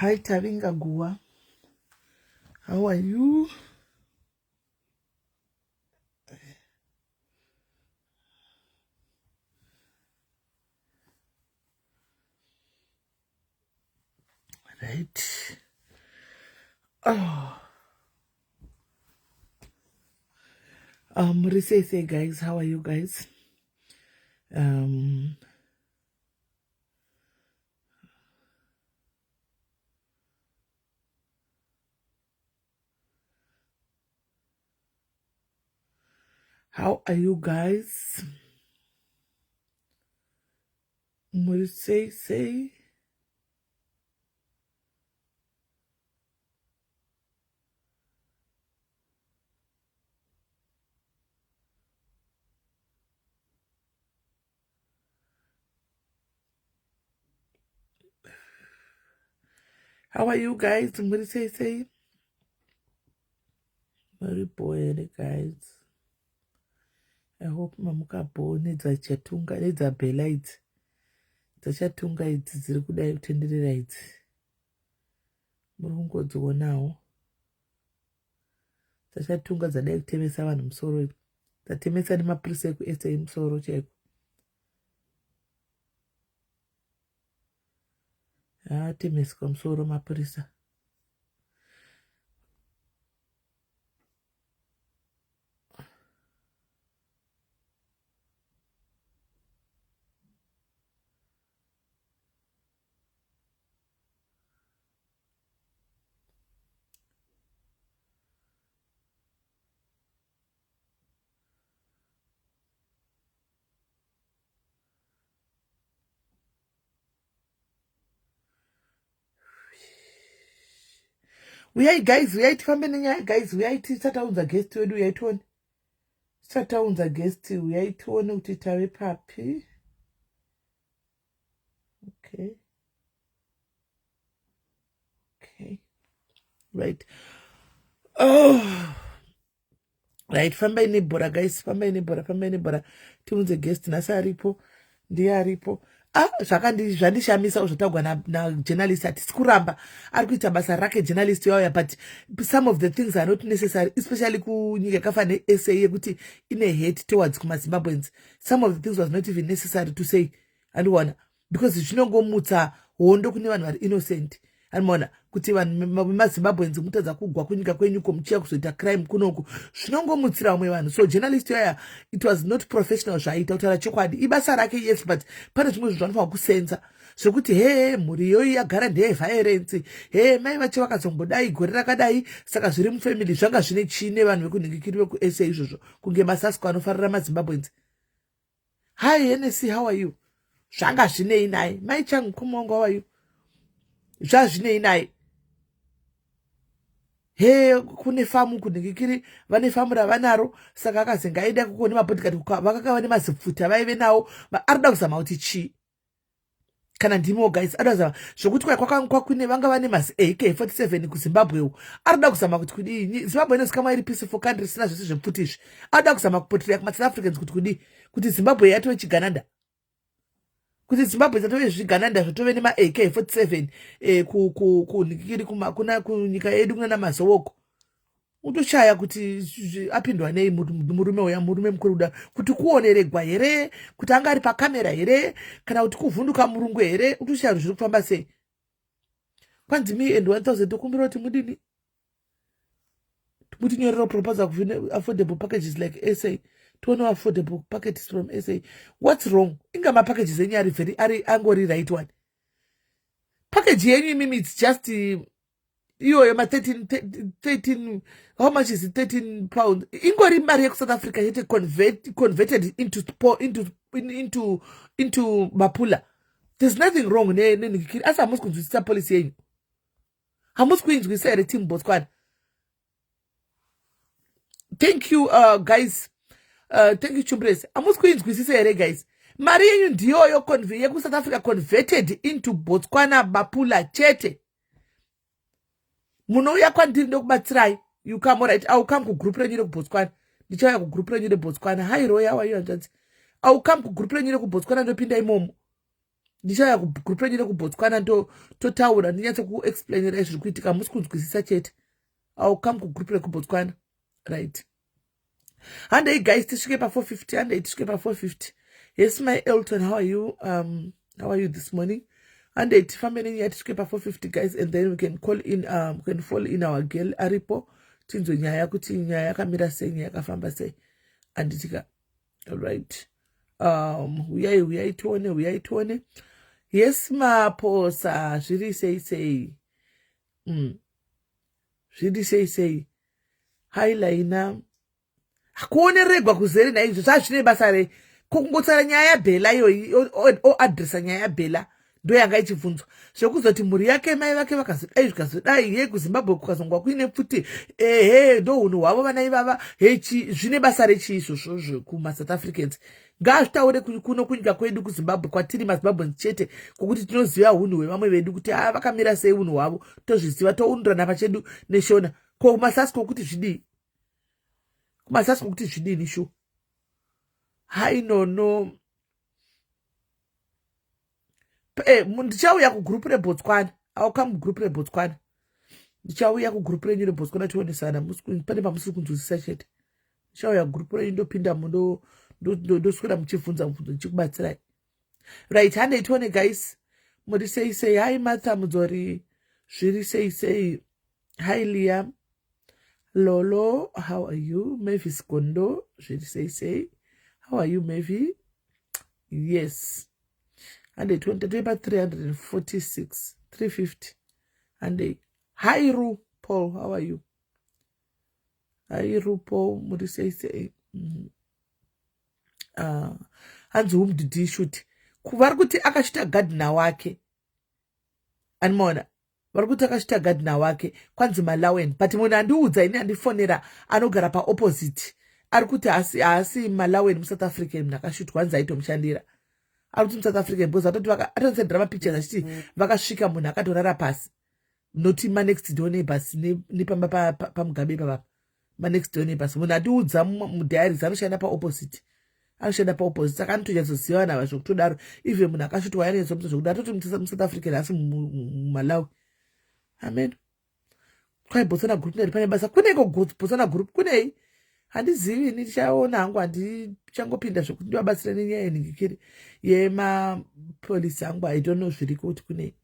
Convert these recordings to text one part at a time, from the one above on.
Hi Tavinga Gua. How are you? Right. Oh. Say guys, how are you guys? How are you guys? Say. How are you guys? Say. Very bored, guys. I hope mamuka bone dzachatunga nedzabhela idzi dzachatunga idzi dziri kudai kutenderera idzi muri kungodzionawo dzachatunga dzadai kutemesa vanhu musoro dzatemesa nemapurisa ekusa musoro chaiko atemeswa musoro mapurisa. Uyai guys, uyai tifambe nenyaya guys, uyai tisataunza guest wedu, uyai tione. Tisataunza guest, uyai tione kuti tave papi. Okay. Right. Oh. Right, famba ine bora guys, famba ine bora. Tiunze guest nasa aripo, ndiye aripo. Zvandishamisa zvotagwa na journalist atisi kuramba ari kuita basa rake journalist yauya, but some of the things are not necessary, especially kunyika yakafanana neSA yekuti ine hate towards kumaZimbabweans. Some of the things was not even necessary to say, andiwana, because zvinongomutsa hondo kune vanhu vari innocent. Andiwana kuti vanhu vemaZimbabweans mutadza kugwa kunyika kwenyuko muchiya kuzoita crime kunoku zvinongomutsira vamwe vanhu. So journalist yaya, it was not professional zvaaita kutaura chokwadi. Ibasa rake yes, but pane zvimwe zvinhu zvanofanira kusenza zvokuti mhuri iyoyi yagara ndeyeviolence, mai vacho vakazombodai gore rakadai, saka zviri mufamily zvanga zvine chii nevanhu vekunhingikiri vekuSA izvozvo kunge masasko anofarira maZimbabweans. Hi Hennessy, how are you? Zvanga zvinei naye mai changu kumongo, how are you? Zvazvinei naye. Kune famu kunhingikiri vane famu ravanaro, saka akazi ngaida kukone mapodcast vakakava nemazipfuta vaive nawo, arida kuzama kuti chii. Kana ndimo guys, arida kuzama zvokuti kwakanga kune vanga vane masi AK47 kuZimbabwe, arida kuzama kuti kudii Zimbabwe inozikamwa iri peaceful country sina zvese zvepfuti izvi. Arida kuzama kupoterera kumaSouth Africans kuti kudii, kuti Zimbabwe yatove chigananda, kuti Zimbabwe dzatove zvigananda zvotove nema AK47 kunhingikiri kunyika yedu kuna maZowoko. Utoshaya kuti apindwa nei murume uya, murume mukuru kuda kuti kuoneregwa here, kuti anga ari pakamera here, kana kuti kuvhunduka murungu here. Utoshaya zviri kufamba sei. Kwanzi me and 1000 tokumbira kuti mudini mutinyorera proposal kuvine affordable packages like SA, tuone affordable packages from SA. What's wrong? Inga ma packages enyu ari angori right one. Package yenyu mimi it's just iyoyo ma 13, how much is it? 13 pounds. Ingori mari yeku South Africa yete converted into mapula. There's nothing wrong ne asa hamusi kunzwisisa policy yenyu. Hamusi kuinzwisisa here team Botswana. Thank you guys. Thank you Chumbrese. Hamusi kuinzwisisa here guys. Mari yenyu ndiyoyo yeku South Africa converted into Botswana mapula chete. Munouya kwandiri ndokubatsirai, you come, alright. I will come ku group renyu rekuBotswana. Ndichauya ku group renyu reBotswana. Hi Roy, how are you? Hanzvadzi. I will come ku group renyu rekuBotswana ndopinda imomo. ndichauya kugroup renyu rekubotswana totaura ndinyatso kuexplainera zviri kuitika musi kunzwisisa chete. I'll come kugroup rekubotswana, right? Handei guys, tisvike pa 450. Handei tisvike pa 450. Yes, my Elton, how are you? How are you this morning? Handei tifambe nenyu tisvike pa 450 guys, and then we can call in, we can fall in our girl aripo tinzwe nyaya kuti nyaya yakamira sei, nyaya yakafamba sei. Anditika, all right. Uyai tuone. Yes, maposa zviri sei. Zviri sei. Hai Laina. Kuoneregwa kuzere naizvo zvazvine basa re kungotsara nyaya yaBhela iyoyi adresa nyaya yaBhela ndo yanga ichibvunzwa zvekuzoti mhuri yake mai vake vakazodai zvikazodai ye kuZimbabwe kukazongwa kuine pfuti ndo hunhu hwavo vana ivava zvine basa rechiizvozvo zvekumaSouth Africans ngazvitaure kuno kunyika kwedu kuZimbabwe kwatiri maZimbabweans chete kokuti tinoziva hunhu hwevamwe vedu kuti vakamira sei hunhu hwavo tozviziva tounurana pachedu neshona ko kumasasi kokuti zvidii kumasasi kokuti zvidini shu hai nono ndichauya kugroup reBotswana. I'll come kugroup reBotswana. Ndichauya kugroup renyu reBotswana tionesana pane pamusiri kunzwisisa chete. Ndichauya kugroup renyu ndopinda ndoswera muchibvunza ndichikubatsirai. Right, handei tione guys. Muri sei. Hai Martha Mudzori. Zviri sei. Hai Liam. Lolo, how are you? Mavis Kondo, zviri sei. How are you, Mavi? Yes. And they 346, 350. And they, hi Ru Paul, how are you? Hi Ru Paul, muri sei. Hanzi whom did he shoot? Vari kuti akashita gardener wake. Animona. Vari kuti akashita gardener wake kwanzi Malawen, but munhu andiudza ine andifonera anogara pa opposite ari kuti asi Malawen muSouth African munhu akashutwa kwanzi aitomshandira ari kuti muSouth African because atonsendera mapictures achiti vakasvika munhu akatorara pasi noti manext door neighbors nepamba pamugabe ipapa manext door neighbors munhu andiudza mudiaries anoshanda pa opposite saka anotonyatsoziva vanhu ava zvokutodaro even munhu akashutwa yanetsomuso zvokudaro atoti muSouth African asi muMalawi. Amen. Kwai Botswana group neri pane basa kuneko Botswana group kunei handizivi ndichaona hangu handichangopinda zvokuti ndivabatsira nenyaya yenhingikiri yemapolisi angu I don't know zviri kuti kunei.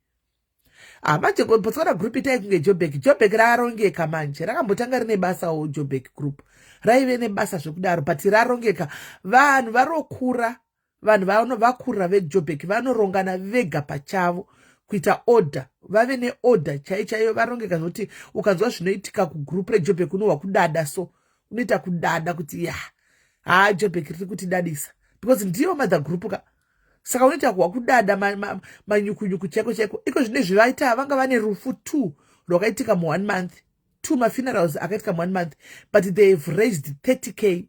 Manje Botswana group itai kunge Joburg rarongeka manje rakambotanga rine basa o Joburg group raive nebasa zvokudaro but rarongeka vanhu varokura vanhu vakura veJoburg vanorongana vega pachavo kuita order vave neorder chaiyo varongeka zvokuti ukanzwa zvinoitika kugroup reJoburg unohwa kudada so unoita kudada kuti Joburg riri kutidadisa because ndiyo mother group ka saka unoita kuhwa kudada manyukunyuku chaiko iko zvine zvivaita vanga vane rufu 2 rwakaitika mu1 month 2 mafunerals akaitika mu1 month but they've raised 30k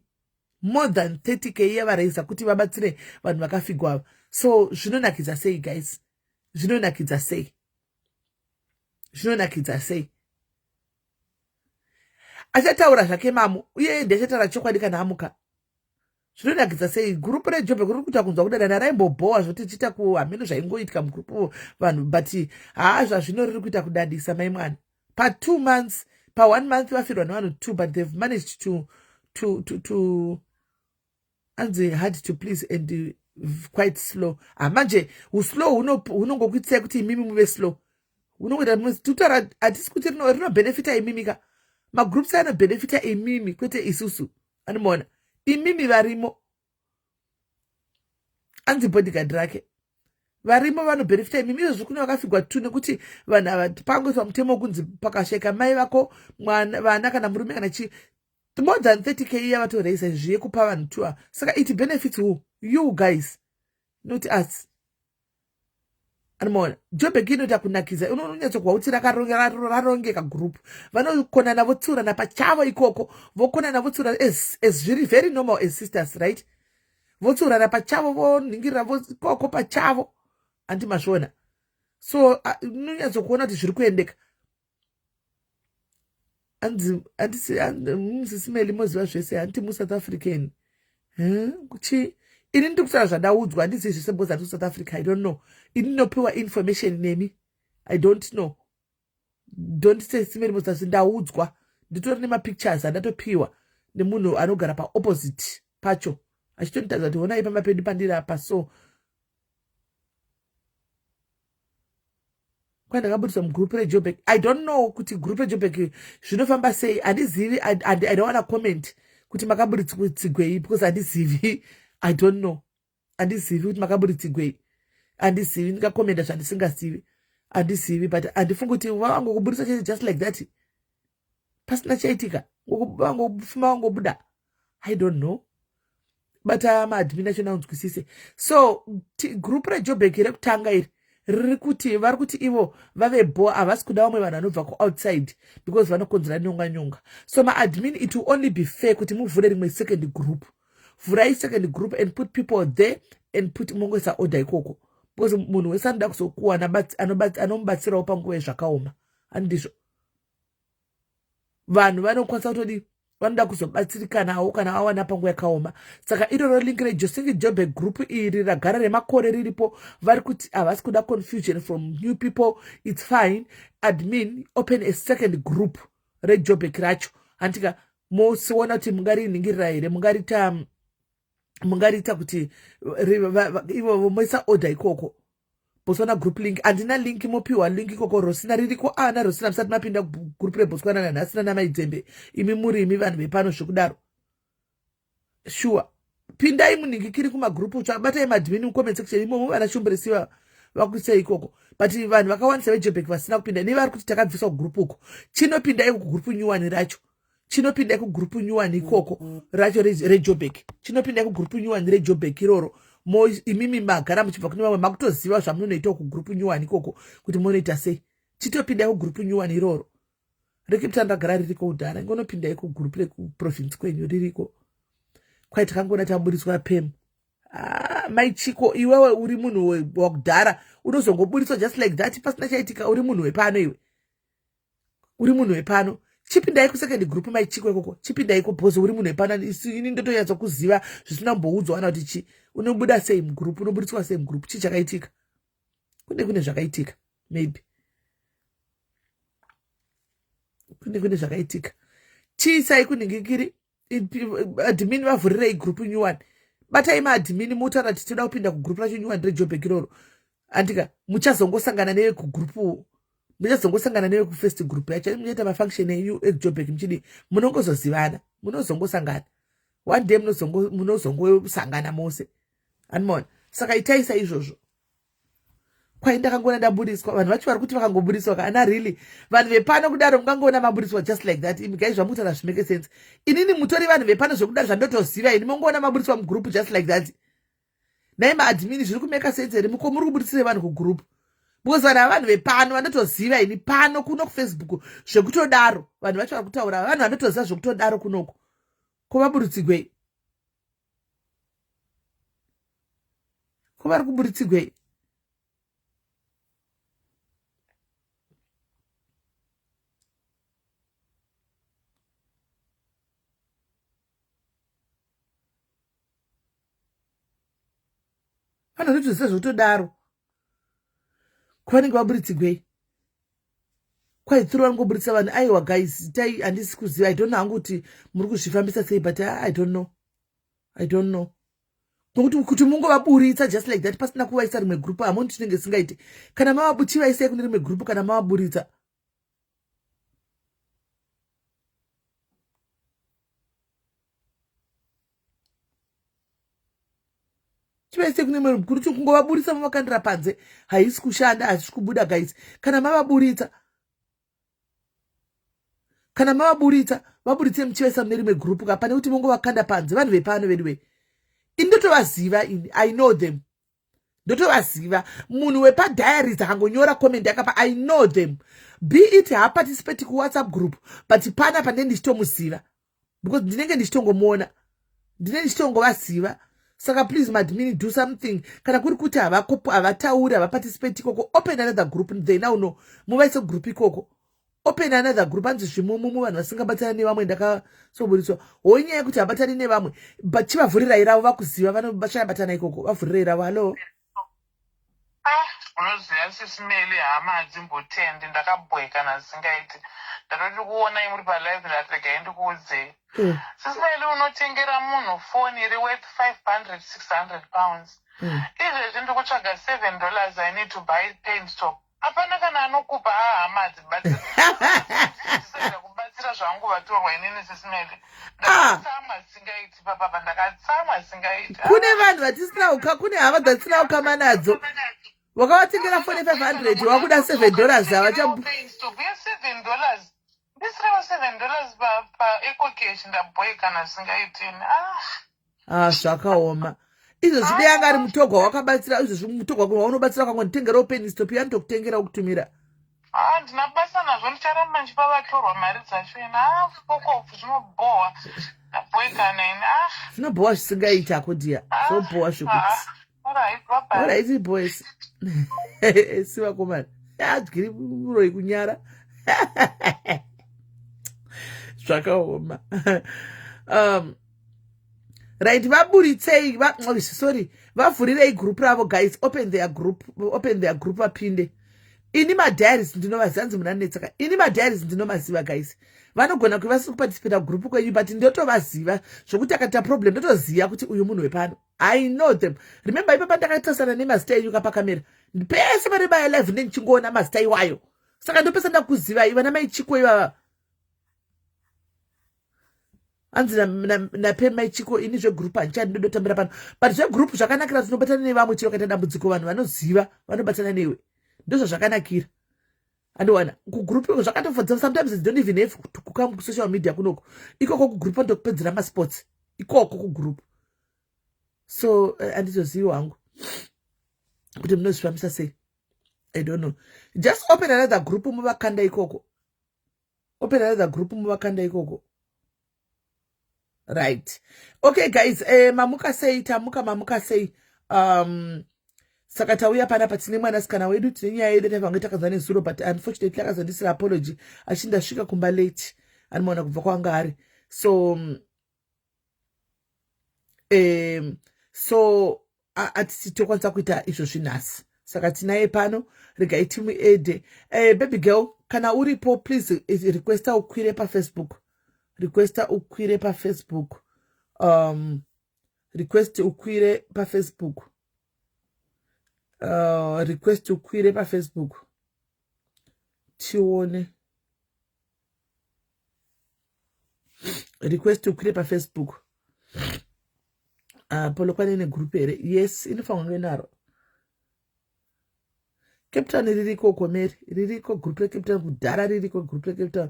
more than 30k yavaraisa kuti vabatsire vanhu vakafigwa so zvinonakidza sei guys. Zvinonakidza sei achataura zvake mamo uye ndiachataura chokwadi kana amuka. Zvinonakidza sei group reJoburg riri kuita kunzwa kudada naraimbobowa zvoti tiita kuhameno zvaingoitika mugroup vanhu but zvazvino riri kuita kudadisa mai mwana pa 2 months pa 1 month vafirwa nevanhu 2 but they've managed to anzi hard to please and quite slow. Manje uslow unongokuitisai kuti imimi muve slow unongoita hatisi kuti rinobenefita imimi ka magroups anobenefita imimi kwete isusu animona imimi varimo anzi bodyguard rake varimo vanobenefita imimi izvozvo kune vakafigwa 2 nekuti vanhu ava pangoiswa mutemo wokunzi pakasheka mai vako vana kana murume kana more than 30k yavatoreisa zviye kupa vanhu 2 saka it benefits who? You guys, not us. Animona Joburg inoita kunakidza unonyatsokuhwa kuti rarongeka group vanokonana votsurana pachavo ikoko vokonana votsura as very very normal as sisters right votsurana pachavo vonhingirira ikoko pachavo andimazviona so unonyatsokuona kuti zviri kuendeka handisi Mosisi Meli moziva zvese handiti muSouth African kuchi ini ndikutaura zvandaudzwa handizivi zvese mbozati South Africa. I don't know. Ini ndinopiwa information nemi. I don't know. Don't say simeni mbozati ndaudzwa. Nditori nemapictures andatopiwa nemunhu anogara paopposite pacho. Achitonitaza kuti honai pamapendi pandiri apa so. Kwai ndakaburiswa mugroup reJoburg. I don't know kuti group reJoburg zvinofamba sei. Handizivi and I don't want to comment kuti makaburitsigwei because handizivi. I don't know. Handizivi kuti makaburitsigwei. Handizivi ndikakomenda zvandisingazivi. Handizivi but handifungi kuti vangokuburisa just like that. Pasina chaitika. Vangofuma vangobuda. I don't know. But admin acho naunzwisise. So group reJoburg rekutanga iri riri kuti vari kuti ivo vave bo havasi kuda vamwe vanhu vanobva kuoutside because vanokonzera nyonga. So maadmin it will only be fair kuti muvhure rimwe second group. Vhurai second group and put people there and put mongoisa order ikoko. Because munhu wese anoda kuzokuwa anomubatsirawo panguva yezvakaoma. Handizvo. Vanhu vanokwanisa kutodi vanoda kuzobatsirikanawo kana awana panguva yakaoma. Saka iroro link reJoburg group iri ragara remakore riripo vari kuti havasi kuda confusion from new people. It's fine. Admin open a second group reJoburg racho. Antika mosiona kuti mungariningirira here mungarita kuti ivo moisa order ikoko. Botswana group link andina link mopiwa link ikoko Rosina ririko ana Rosina msati mapinda group reBotswana nanhasina namaIdzembe imi muri imi vanhu vepano zvekudaro. Sure. Pindai muningikiri kumagroup batai madmin mucomment section imo vana shumburisiwa vakuisei ikoko. But vanhu vakawanisa veJoburg vasina kupinda nevari kuti takabviswa group uko. Chinopindai kugroup nyuwani racho. Chinopindai kugroup nyuwani ikoko racho reJoburg. Chinopindai kugroup nyuwani reJoburg iroro. Imimi magara muchibva kune vamwe makutoziva zvamunoita kugroup nyuwani ikoko kuti munoita sei. Chitopindai kugroup nyuwani iroro. Rekipita ndagara ririko kudhara ngonopindai kugroup rekuprovince kwenyu ririko. Kwai takangona taburiswa pemu. Maichiko iwewe uri munhu wakudhara unozongoburiswa just like that pasina chaitika uri munhu wepano iwe. Uri munhu wepano. Chipindai kusecond group maichiko ikoko. Chipindai kupozo uri munhu wepano ini ndotonyatsa kuziva zvisina mboudzwa wana kuti chi unobuda sei mugroup unoburiswa sei mugroup chi chakaitika. Kune zvakaitika maybe. Kune zvakaitika. Chi sai kuningikiri admin vavhurirei group nyuwani. Batai maadmin mutaura kuti tinoda kupinda kugroup racho nyuwani reJoburg iroro. Andika muchazongosangana newe kugroup muchazongosangana newe kufirst group yacho munoita mafunction enyu eJoburg muchidi munongozozivana munozongosangana. One day munozongosangana mose. Anmon. Saka itai saizvozvo. Kwai ndakangona ndaburiswa vanhu vacho vari kuti vakangoburiswa kana really vanhu vepano kudaro mungangona maburiswa just like that guys zvamutaura zvimeke sense. Inini mutori vanhu vepano zvekudaro zvandotoziva ini mungona maburiswa mugroup just like that. Nai maadmin zviri kumeka sense here muko muri kuburisira vanhu kugroup. Because vanhu vepano vanotoziva ini pano kuno kuFacebook zvekutodaro vanhu vacho vari kutaura vanhu vanotoziva zvekutodaro kunoko. Kuvaburitsigwei. Kuvari kuburitsigwei. Vanhu vanotoziva zvekutodaro. Kwanenge vaburitsigwei. Kwai tsuro vangoburitsa vanhu aiwa guys tai handisi kuziva I don't know hangu kuti muri kuzvifambisa sei but I don't know. Kuti mungovaburitsa just like that pasina kuvaisa rimwe group hamoni tinenge singaiti. Kana mavachivaisai kune rimwe group kana mavaburitsa. Chivaisai kune rimwe group kungovaburitsa mumakandira panze haisi kushanda hazisi kubuda guys. Kana mavaburitsa vaburitse muchivaisa mune rimwe group kapane kuti mungovakanda panze vanhu vepano veduwe. Indotovaziva ini I know them. Ndotovaziva munhu wepadiaries akangonyora comment yakapa I know them. Be it haparticipate kuWhatsApp group but pana pane ndichitomuziva because ndinenge ndichitongomuona ndinenge ndichitongovaziva. Saka please madmin do something. Kana kuri kuti havatauri havaparticipate ikoko open another group they now know muvaise group ikoko open another group anzi zvimumu vanhu vasingabatani nevamwe ndakasoburiswa hoinyaya yekuti habatani nevamwe but chivavhurirai ravo vakuziva vanochabatana ikoko vavhurirai ravo halo unoziva sisimeli hama hadzimbotendi ndakabweka nasingaiti ndatoti kuonai muri palive raregai ndikuudzei sisimeli unotengera munhu foni iri worth 500-600 pounds izvezvi ndikutsvaga $7 I need to buy paint stop hapana kana anokupa hahamadzi kubatsira zvangu vatorwa inini sisimeli ndakatsamwa singaiti papapa ndakatsamwa singaiti kune vanhu vatisina kune hava dzatisina ukama nadzo wakavatengera foni 500 wakuda $7 havachabuya $7 ndisireva $7 paecocash ndabhoeka nasingaitini zvakaoma izvozvi dei anga ari mutogwa wakabatsira izvozvi mutogwa waunobatsira kwangonditengera open stop yanotokutengera ukutumira ndina basa nazvo ndicharamba ndichipa vatorwa mari dzacho ina fokofu zvinobhohwa ndabhoeka naini zvinobhohwa zvisingaiti akodiya zvinobhohwa zvekuti alright boys sivakomana adyiri muroi kunyara zvakaoma right vaburitsei sorry vavhurirei group ravo guys open their group vapinde ini madiaries ndinovazanzi munanetsaka ini madiaries ndinomaziva guys vanogona kuti vasiri kuparticipata group kwenyu but ndotovaziva zvokuti akaita problem ndotoziva kuti uyu munhu wepano I know them. Remember ipapa ndakatasana nemazita enyu kapakamera pese vari baya live ndichingoona mazita iwayo saka ndopesa ndakuziva iva namaichiko ivava anzi napemaichiko ini zvegroup handichadi ndodotambira pano but zvegroup zvakanakira tinobatana nevamwe chiro kaita dambudziko vanhu vanoziva vanobatana newe ndozvazvakanakira andiwana kugroup iko zvakatofodza sometimes they don't even have kukam kusocial media kunoko ikoko kugroup ndokupedzera masports ikoko kugroup so anditozivi wangu kuti munozvifambisa sei I don't know just open another group muvakanda ikoko right okay guys mamuka sei tamuka sei saka tauya panapa tine mwanasikana wedu tine nyaya yedu tavange takazwa nezuro but unfortunately akazondisira apology achindasvika kumba late anomaona kubva kwanga ari so atisi tokwanisa kuita izvozvi nhasi saka tinaye pano regai timuede baby girl kana uripo please requesta ukwire pafacebook request ukwire pafacebook tione request ukwire pafacebook polokwane negroup here yes inofanwa kunge naro Cape Town ririko komeri ririko group reCape Town kudhara ririko group reCape Town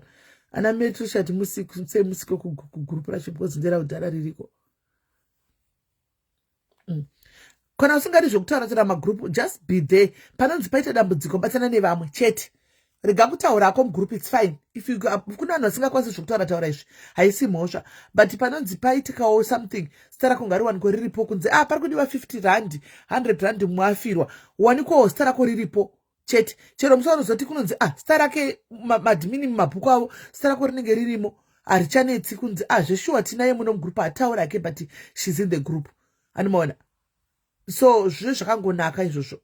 ana metushati musiko kugroup racho because ndera kudhara ririko kana usingari zvokutaura tira magroup just be there panonzi paita dambudziko batana nevamwe chete rega kutaurako mugroup it's fine if you kuna vanhu vasingakwanisi zvokutaura izvi haisi mhosva but panonzi paitikawo something sita rako ngariwanikwo riripo kunze pari kudiwa 50 rand 100 rand mwafirwa wanikwawo sita rako riripo chete chero musaonozoti kunonzi sita rake madhimini mumabhuku avo sita rako rinenge ririmo harichanetsi kunzi zveshuwa tinaye muno mugroup hataura ke but she's in the group anomaona so zvino zvakangonaka izvozvo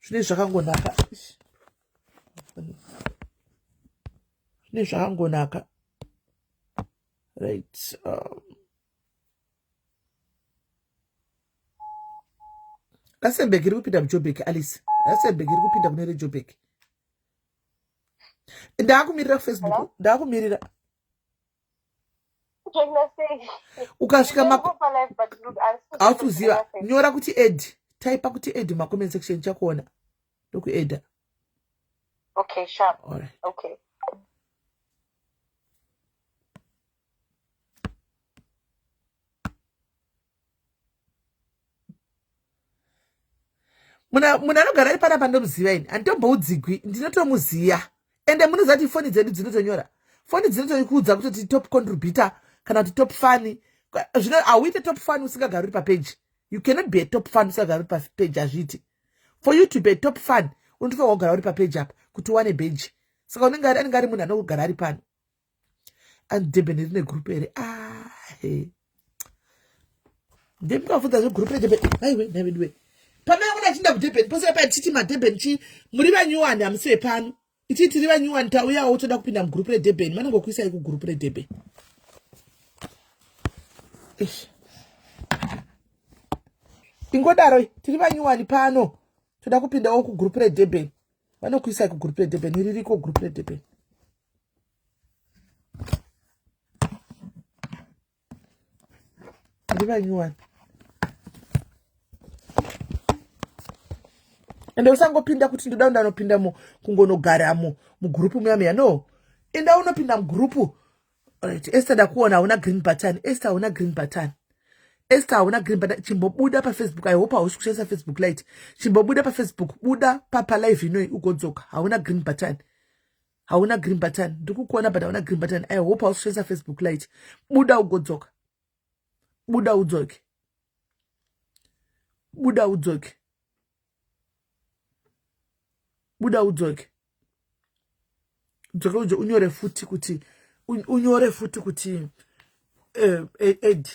zvine zvakangonaka right Rasenberg iri kupinda muJoburg Alice Rasenberg iri kupinda kune reJoburg ndakumirira Facebook ndakumirira ukasvika hautuziva nyora kuti ed taipa kuti ed macomment section chakuona ndokuedha okay sharp alright okay munhu anogara ari panapa ndomuziva ini handitombomudzigwi ndinotomuziya ende munozati foni dzedu dzinotonyora foni dzinotikuudza kutoti top contributor kana kuti top fan zvino hauite top fan usingagari uri papage you cannot be a top fan usingagari uri papage hazviiti for you to be a top fan unotofanwa kugara uri papage apa kuti uwane beji saka anenge ari munhu anogara ari pano. And Durban rine group here. Ndimukafudza zvegroup reDurban. Haiwe Davidwe. Pamangona achinda kuDurban, pose patiti maDurban chi muri vanyuwani hamusi pano. Ichi tiri vanyuwani tauyawo toda kupinda mugroup reDurban. Vanongokuisai kugroup reDurban. Ingodaro tiri vanyuwani pano toda kupindawo kugroup reDurban. Vanokuisai kugroup reDurban. Ririko group reDurban. Ndivanyuwani. Ende usangopinda kuti ndoda ndanopinda kungonogaramo mugroup muyame no. Enda unopinda mugroup. Alright, Esther ndakuona una green button. Esther una green button. Esther una green button. Chimbobuda pa Facebook. I hope hausi kushesa Facebook Lite. Chimbobuda pa Facebook. Buda papa live inoi ugodzoka. Hauna green button. Hauna green button. Ndikukuona but hauna green button. I hope hausi kushesa Facebook Lite. Buda ugodzoka. Buda udzoke. Buda udzoke. Buda udzoke. Udzoke uje unyore futi kuti Ed.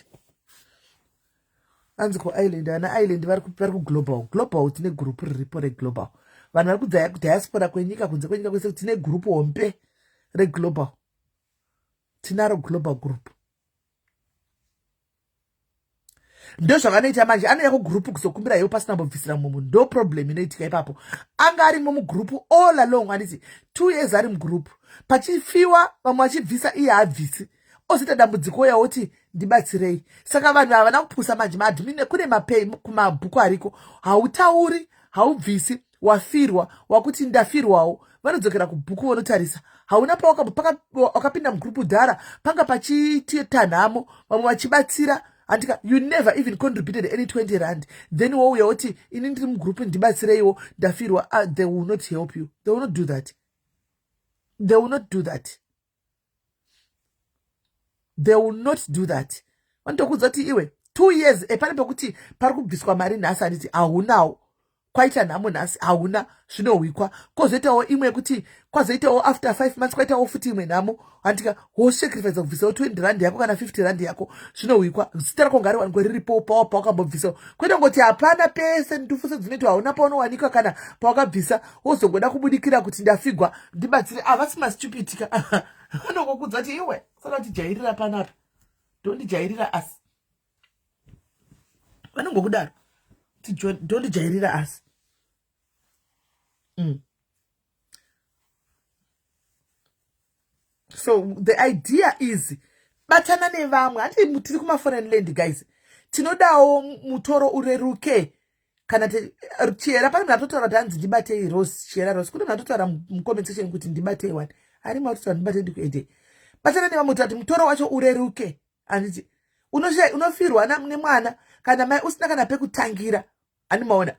Anziko Island ana Island vari ku global tine group riripo reglobal. Vanhu vari kudzaya diaspora kwenyika kunze kwenyika kwese tine group hombe reglobal. Tinaro global group. Ndo zvakanoita manje anoenda kugroup kuzokumbira iwo pasina kubvisira munhu. Ndo problem inoitika ipapo. Anga ari mugroup all along anditi 2 years ari mugroup. Pachifiwa vamwe vachibvisa iye habvisi. Osita dambudziko yauti ndibatsirei. Saka vanhu havana kupusa manje maadmin kune mapay kumabhuku ariko. Hautauri, haubvisi, wafirwa, wakuti ndafirwawo. Vanodzokera kubhuku vonotarisa. Hauna wakapinda mugroup dhara panga pachitanhamo vamwe vachibatsira. Antika, you never even contributed any 20 rand. Then wauya uti ini ndiri mugroup ndibatsireiwo ndafirwa. They will not help you. They will not do that. They will not do that. They will not do that. Vanotokudza kuti iwe 2 years pane pekuti pari kubviswa mari nhasi anditi haunawo. Kwaita nhamo nhasi hauna zvinohwikwa. Kwozoitawo imwe yekuti kwazoitawo after 5 months kwaitawo futi imwe nhamo. Andika wosacrifice kubvisawo 20 rand yako kana 50 rand yako zvinohwikwa. Zita rako ngariwanikwe riripo pawakambobvisawo. Kwete ngoti hapana pese ndufuso dzinoitwa hauna paunowanikwa kana pawakabvisa wozongoda kubudikira kuti ndafigwa ndibatsire havasi mastupitika. Vanongokudza kuti iwe saka tijairira panapa. Ndondijairira asi. Vanongokudaro. Ndondijairira asi. So the idea is batana nevamwe hati tiri kuma foreign land guys. Tinodawo mutoro ureruke kana chera pane matotaura kuti hanzi ndibatei Rose chera Rose kune matotaura mucomment section kuti ndibatei one ari matotaura ndibatei ndikuende batana nevamwe kuti mutoro wacho ureruke anditi unofirwa nemwana kana mai usina kana pekutangira animaona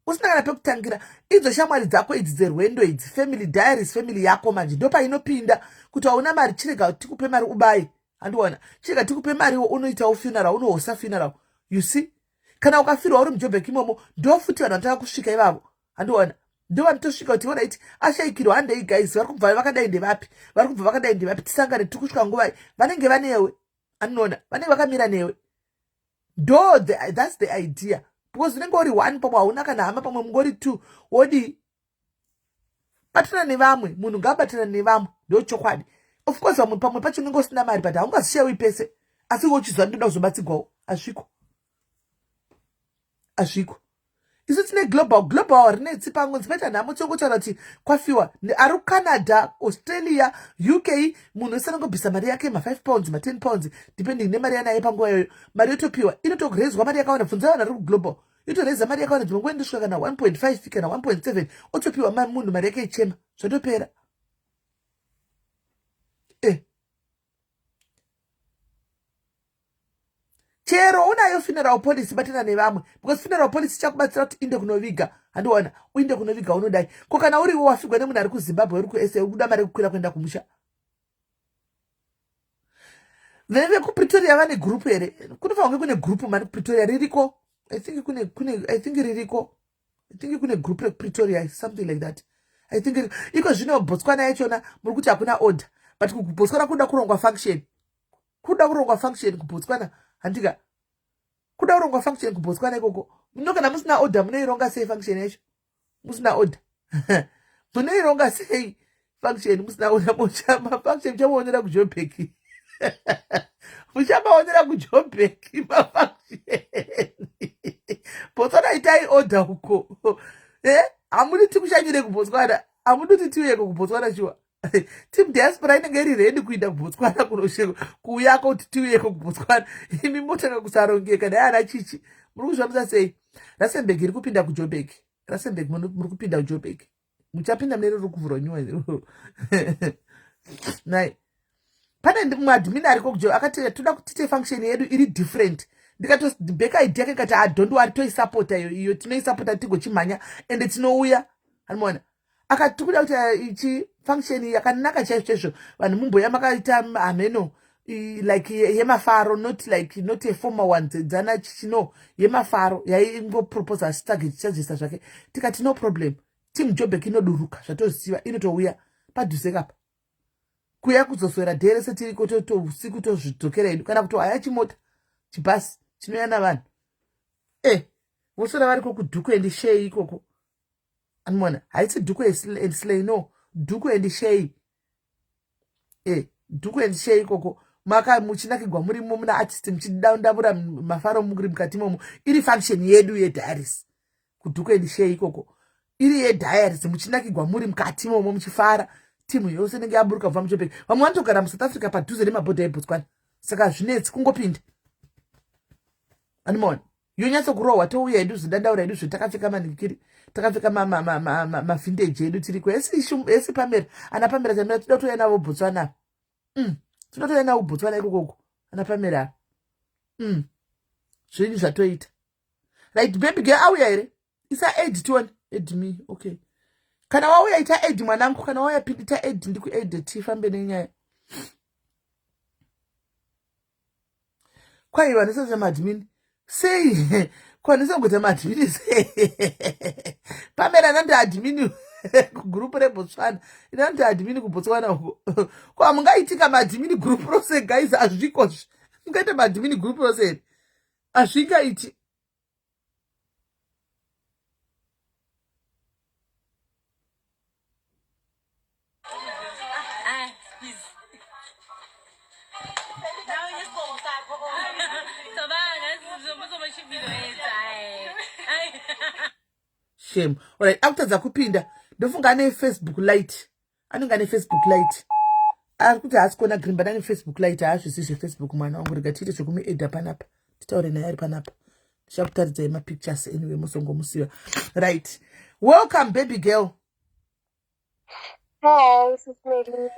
usina kana pekutangira idzo shamwari dzako idzi dzerwendo idzi family diaries family yako manje ndo painopinda kuti hauna mari chirega tikupe mari ubaye andiona chirega tikupe mari unoitawo funeral unohosa funeral you see kana ukafirwa uri muJoburg imomo ndo futi vanhu vanotaka kusvika ivavo andiona ndo vanotosvika kuti ona iti ashaikirwa handei guys vari kubva vakadai ndevapi vari kubva vakadai ndevapi tisangane tiri kusvika nguva vanenge vanewe andiona vanenge vakamira newe ndo that's the idea because unenge uri 1 pamwe hauna kana hama pamwe mungori 2 wodi batana nevamwe munhu ngabatana nevamwe ndo chokwadi of course vamwe pamwe pacho unenge usina mari but haungazishawi pese asi wochizwa ndoda kuzobatsirwawo asviko isu tine global rine tsipango dzipaita nhamo tinongotaura kuti kwafiwa ari kuCanada Australia UK munhu wese anongobvisa mari yake ma5 pounds ma10 pounds depending nemari yanaye panguva iyoyo mari yotopiwa inotorezwa mari yakawanda bvunza vanhu vari kuglobal itoreza mari yakawanda dzinongoendeswa kana 1.5 kana 1.7 otopiwa munhu mari yake ichema zvotopera chero unayo funeral policy batana nevamwe because funeral policy chakubatsira kuti inde kunoviga handiona uinde kunoviga unodai ko kana uriwo wafigwa nemunhu ari kuZimbabwe uri kuSA ukuda mari kukwira kuenda kumusha veve kuPretoria vane group here kunofanira kunge kune group mari kuPretoria ririko I think kune group rekuPretoria something like that I think iko zvino Botswana yachona muri kuti hakuna order, but kuBotswana kuda kurongwa function. Kuda kurongwa function kuBotswana handika. Kuda kurongwa function kuBotswana ikoko. Munokana musina order munoironga sei function yacho? Musina order. Munoironga sei function musina order muchama function chamuonera kuJoburg. Muchamaonera kuJoburg mafunction. Botswana itai order huko. Amudi tikushanyire kuBotswana. Amudi tiuye kuBotswana chiwa. Team diaspora inenge iri ready kuenda kuBotswana kuuya kuti tiuye kuBotswana. Imi motanga kusarongeka naana chichi. Muri kuzvamisa sei? Rustenburg iri kupinda kuJoburg. Rustenburg muri kupinda kuJoburg. Muchapinda mune riri kuvhurwa nyuwa. Nai. Pane mwadmin ariko kuJoburg akati toda kuti function yedu iri different. Ndikatobeka idea yake kati I don't want to support iyo tinoisupporta tigochimhanya ende tinouya. Anoona? Akati kuda kuti ichi function yakanaka chaizvo vanhu mumboya makaita ameno like yemafaro, not a formal one dzana chichino yemafaro yaingo propose asitage chichajisa zvake. Tikati no problem. Team Joburg inoduruka zvatoziva inotouya padhuze kapa. Kuya kuzoswera dhere setiri koto usiku tozvidzokera edu kana kuti haya chimota chibhasi chinoya navanhu. Voswera vari kuDhuku and Shay ikoko. Anoona? Haisi Dhuku and Slay, no. Dhuku and Shay. Dhuku and Shay ikoko. Maka muchinakigwa murimo muna artist muchidaundavura mafaro muri mukati momo. Iri function yedu yeDiaries. KuDhuku and Shay ikoko. Iri yeDiaries muchinakigwa muri mukati momo muchifara. Timu yose inenge yaburuka kubva muJoburg. Vamwe vanotogara muSouth Africa padhuze nemabhodha eBotswana. Saka zvinetsi kungopinda. Anoona? Yonyatso kurohwa touya hedu zidandaura hedu zvetakapfeka manikiri. Takapfeka mavintage edu tiriko. Esi Pamela. Ana Pamela tamira toda kutoya navo Botswana. Toda kutoya navo Botswana ikoko. Ana Pamela. Zvinyi zvatoita. Right, baby girl auya here. Isa aid tione. Aid me. Okay. Kana wauya ita aid mwanangu, kana wauya pindita aid ndiku aid tifambe nenyaya. Kwa hiyo anisema madmin. Sei kwa nisa ngote madmin sei. Pamela nanda admin group re Botswana. Nanda admin ku Botswana huko. Kwa mungaitika madmin group rose guys azviko. Mungaita madmin group rose. Azvika iti. Shame. Alright, after zakupinda ndofunga ne Facebook Lite. Anonga ne Facebook Lite. Akuti asikona grimba ne Facebook Lite azvisizve Facebook mwana wangu rikatite chokumi eda panapa. Titaure naye ari panapa. Ndishakutaridza ma pictures anyway musongo musiwa. Right. Welcome baby girl. Hi, this is Mary.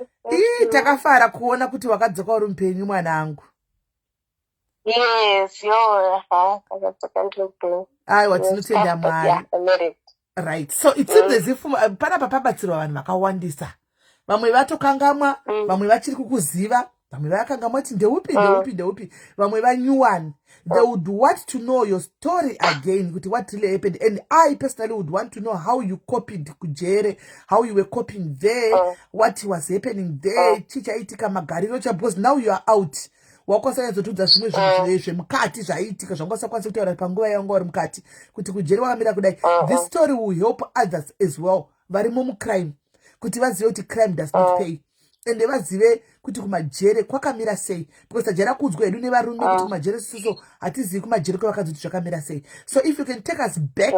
Takafara kuona kuti wakadzoka uri mupenyu mwana wangu. Yes, you're Aiwa tinotenda Mwari. Right. So it seems as if panapa pabatsirwa vanhu vakawandisa. Vamwe vatokangamwa, vamwe vachiri kukuziva, vamwe vakangamwa kuti ndeupi. Vamwe vanyuwani. They would want to know your story again, kuti what really happened. And I personally would want to know how you copied kujere, how you were coping there, what was happening there, chichaitika magariro cha, because now you are out. Wakosanyadzotudza zvimwe zvinhu zvemukati zvaiitika zvangosakwanisa kutaura panguva yangu vari mukati kuti kujeri wakamira kudai. This story will help others as well varimo mucrime kuti vazive kuti crime does not pay, ende vazive kuti kumajere kwakamira sei, because tajara kudzwa hedu nevarume kuti kumajere sisiso hatizivi kumajere kwevakadzi kuti zvakamira sei. So if you can take us back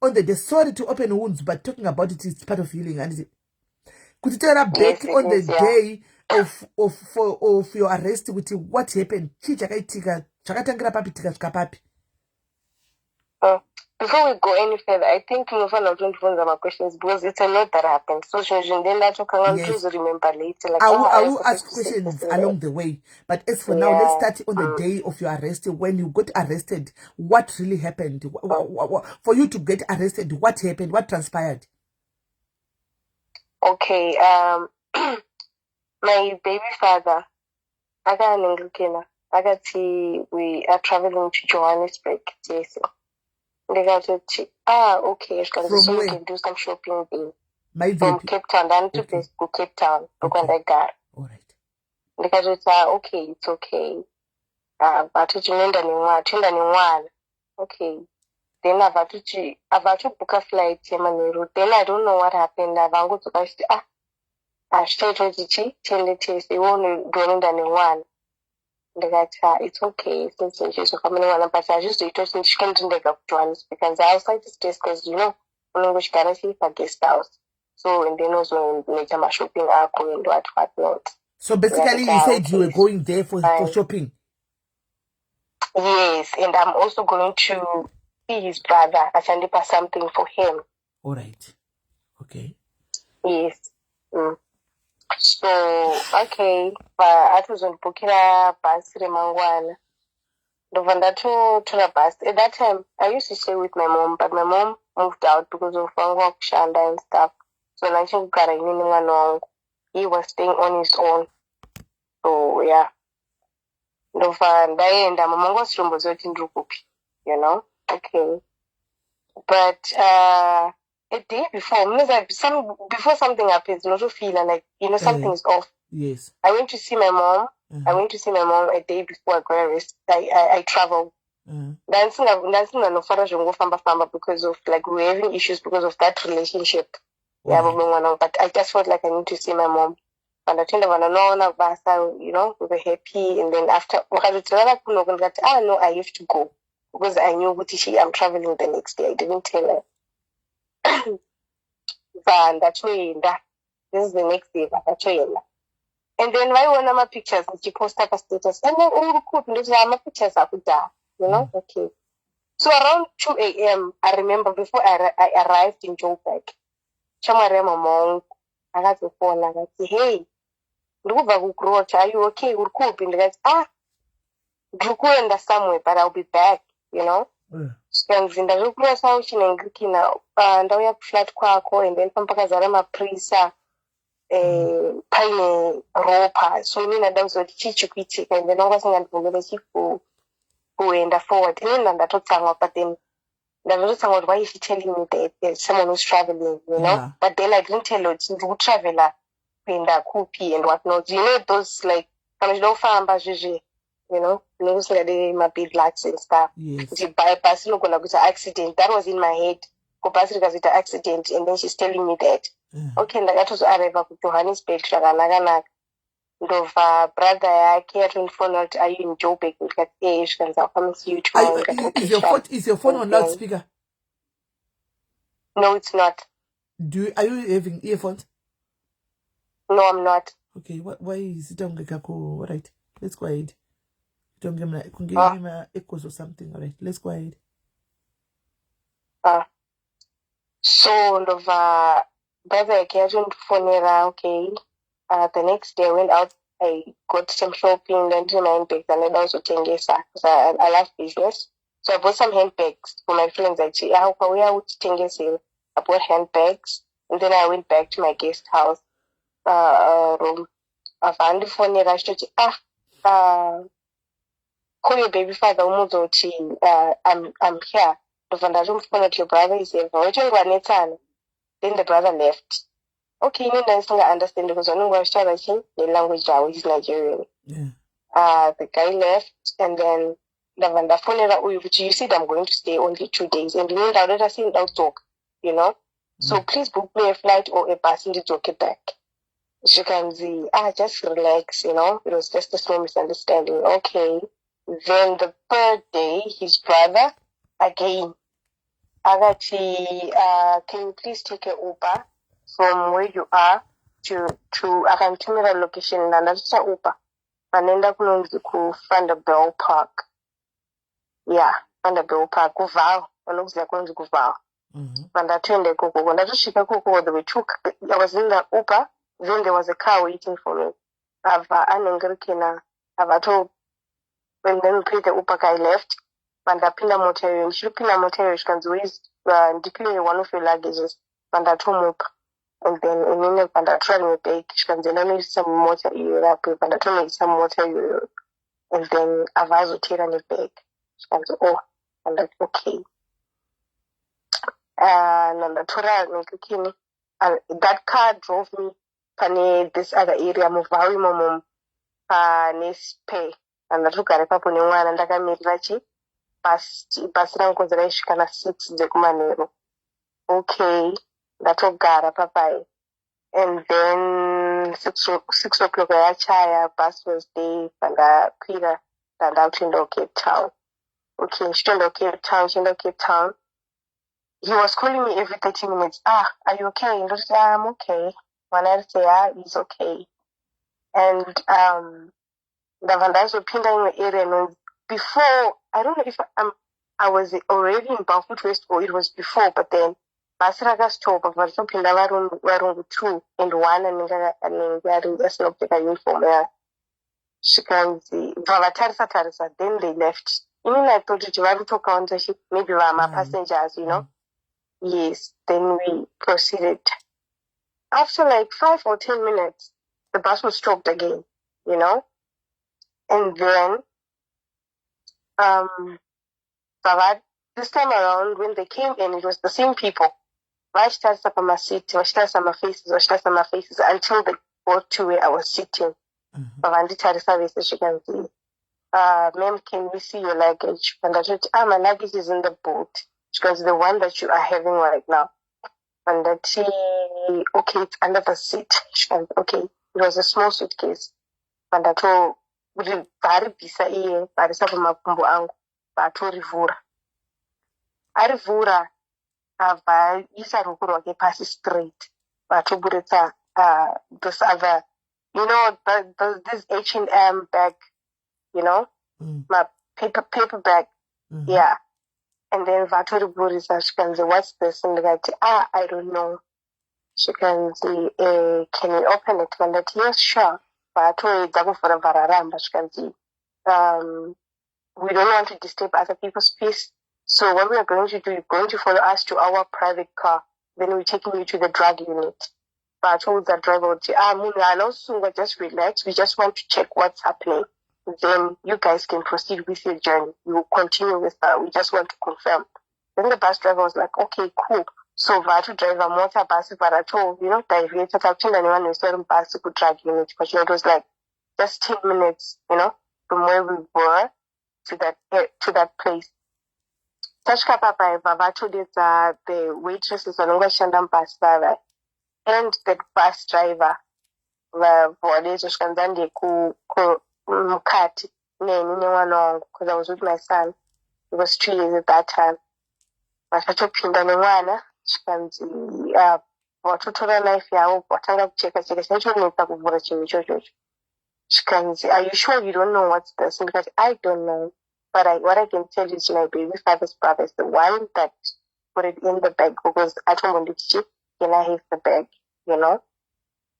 on the sorry to open wounds, but talking about it is part of healing, and kuti tera back on the day of your arrest, with what happened, chi chakaitika, chakatangira papi tika svika papi. Before we go any further, I think we'll find out 24 my questions because it's a lot that happened. So then I talk around, please remember later. Like, I will ask questions along the way. But as for now, let's start on the day of your arrest. When you got arrested, what really happened? For you to get arrested, what happened? What transpired? Okay, my baby father, we are traveling to Johannesburg. Yes. Okay, From where? can do some shopping there. from Maibvepi. Cape Town ndani to Okay. base ku Cape Town Okay. ndokwandagara All right. ndikatoti okay it's okay but toenda nemwana okay then avatobuka flight yemanheru then I don't know what happened avangodzoka achiti hazvitaitwa kuti tiende tese iwo ndonoenda nemwana ndikati it's okay since ndichizofamba nemwana but hazvizoita kuti ndisvike ndindega kujohannesburg and outside stress because unongochigara chiri paguest house so and then uzonoita mashopping ako and what not. So basically, you said you were going there for shopping. Yes, and I'm also going to see his brother. Achandipa something for him. All right. Okay. Yes. So, okay. Atuzondibhukira bus remangwana. Ndobva ndatotora bus. At that time, I used to stay with my mom, but my mom moved out because of wangu kushanda and stuff. So, nachingugara ini nemwana wangu. He was staying on his own. So, yeah. Ndobva ndaenda mama wangu asitomboziva kuti ndiri kupi, you know. Okay. But a day before, before something happens, not to feel like something is off. Yes. I went to see my mom. I went to see my mom a day before I got arrested. I traveled. Dancing because of like we were having issues because of that relationship. Yeah, but I just felt like I need to see my mom. And I told her, we were happy. And then after, no, I have to go. Because I knew I'm traveling the next day. I didn't tell her. And that's why this is the next day. And then why one of my pictures she posted a status and then all my pictures are good, okay. So around 2 a.m. I remember before I arrived in Joburg, Chamarema Monk, I got the phone and I said, hey, are you okay? We're cool. And guys, somewhere, but I'll be back, Ndazokura sawo chinengirikina ndauya kuflat kwako and then pampakazara maprisa paine ropa so ini ndada kuzoti chii chikuitika and then wangasingandibvumire kuenda forward ini ndatotsamwa but then ndatotsamwa kuti why is she telling me that there's someone who's traveling, but then I didn't tell her kuti ndiri kutravela kuenda kupi and what not, those like kana chida kufamba zvezve usingade ma-big lights and stuff. Yes. Bypass accident. That was in my head. Kopasi rikazita accident and then she's telling me that. Okay, ndakatozoarriva kuJohannesburg zvakanaka. Ndobva brother yake atondifonera kuti are you in Joburg? Ndikati zvikanzi I'll come see you tomorrow. Is your phone on loudspeaker? No, it's not. Are you having earphones? No, I'm not. Okay, why is it on All right, let's go ahead. Don't give me echoes or something. All right, let's go ahead. So ndova brother yake atondifonera. Okay, the next day I went out. I got some shopping, then to my handbags, and then also tengesa because I love business. So I bought some handbags for my friends. I said, we are tengesa. I bought handbags, and then I went back to my guest house room. Avandifonera achitoti call your baby father umuzoti I'm here. Your brother is here. Then the brother left. Okay, you understand because I know what the language is Nigerian. Yeah. The guy left and then the phone you said I'm going to stay only 2 days and let us talk, So please book me a flight or a passenger to get back. She can see, just relax, it was just a small misunderstanding. Okay. Then the third day, his brother, again, Agati, can you please take an Uber from where you are to Akantimira location and another Uber. Vanenda kunonzi ku Vanderbell Park. Yeah, Vanderbell Park, Kuval. Vanonzi kunonzi Kuval. Vandatende koko. Ndatosvika koko, there were two. I was in the Uber, then there was a car waiting for me. Ava anengirikina, avato. When then we paid the Uber guy left, Vandapinda motel, Shupina motel, she can declare one of your luggages, Vandatum and then in Vandatran take, she can then some motor Europe, Vandatran some motor Europe, and then Avazo tear on your bag. She can say, and that's okay. And the Torah Nikini, that car drove me pane this other area muvhawi imomo pane spare ndatogara ipapo nemwana ndakamirira basi rangu kunzi raisvika na6 dzekumanheru. Okay, ndatogara papai. And then 6 o'clock yachaya, bus was there, pandakwira ndandakuenda Cape Town. Okay, ndichitoenda Cape Town. He was calling me every 30 minutes. Are you okay? Ndoti, I'm okay. When I say, he's okay. And ndabva ndazopinda imwe area inonzi before, I don't know if I was already in Beaufort West or it was before, but then basi rakastopa varitopinda varungu 2 and 1 anenge ari asina kupfeka uniform zvikanzi bva vatarisa then they left. I thought kuti vari kutocountership, maybe passengers, you know. Yes, then we proceeded. After like 5 or 10 minutes, the bus was stopped again, you know. And then this time around, when they came in, it was the same people. Vachitarisa pamasiti, vachitarisa mafaces until they got to where I was sitting. Vanditarisa vese zvikanzi, ma'am, can we see your luggage? And I said, my luggage is in the boat. Because the one that you are having right now. And that okay, it's under the seat. Okay, it was a small suitcase. And I told varibvisa iye varisa pamakumbo angu vatorivhura. Arivhura vaisa ruoko rwake pasi straight. Vatoburitsa this other, you know, this H&M bag, you know, my paper bag. Yeah. And then vatoriburisa zvikanzi, what's this? And ndikati, I don't know. Zvikanzi, can you open it? And that, yes, sure. Vatoedza kuvhura vararamba zvikanzi, we don't want to disturb other people's peace. So what we are going to do, you're going to follow us to our private car. Then we're taking you to the drug unit. But I told the driver, just relax. We just want to check what's happening. Then you guys can proceed with your journey. You will continue with that. We just want to confirm. Then the bus driver was like, okay, cool. So Vatu drive a motor bus, but I told, you know, divert anyone who's certain bus to drag unit. But you know, it was like just 10 minutes, you know, from where we were to that place. Tashka Papa Vatu did the waitresses on Washington bus driver and the bus driver for the mukati neni nemwana wangu, because I was with my son. He was 2 years at that time. Vakatopinda nemwana zvikanzi vatotora knife yavo vatanga kucheka chaichonetsa kuvhura chinhu ichocho. Zvikanzi, are you sure you don't know what's this? Because I don't know, but what I can tell you is my baby father's brother is the one that put it in the bag, because I told him, can I have the bag, you know?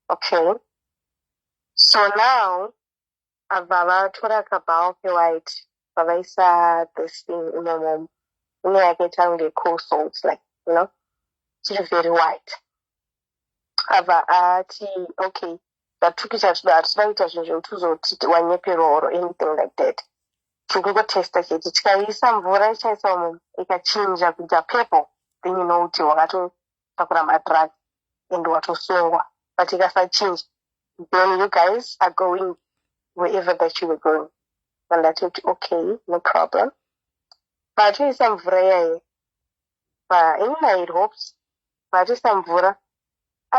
Okay. So now vavatora kabao white, vavaisa this thing in my mom. You know, I can tell the cool salts, like, you know, it's very white. Okay, that took it as that, so it was one year or anything like that. To go test it, it's some variety of change up the purple. Then you know, to Wagato, Takurama drug, and what was so, but if I change, then you guys are going wherever that you were going. And I thought, okay, no problem. But I some vraya. But in my hopes, but I some vura.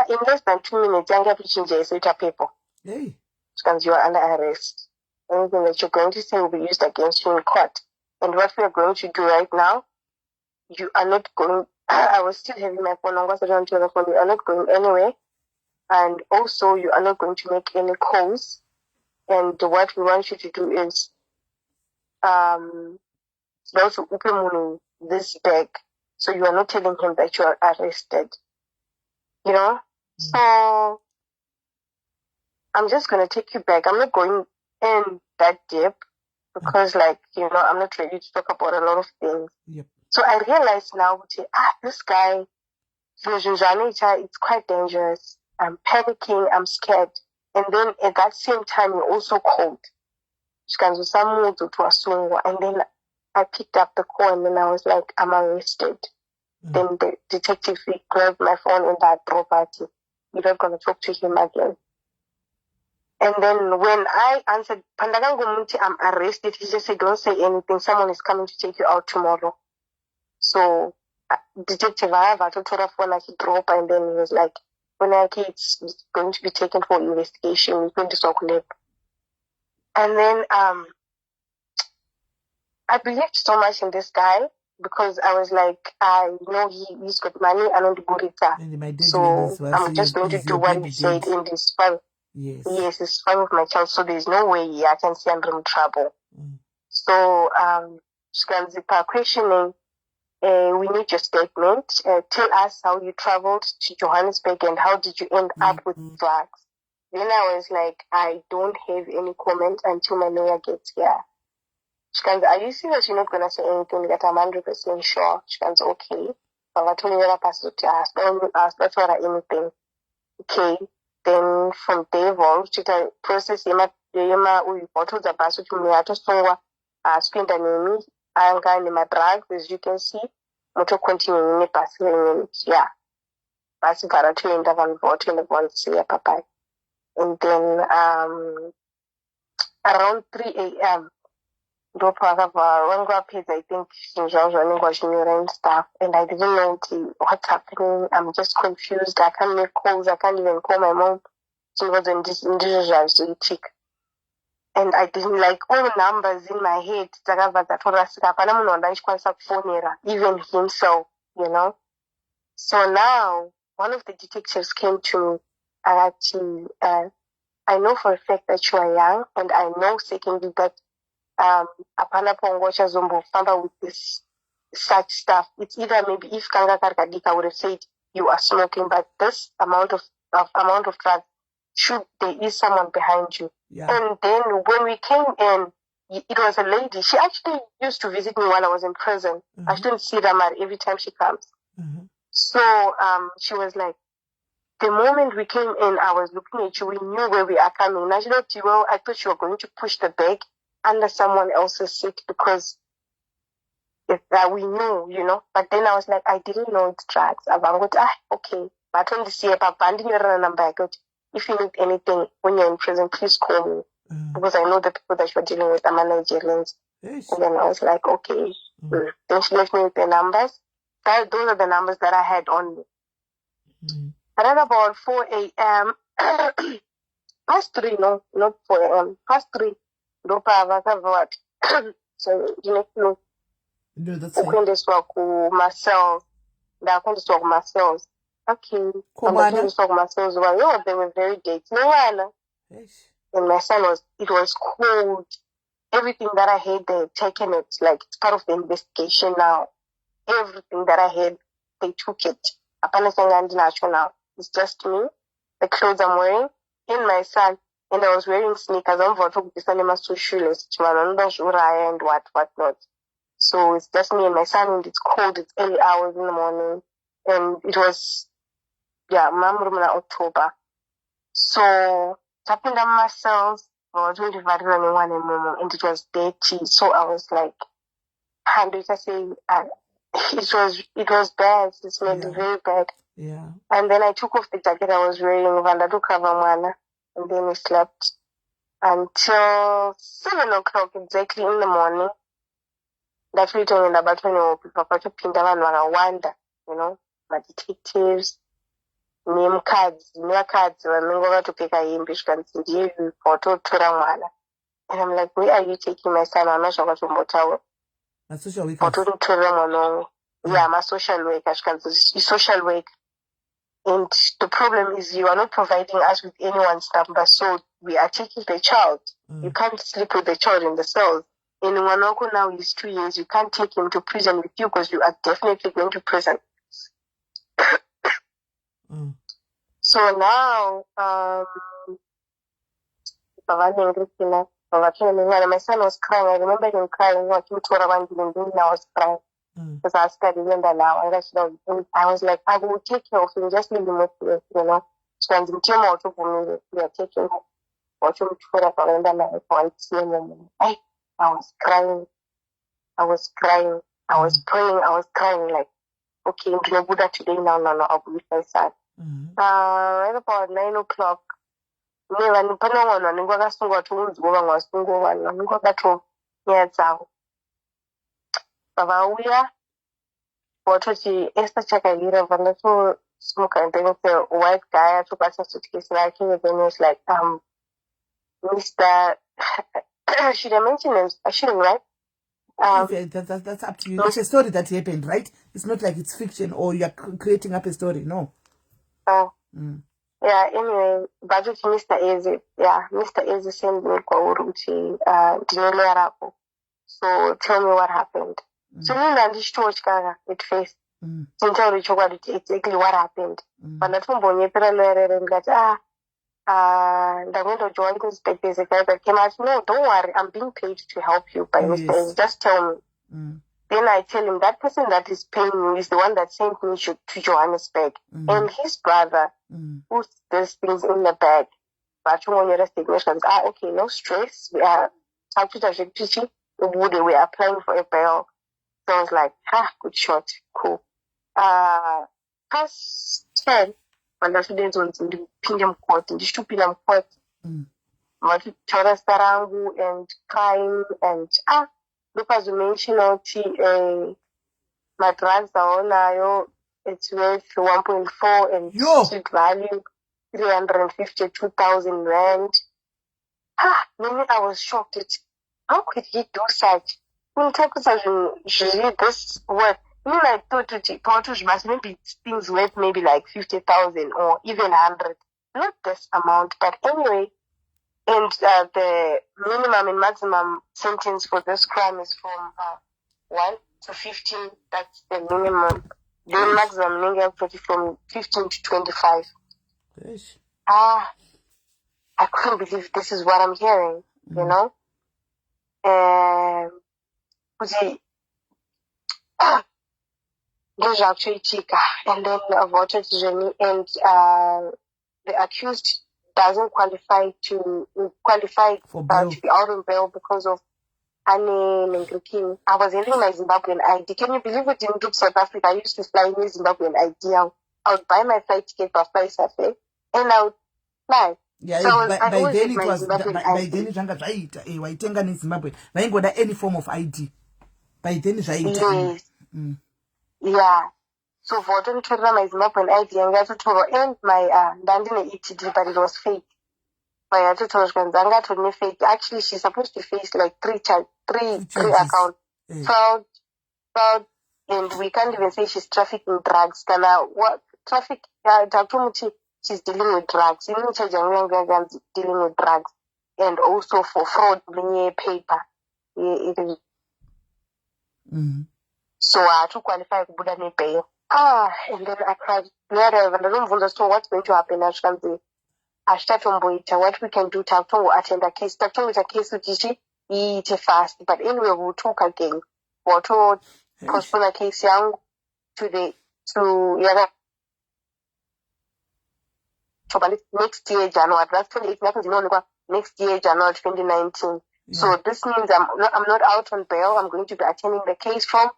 In less than 2 minutes, I'm going to change the paper. Hey. Because you are under arrest. Anything that you're going to say will be used against you in court. And what we are going to do right now, you are not going. I was still having my phone on. You are not going anywhere. And also, you are not going to make any calls. And what we want you to do is also open this bag, so you are not telling him that you are arrested. You know? So I'm just gonna take you back. I'm not going in that deep because like, you know, I'm not ready to talk about a lot of things. Yep. So I realize now, this guy, it's quite dangerous. I'm panicking, I'm scared. And then at that same time, you're also cold. And then I picked up the call and then I was like, I'm arrested. Then the detective grabbed my phone in that property. You're not going to talk to him again. And then when I answered, Pandagango I'm arrested, he just said, don't say anything. Someone is coming to take you out tomorrow. So Detective Ava told her phone he dropped, and then he was like, when our kids is going to be taken for investigation, we're going to talk lab. And then I believed so much in this guy because I was like, I know he's got money, I know the Burita. So I'm just going to do what he said in this file. Yes, it's fine with my child, so there's no way I can see I'm in trouble. So she can zip her questioning. We need your statement. Tell us how you traveled to Johannesburg and how did you end up with drugs. Then I was like, I don't have any comment until my lawyer gets here. She goes, are you serious? You're not going to say anything that I'm 100% sure? She goes, okay. But told me to ask. Don't ask that or anything. Okay. Then from there on, the process yema uyiphotoza basi ukuthi mina atosungwa asipinda nemi anga nema drugs, as you can see moto continue ne basi lenye yeah basi gara tuenda vanvoto in the bonds ya papa. And then around 3 a.m. ndopo akava wangu apedza I think zvinhu and stuff, and I didn't know what's happening. I'm just confused. I can't make calls. I can't even call my mom. She was in this chick. And I didn't like all the numbers in my head. Even himself, you know. So now one of the detectives came to me and I know for a fact that you are young, and I know secondly that apana pongosha zombo famba with this such stuff. It's either maybe if Kanga Karkadika would have said you are smoking, but this amount of drugs, there is someone behind you. Yeah. And then when we came in, it was a lady. She actually used to visit me while I was in prison. I shouldn't see Ramar every time she comes. So she was like, the moment we came in, I was looking at you. We knew where we are coming. I thought you were going to push the bag under someone else's seat because we knew, you know. But then I was like, I didn't know it's drugs. I went, okay. But when this year, if you need anything when you're in prison, please call me. Because I know the people that you're dealing with are Nigerians. Yes. And then I was like, okay. Then she left me with the numbers. Those are the numbers that I had on me. Around about 4 a.m., past 3, no, not 4 a.m., past 3, so, you know, ukwendeswa ku-muscles, ndakwendeswa ku-muscles. Okay, ndakwendeswa ku-muscles, they were very dates. No, and my son it was cold. Everything that I had, they had taken it, like, it's part of the investigation now. Everything that I had, they took it. Now. It's just me, the clothes I'm wearing, and my son, and I was wearing sneakers. I'm going to shoeless, and whatnot. So it's just me and my son, and it's cold. It's early hours in the morning, and it was, October. So tapping down myself for 25 and it was dirty. So I was like, how do I say? It was bad. It smelled very bad. Yeah. And then I took off the jacket I was wearing, and then we slept until 7 o'clock exactly in the morning. That we told about when Papa to Pindavan Wanda, you know, my detectives, name cards, when we go to pick a English and photo to. And I'm like, where are you taking my son? I'm not sure what to motor. My social worker. Yeah, my social worker. Social work. And the problem is you are not providing us with anyone's number, so we are taking the child. You can't sleep with the child in the cells. In Wanoko now is 2 years. You can't take him to prison with you because you are definitely going to prison. So now, my son was crying. I remember him crying. I was crying. Because I started remember now. I was like, I will take care of him. Just leave him with me, you know. So I'm taking we are taking I was crying. I was praying. I was crying like okay, ndinobuda today now, I'll be with my son. Right about 9 o'clock, pane vanhu vanenge vakasungwa kuti unzwa vamwe vasungwa vanhu vanenge vakatonyaya dzavo vauya watoti Esther Chakavira vandatomuka and then it's a white guy atobata suitcase rake and then he was like Mr. should I mention names? I shouldn't, right? That's up to you. It's a story that happened, right? It's not like it's fiction or you're creating up a story. No. Yeah, anyway, but with Mr. Eze, Mr. Eze sent me Kwauru so tell me what happened. So then I just told Kaka at first. Since I reached out, exactly what happened. But I told him, I'm going to join this big basic guy that came out. No, don't worry, I'm being paid to help you by Mr. Eze. Just tell me. Then I tell him that person that is paying me is the one that sent me to Johannesburg. And his brother, who does things in the bag. But okay, no stress. We are we are applying for a bail. So I was like, good shot, cool. Past 10, when the students went in the Pindam court, in the Stupidam court, Tarangu and crime and because you mentioned my drugs are on it's worth 1.4 and street value 352,000 rand. Maybe I was shocked. How could he do such? When this worth, I thought must maybe things worth maybe like 50,000 or even 100. Not this amount, but anyway. And the minimum and maximum sentence for this crime is from 1 to 15. That's the minimum. The maximum from 15 to 25. Yes. I couldn't believe this is what I'm hearing, you know? And then voted Jenny and the accused doesn't qualify to be out on bail because of Anne King. I was having my Zimbabwean ID. Can you believe it? In South Africa, I used to fly in Zimbabwean ID. I would buy my flight ticket for Flight Safe and I would fly. Yeah, so by then it was by then zvanga zvaita waitenga neZimbabwe vaingoda any form of ID by then zvaita. Yes. Yeah. So for them to run my Zimbabwean ID and I to end my Dandine ETD, but it was fake. My Zanga told me fake. Actually, she's supposed to face like three accounts. Fraud, and we can't even say she's trafficking drugs. What traffic? She's dealing with drugs. Dealing with drugs, and also for fraud, paper. So I to qualify for Buddha pay. And then I cried. So what's going to happen? I start on what we can do to attend a case. Tatongo is a case which is eat fast, but anyway we'll talk again. Or to postpone a case young to next year January. That's 28 next year January 2019. Yeah. So this means I'm not out on bail. I'm going to be attending the case from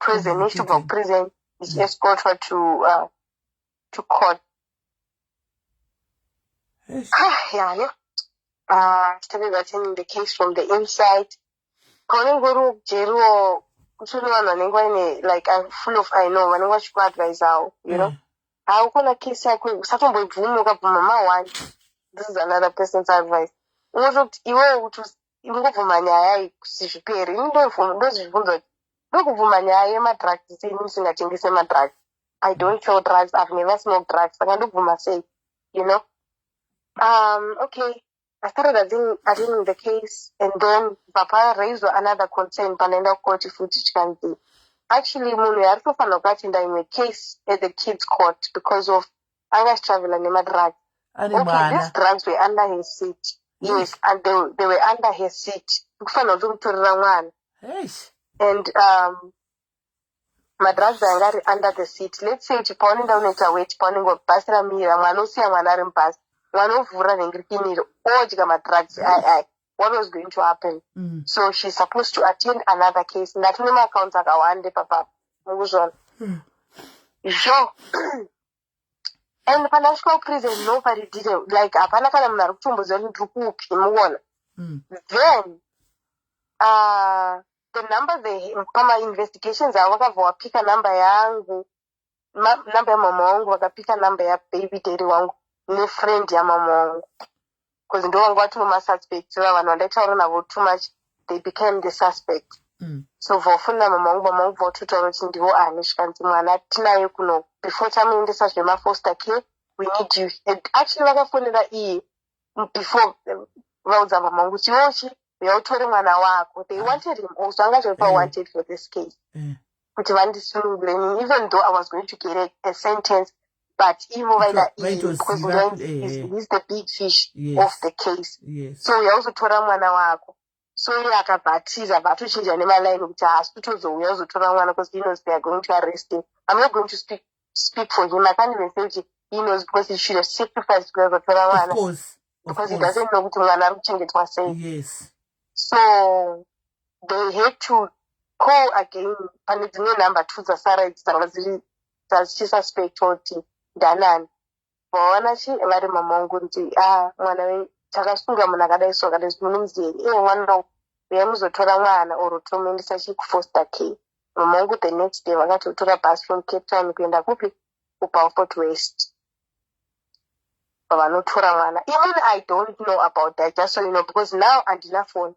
prison. Prison is escort her to court. Yes. Started attending the case from the inside. Like I'm full of I know when I watch advice out, you know. How can a case mama one? This is another person's advice. I don't sell drugs. I've never smoked drugs. I can't say, you know. Okay. I started attending the case, and then Papa raised another concern. Panenda court footage can be. Actually, Munu also found out in the case at the kids' court because of Anga's travel and the drugs. Okay, these drugs were under his seat. Yes, and they were under his seat. And my drugs are under the seat. Let's say it's pounding down into a weight, pounding of Pastor Mira, Manosia, Manarim Pass. One of running drugs. What was going to happen? So she's supposed to attend another case. That no account like one day, Papa. Sure. And financial prison, nobody did it. Like, apana kana munhu ari kutomboziva kuti ndiri kupi muona. Then, the number pama investigations avo vakabva vapika namba yangu, namba yamama wangu, vakapika namba yababy daddy wangu nefriend yamama wangu. Because ndo vangu vatoo masuspects, vanhu vandaitaura navo too much, they became the suspect. So vofunda mama wangu vototaura kuti ndivo anishikanzi mwana tinaye kuno before tamuendesa zvemafoster care we need you. And actually vakafonera iyi before vaudza mama wangu kuti yochi yautore mwana wako. They wanted him also. Angazvipa wanted for this case. Kuti vandisunungure, even though I was going to get a sentence, but ivo vaida because he's the big fish of the case. So yauzotora mwana wako. So iye akabhatiza batochinja nemalaini kuti haasi kutozouya uzotora mwana because he knows they are going to arrest him. I'm not going to speak for him. I can't even say kuti he knows because he should have sacrificed kuti azotora mwana. Of course. Because he doesn't know kuti mwana ari kuchengetwa sei. Yes. So they had to call again pane dzimwe number 2 dzasara dzanga dzichisuspectwa kuti ndanani. Vaona vari mama wangu kuti mwana takasunga munhu akadai so akadai munomuziyei mwana uyai muzotora mwana oro tomuendesa kufoster care. Mama wangu the next day vakatotora bus from Cape Town kuenda kupi kuBelfort West vanotora mwana. Even I don't know about that, just so you know, because now handina phone.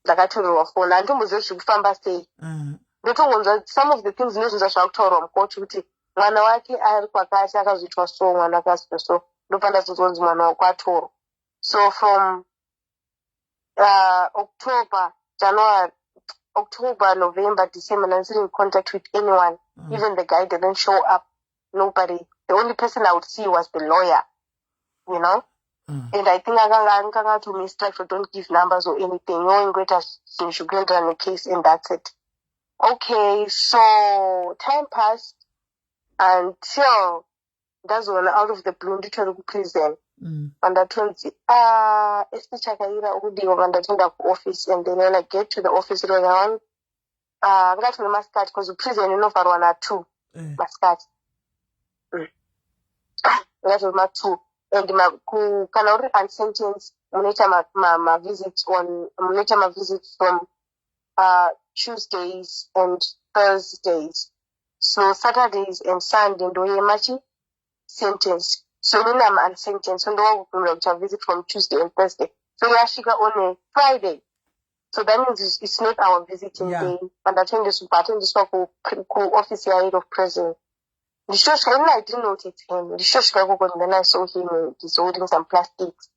Ndakatorerwa phone handimbozivi zvikufamba sei. Ndotongonzwa some of the things ndinozvinzwa zvakutaurwa mukoti kuti mwana wake ari kwakati akazoitwa so mwana akazoitwa so ndopanda zozonzi mwana wako atorwa. So from October, November, December, I wasn't in contact with anyone. Even the guy didn't show up. Nobody. The only person I would see was the lawyer, you know. And I think I to me strike for don't give numbers or anything. Knowing greater you should go run a case and that's it. Okay, so time passed until that's when out of the blue nditore kuprison. And I told Chakaira udiwa and I turned up office and then when I get to the office around I got to the mascot because the prison you know for 1 or 2 mascot. I got to my 2 and kana uri unsentence munoita ma visits on munoita ma visits from Tuesdays and Thursdays. So Saturdays and Sunday ndoye machi sentence. So then I'm unsentenced. So no one visit from Tuesday and Thursday. So we actually on a Friday. So that means it's not our visiting day. And I attend this office head of prison. The church I didn't notice him. The church and then I saw him he's holding some plastics.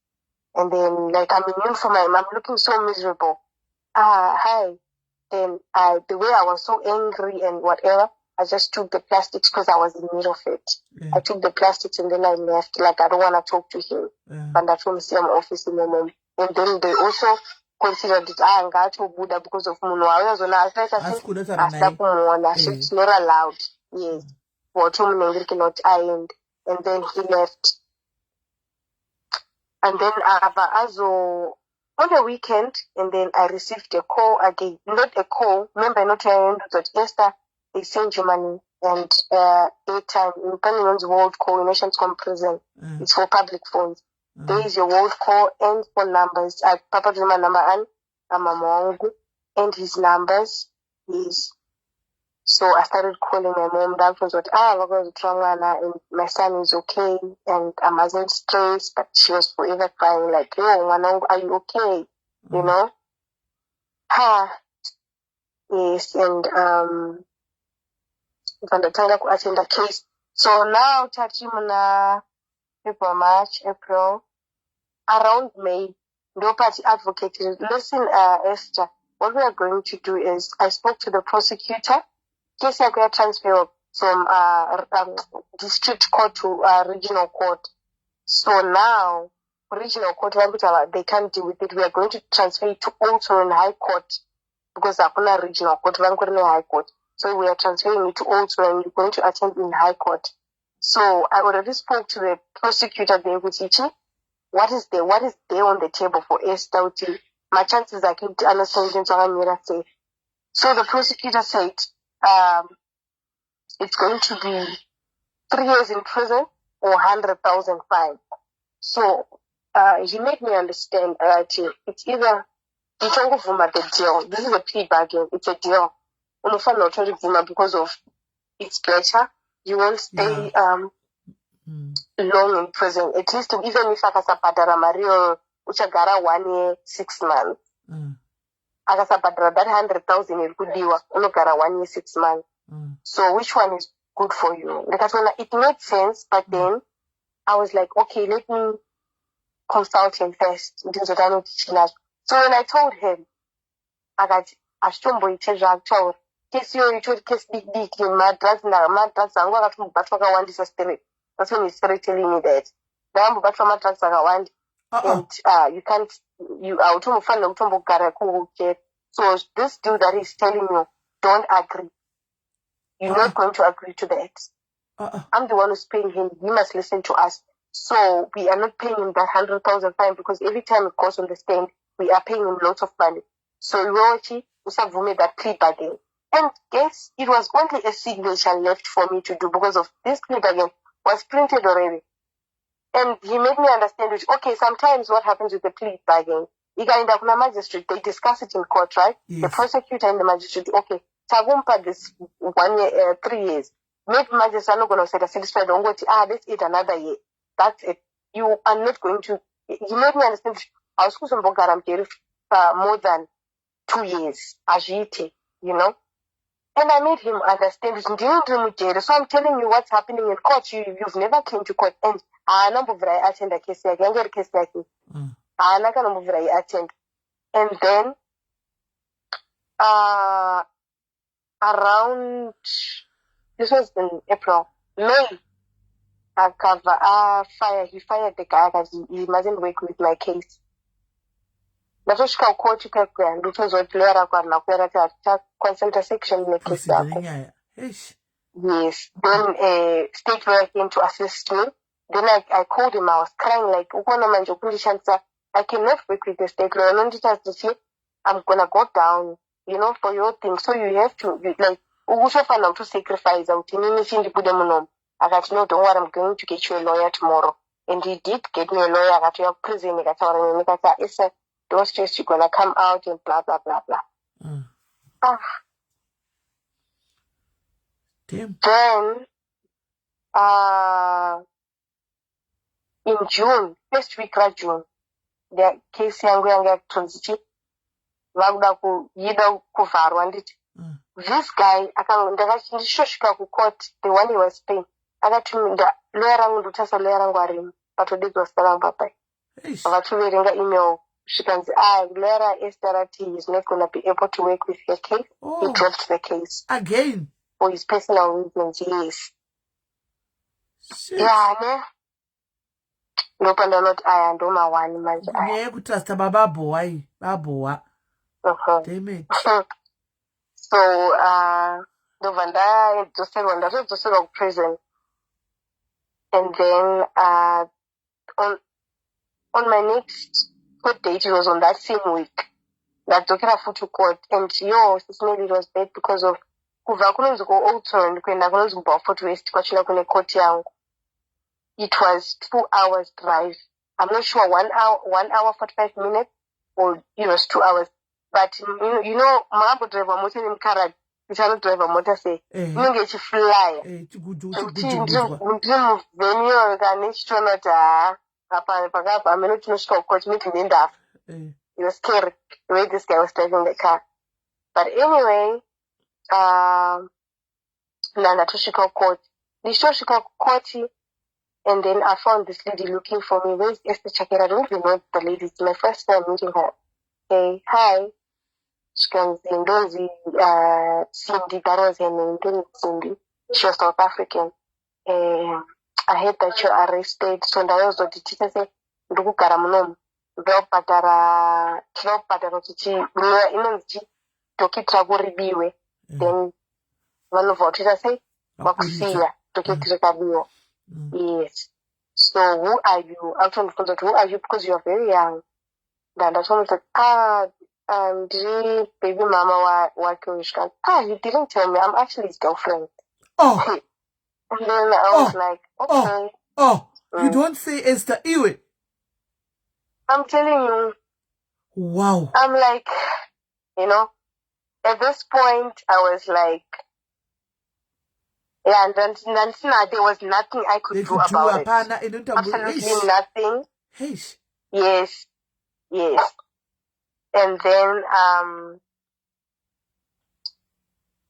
And then like I'm in uniform, I'm looking so miserable. Hi. Then the way I was so angry and whatever, I just took the plastics because I was in need of it. I took the plastics and then I left. Like, I don't want to talk to him. And I told him, see, I'm office in the mom. And then they also considered it, I got to Buddha because of Munuawa. So now it's not allowed. Yes. But cannot end. And then he left. And then also on the weekend, and then I received a call again. Not a call. Remember, not that Esther. They send you money and airtime. Depending on the world call, Nations Come Prison. It's for public phones. There is your world call and phone numbers. I Papa my number and Mama and his numbers is. So I started calling my mom. That was what we're going to trauma and my son is okay and I wasn't stressed, but she was forever crying like, yo, Manong, are you okay? You know? Yes, and Vandatanga ku attend a case. So now Tachimuna April, March, April, around May, no party advocate. Listen, Esther, what we are going to do is I spoke to the prosecutor. Case I got transfer from district court to regional court. So now regional court they can't deal with it. We are going to transfer it to also in high court because Akuna regional court, high court. So we are transferring it to also and we're going to attend in high court. So I already spoke to the prosecutor there with what is there on the table for Esther. My chances I can understand. So the prosecutor said, it's going to be 3 years in prison or 100,000 fine. So he made me understand that it's either you can go for the deal. This is a plea bargain. It's a deal. Because of it's better. You won't stay long in prison. At least even if akasabhadhara Mario uchagara 1 year 6 months. Akasabhadhara that 100,000 irikudiwa unogara 1 year 6 months. So which one is good for you? It made sense, but then I was like, okay, let me consult him first. So when I told him, I got a strong case you case big madras spirit. That's when his spirit telling me that and you can't so this dude that is telling you don't agree. You're not going to agree to that. I'm the one who's paying him. He must listen to us. So we are not paying him that 100,000 fine because every time it goes on the stand, we are paying him lots of money. So Rochi made that plea bargain. And guess it was only a signature left for me to do because of this plea bargain was printed already. And he made me understand which, okay, sometimes what happens with the plea bargain, you can end up in a magistrate, they discuss it in court, right? Yes. The prosecutor and the magistrate, okay, Tagumpa this 1 year, 3 years. Maybe magistrate are not going to say the satisfied, don't go to, let's eat another year. That's it. You are not going to, he made me understand, I was going to more than 2 years, Ajite, you know? And I made him understand it. So I'm telling you what's happening in court. You've never came to court. And I attend a case like I case like I attend. And then around this was in April, May, he fired the guy because he mustn't work with my case. Natosvika court ndotozotolera kwarina kuera consent section necase yako. Yes. Then state lawyer came to assist me. Then I called him. I was crying like, I cannot work with the state lawyer. I'm gonna go down, you know, for your thing. So you have to to sacrifice out. I got no, don't worry, I'm going to get you a lawyer tomorrow. And he did get me a lawyer. I got your prison. Don't stress, you're gonna come out and blah blah blah blah. Damn. Then in June, first week of June, the case yangu yanga transition vakuda kuyida kuvarwa nditi this guy ndakashindishoshika kucourt the one he was paying akatumida lawyer rangu ndotasa lawyer rangu arimo patodedzwa zita rangu papai vakatuverenga email Shikanzi, Lera Estarati is not going to be able to work with your case. He dropped the case. Again? For his personal reasons, yes. Shit. Yeah, ne? Nope, and not I and my one man. Yeah, good trust about boy. Damn it. So, the Vanda just said one that's sort of prison. And then, on my next court date, it was on that same week that Dokera flew to court, and it was bad because of kuva kunonzi go Oldton kuenda kunonzi Beaufort West kwachina kune court yangu. It was 2 hours drive. I'm not sure 1 hour 45 minutes, or it was 2 hours. But you know, Mambo driver motor in Karad, which I don't drive a motor say, you get to fly. It was scary the way this guy was driving the car. But anyway, Nanatoshika court. Nishoshika court, and then I found this lady looking for me. Where's Esther Chakera? I don't even know the lady. It's my first time meeting her. Hey, hi. Cindy, that was her name, Cindy. She was South African. I heard that you arrested. So I was the teacher say, Ndugu Karamunom. Ndopatara kuti inonzi tokitira kuribiwe. Then vanovhotera sei vakusiya tokitira kabiwa. Yes. So who are you? I told him, who are you? Because you are very young. Then I told him, baby mama wa Kirishkan. You didn't tell me. I'm actually his girlfriend. Oh, And then I was like, okay. You don't say Esther Iwe. I'm telling you. Wow. I'm like, you know, at this point, I was like, yeah, and then there was nothing I could do about it. Absolutely nothing. Yes. And then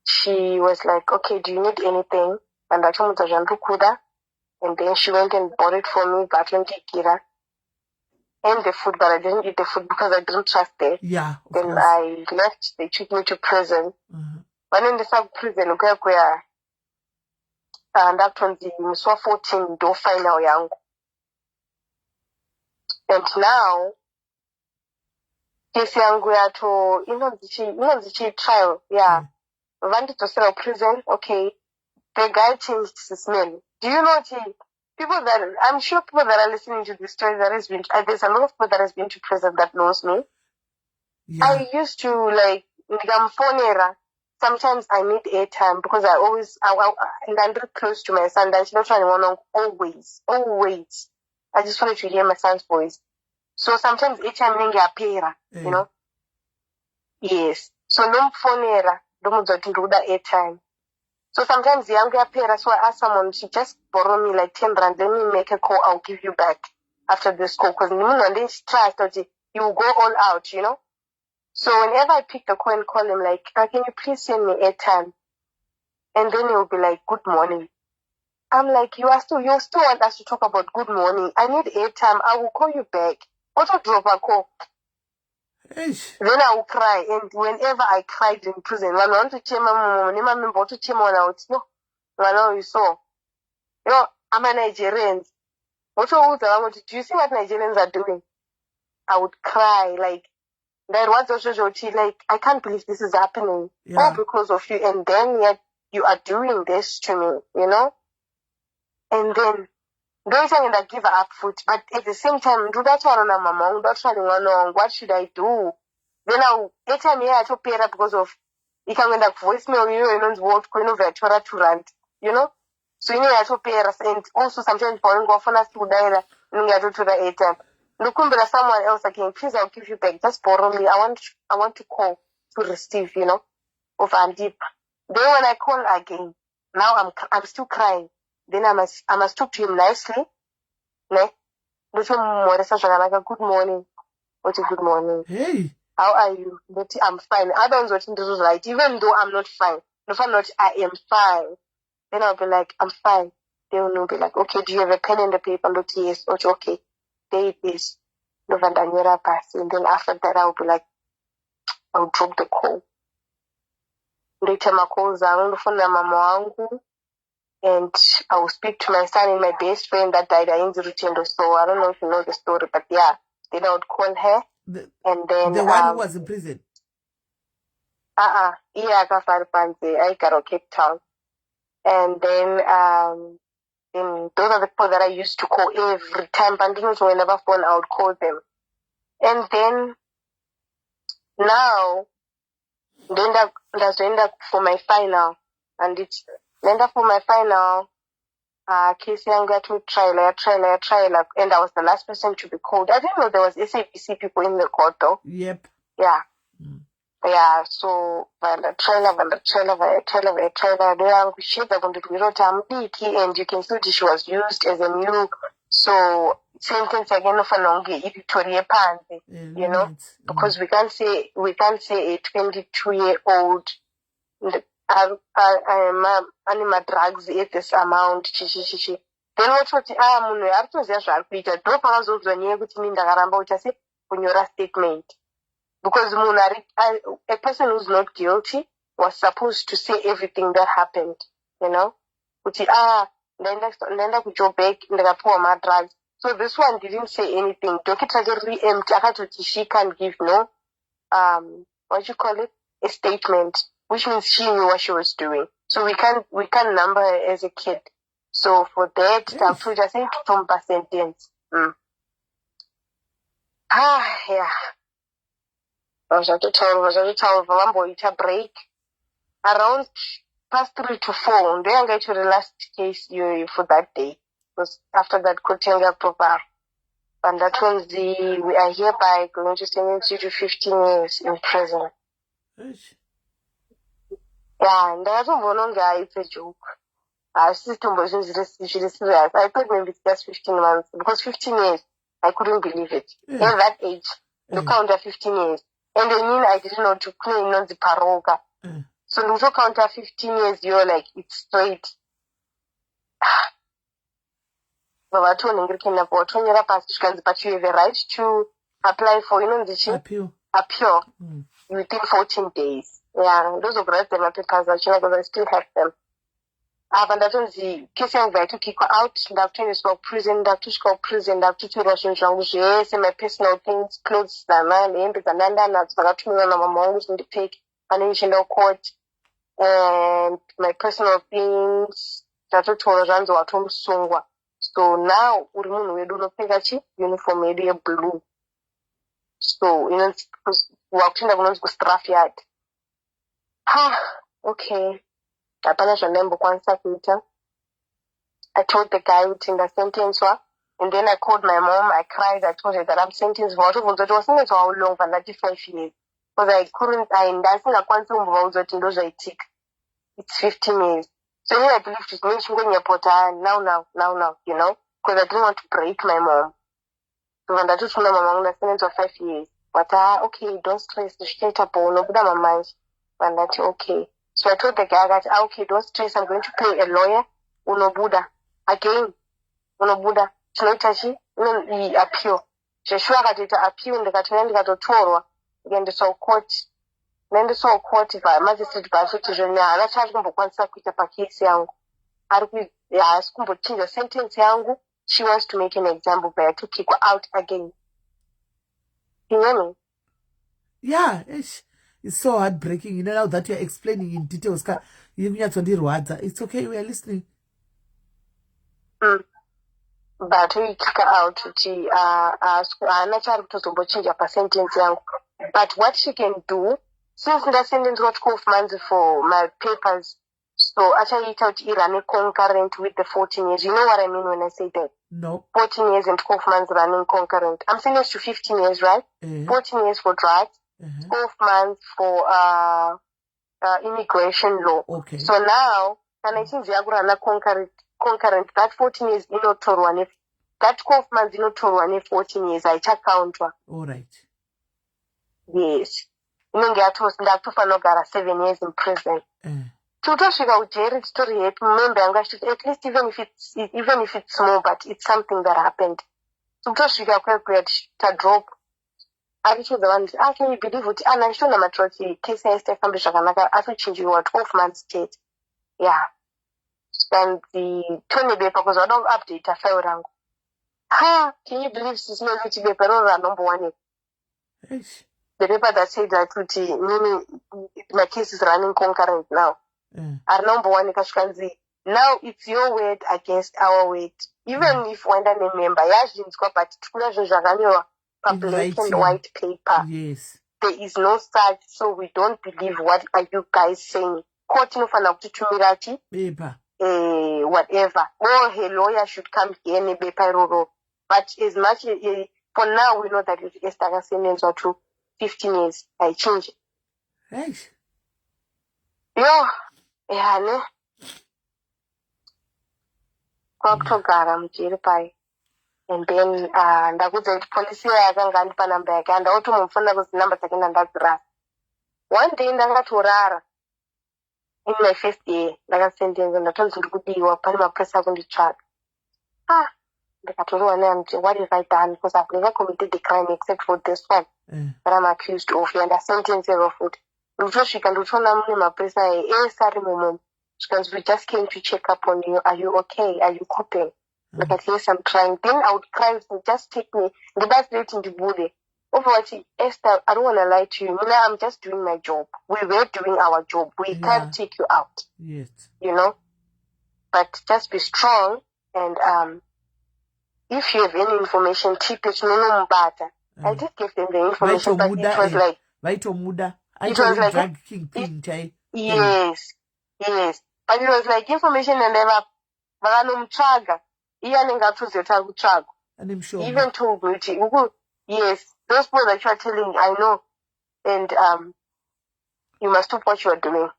she was like, okay, do you need anything? And I told her, and then she went and bought it for me, Kira, and the food, but I didn't eat the food because I didn't trust it. Yeah. Then I left. They took me to prison. But in the sub prison, ndakutonzi musi wa14 ndo final yangu. And now kesi yangu yato inonzi trial. Yeah. Vandidzosera prison. Okay. The guy changed his name. Do you know people that I'm sure people that are listening to this story that has been there's a lot of people that has been to prison that knows me. Yeah. I used to like ndikamfonera. Sometimes I need airtime because I I'm very close to my son. That's not trying to always. I just wanted to hear my son's voice. So sometimes airtime ngiyapera, you know. Yes. So nomfonera ndomudzoti airtime. So sometimes yangu yapera, so I ask someone to just borrow me like 10 rand. Let me make a call. I'll give you back after this call because you will go all out, you know. So whenever I pick the call and call him, like, can you please send me airtime? And then he'll be like, good morning. I'm like, you still want us to talk about good morning. I need airtime. I will call you back. What a drop a call. Then I will cry. And whenever I cried in prison, I want to tell my mom, you saw. You know, I'm a Nigerian. Do you see what Nigerians are doing? I would cry. Like, there was also like, I can't believe this is happening. Yeah. All because of you. And then yet you are doing this to me, you know? And then don't tell me that give up food. But at the same time, what should I do? Then every time I took paid up because of you can get voicemail, you know, what kind of to rent, you know? So you know I took pay and also sometimes for go for us to die to the ATM. Look at someone else again, please I'll give you back. Just borrow me. I want to call to receive, you know, of Andip. Then when I call again, now I'm still crying. Then I must talk to him nicely. Good morning. What a good morning. Hey. How are you? I'm fine. I don't know what to right. Even though I'm not fine. No, I am fine. Then I'll be like, I'm fine. They will be like, okay, do you have a pen and a paper? Look, yes. Okay. There it is. And then after that, I'll be like, I'll drop the call. Later, my calls are on the phone with mama wangu. And I will speak to my son and my best friend that died in Rutendo. So I don't know if you know the story, but yeah. Then I would call her. And then the one who was in prison. Yeah, I got Cape Town. And then those are the people that I used to call every time. But whenever phone, I would call them. And then now, that's end up for my final. And it's end up for my final. Casey and got to trailer. And I was the last person to be called. I didn't know there was SABC people in the court though. Yep. Yeah. Yeah, so the trailer, and you can see that she was used as a new so sentence again of an Victoria Panzi, you know, because we can't say a 22-year-old animal drugs at this amount. Then what munhu aritoziva zvaarikuita ndo pakazonzwa nyaya yekuti ini ndakaramba uchase kunyora statement. Because a person who's not guilty was supposed to say everything that happened, you know? Ndaenda kuJoburg, ndakapiwa madrugs. So this one didn't say anything. Dokita re-empty, akatoti she can't give no, what you call it? A statement, which means she knew what she was doing. So we can't number her as a kid. So for that, Tafu just said from per sentence. Yeah. I was at the time, Vamboita break. Around past 3 to 4, ndo yanga itori last case iyoyo for that day. Because after that, kutenga proper. And that was we are hereby going to sentence you to 15 years in prison. Yeah, and that's one it's a joke. I thought maybe it's just 15 months. Because 15 years, I couldn't believe it. At that age, you counter 15 years. And I mean, I didn't know to clean on the paroga. So you counter 15 years, you're like, it's straight. But you have the right to apply for, appeal within 14 days. Yeah, those are great papers, because I still have them. And that was the case I to kick out, to prison, to Russian yes, and my personal things, clothes, and the take financial court, and my personal things, that to home songwa. So now, we don't think uniform area blue. So, walking the straff yard. Okay. I told the guy who in the sentence, and then I called my mom. I cried. I told her that I'm sentenced for it wasn't how long, but 95 years. Because I couldn't, it's 15 years. So I believe she's mentioning now, because I didn't want to break my mom. So when I told my mom, I sentence for 5 years. But okay, don't stress, the straight up, no, but my mind. And that's okay. So I told the guy that, okay, don't stress, I'm going to pay a lawyer, Buddha. Again, Buddha. Chinoitachi, the appeal. Sheshua got it appeal, and the Catalan got a Toro, again the so court. Then the so court, if I magistrate by citizen, I charge them for one circuit of a case young. I ask him to change the sentence young. She wants to make an example where to kick her out again. You hear me? Yeah, it's so heartbreaking, now that you're explaining in details. It's okay, we are listening. But we kick her out to change her sentence. But what she can do, since the sentence got 12 months for my papers, so actually it out running concurrent with the 14 years. You know what I mean when I say that? No. 14 years and 12 months running concurrent. I'm sentenced to 15 years, right? 14 years for drugs. 12 months for immigration law. Okay. So now, and I think Ziagurana concurrent, that 14 years, that 12 months, 14 years, I check counter. All right. Yes. That 7 years in prison. Tutosvika ujeri story yetu remember at least even if it's small, but it's something that happened. Tutosvika kwekuya drop. Aricho the one, can you believe it? And I show them a case I stay from the Shakanaka, I will change you 12 months state. Yeah. And the 20 paper because I don't update a fail rank. Can you believe this is not going to be a number one? Yes. The paper that said that my case is running concurrent now. Are number one Kashkanzi. Now it's your word against our word. Even if one day member a black and white paper. Yes. There is no such, so we don't believe what are you guys saying. Court no fana kutumirati. Paper. Whatever. Or a lawyer should come here and paper. But as much for now we know that if Esther sentence or 15 years, I change it. Right. Yeah, ne. Kwakutogara mujeri pai. And then ndakuudza kuti polisi yakanga ndipa namba yake andautomufuna kuzi namba dzake ndandadzirasa. One day ndakatorara in my first year ndakasentenza ndatonzi ndikudiwa pane mapuresa akunditsvaga. Ndikatoriwa neamuti what have I done because I've never committed a crime except for this one that I'm accused of and sentence of it. Ndotosvika ndotoona mune mapuresa ese mumomo. Because we just came to check up on you. Are you okay? Are you coping? Like at least I'm trying. Then I would cry and just take me. The best rate in the body. Overwatching Esther, I don't want to lie to you. I'm just doing my job. We were doing our job. We can't take you out. Yes. But just be strong and if you have any information, keep it. No matter. I did give them the information, but it was like it was like drug kingpin. Yes. Yes. But it was like information and never vakanomtsvaga. Iye anenge atozota kutsvagwa. He even told me, yes, those people that you are telling, I know. And you must stop what you are doing.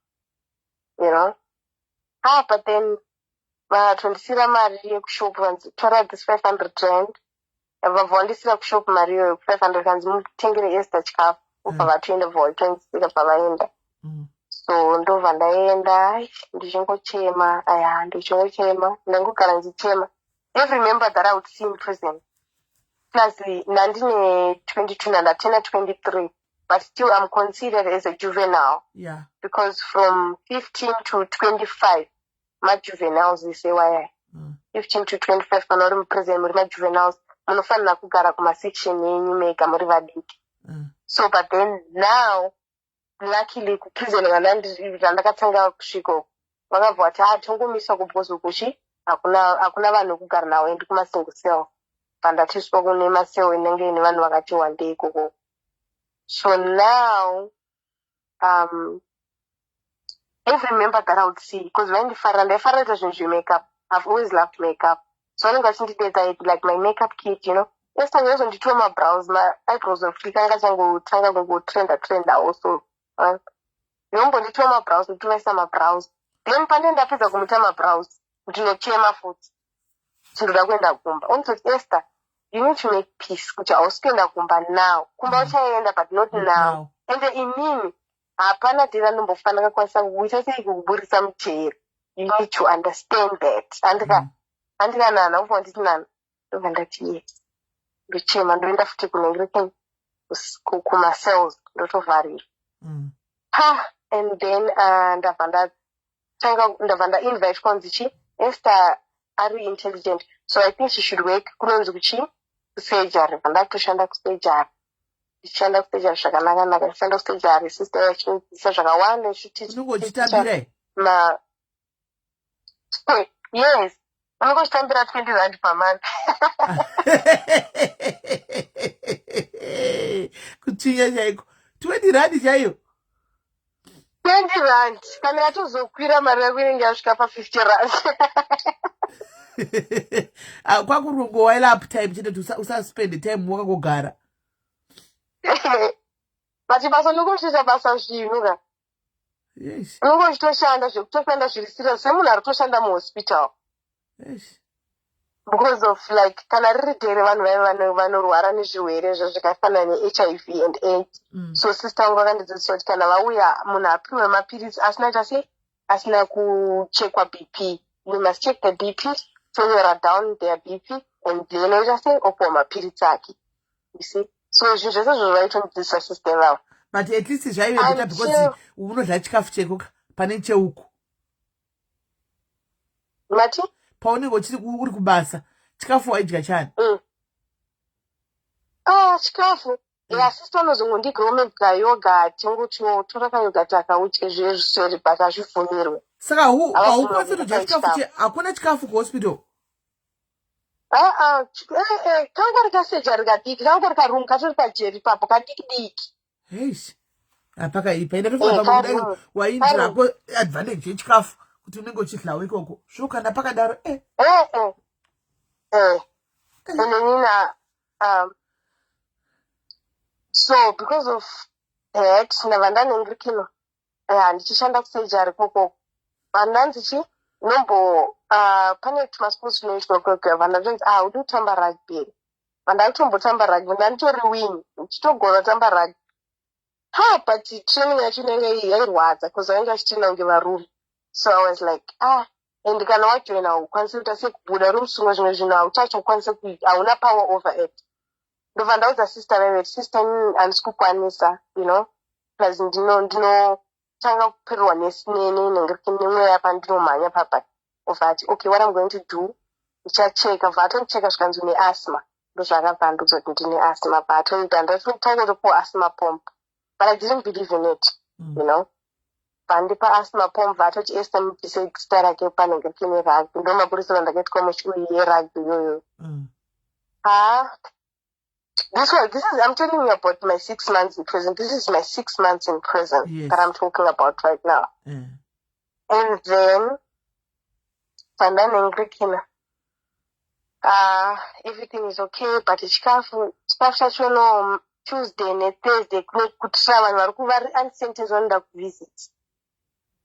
You know? But then vakatondisira mari yekushop vanzi tora this 500 rand. Vavondisira kushop mari iyoyo 500 kanzi mutengere Esther chikafu. Ubva vatoenda vachondisira pavaenda. So ndobva ndaenda ndichingochema ndangogara ndichema. Every member that I would see in prison. Plus nandine 22 nandatena 23. But still I'm considered as a juvenile. Yeah. Because from 15 to 25, my juveniles they say why 15 to 25 kana muri prison muri my juveniles munofanira kugara kuma section yenyu mega muri vadiki. So but then now luckily ku prison vandakatanga kusviko vakabva vati tongomisa kubhozo kushi hakuna vanhu kugara navo endi kuma single cell pandatiswa kune maseo inenge ine vanhu vakati wandei ikoko. So now every member that I would see, because when ndaifarira zvinhu makeup, I've always loved makeup. So vanenge vachindidedza like my makeup kit, you know. Esther ndinozonditwa mabrows, eyebrows ofika ngachangotanga kungotrenda also. Ndinombonditwa mabrows, nditomaisa mabrows. Then pande ndapedza kumuita mabrows, ndinochema futi. Chindoda kuenda kumba. Unototi Esther, you need to make peace kuti hausi kuenda kumba now. Kumba uchaenda but not now. And inini hapana dhira ndombofanira kwanisa kuita sei kuburisa muchero. You need to understand that. Andikanana ufa nditi nana. Ndobva ndati yes. Ndochema ndoenda futi kunenge kuma cells ndotovharira. And then ndabva nda-invite kwanzi Esther ari intelligent. So I think she should work kunonzi kuchi surgery. Ndatoshanda kusurgery. Ndichishanda kusurgery zvakanaka ndishanda kusurgery sister yachiisa zvakawanda unongochitambira yes unongochitambira 20 rand per month. kuchinya chaiko 20 rand chaiyo 20 rand kana yatozokwira mari yako inenge yasvika pa50 rand. kwakurongowaila uptime chete kuti usaspende time wakangogara. But basa unongochita basa zvinhu ka unongochitoshanda zvekutoshanda zviri serious semunhu ari kutoshanda muhospital. Because of like kana riri dhere vanhu vanorwara nezvirwere zvakafanana neHIV and AIDS. So sister wangu vakandidzidzisa kuti kana vauya munhu apiwe mapirisi asina kuchekwa BP. You must check the BP so you are down their BP and then opuwa mapirisi ake. You see? So zvinhu zvese zvaitonidzidzisa sister vavo. But at least zvaive better because unodya chikafu cheko pane cheuku. Mati? Paunenge uri kubasa chikafu waidya chani? Chikafu sister unozongondigromedza yogurt ngotora kayogurt akaudye zvezvisori but hazvifunirwe. Saka haukwanisi kudya chikafu hakuna chikafu kuhospital? Kanga rikasurgery kadiki kanga rikarumu katori pajeri papo kadiki diki. Pakaipa ine tofanira kudai waindirako advantage yechikafu kuti unenge uchidlawo ikoko zvokana pakadaro nina so because of that ndabva ndanengirikino ndichishanda kusurgery koko vandanzichi nombo pane tumasports tunoitwa kwega vandazonzi udi kutamba rugby vandatombotamba rugby ndanditori win ndichitogona kutamba rugby but training yacho inenge yairwadza because vainge vachitenda kunge varume. So I was like and kana wajoina ukwanise kuita sekubuda rumusungwa zvimwe zvinhu hautachokwanisa kuita hauna power over it. Ndobva ndaudza sister veve sister inini handisi kukwanisa you know plus ndinotanga kupererwa nemweya pandinomhanya papa ovati okay what I'm going to do ndichacheka vatondicheka zvikanzi une asthma ndozvakabva ndodzwa kuti ndine asthma vatonita ndatanga kutopuwa asthma pump but I didn't believe in it you know vandipa asthma pump vatoti Esther mubvise zita rake panenge kine rugby ndomapurisa vandakaitwa muchiuye rugby yoyo. This is I'm telling you about my 6 months in prison. This is my 6 months in prison that I'm talking about right now. And then Pandana Kina. Everything is okay, but chikafu chacho no Tuesday ne Thursday kutra vanhu vari kuva unsentence vanoda kuvisit.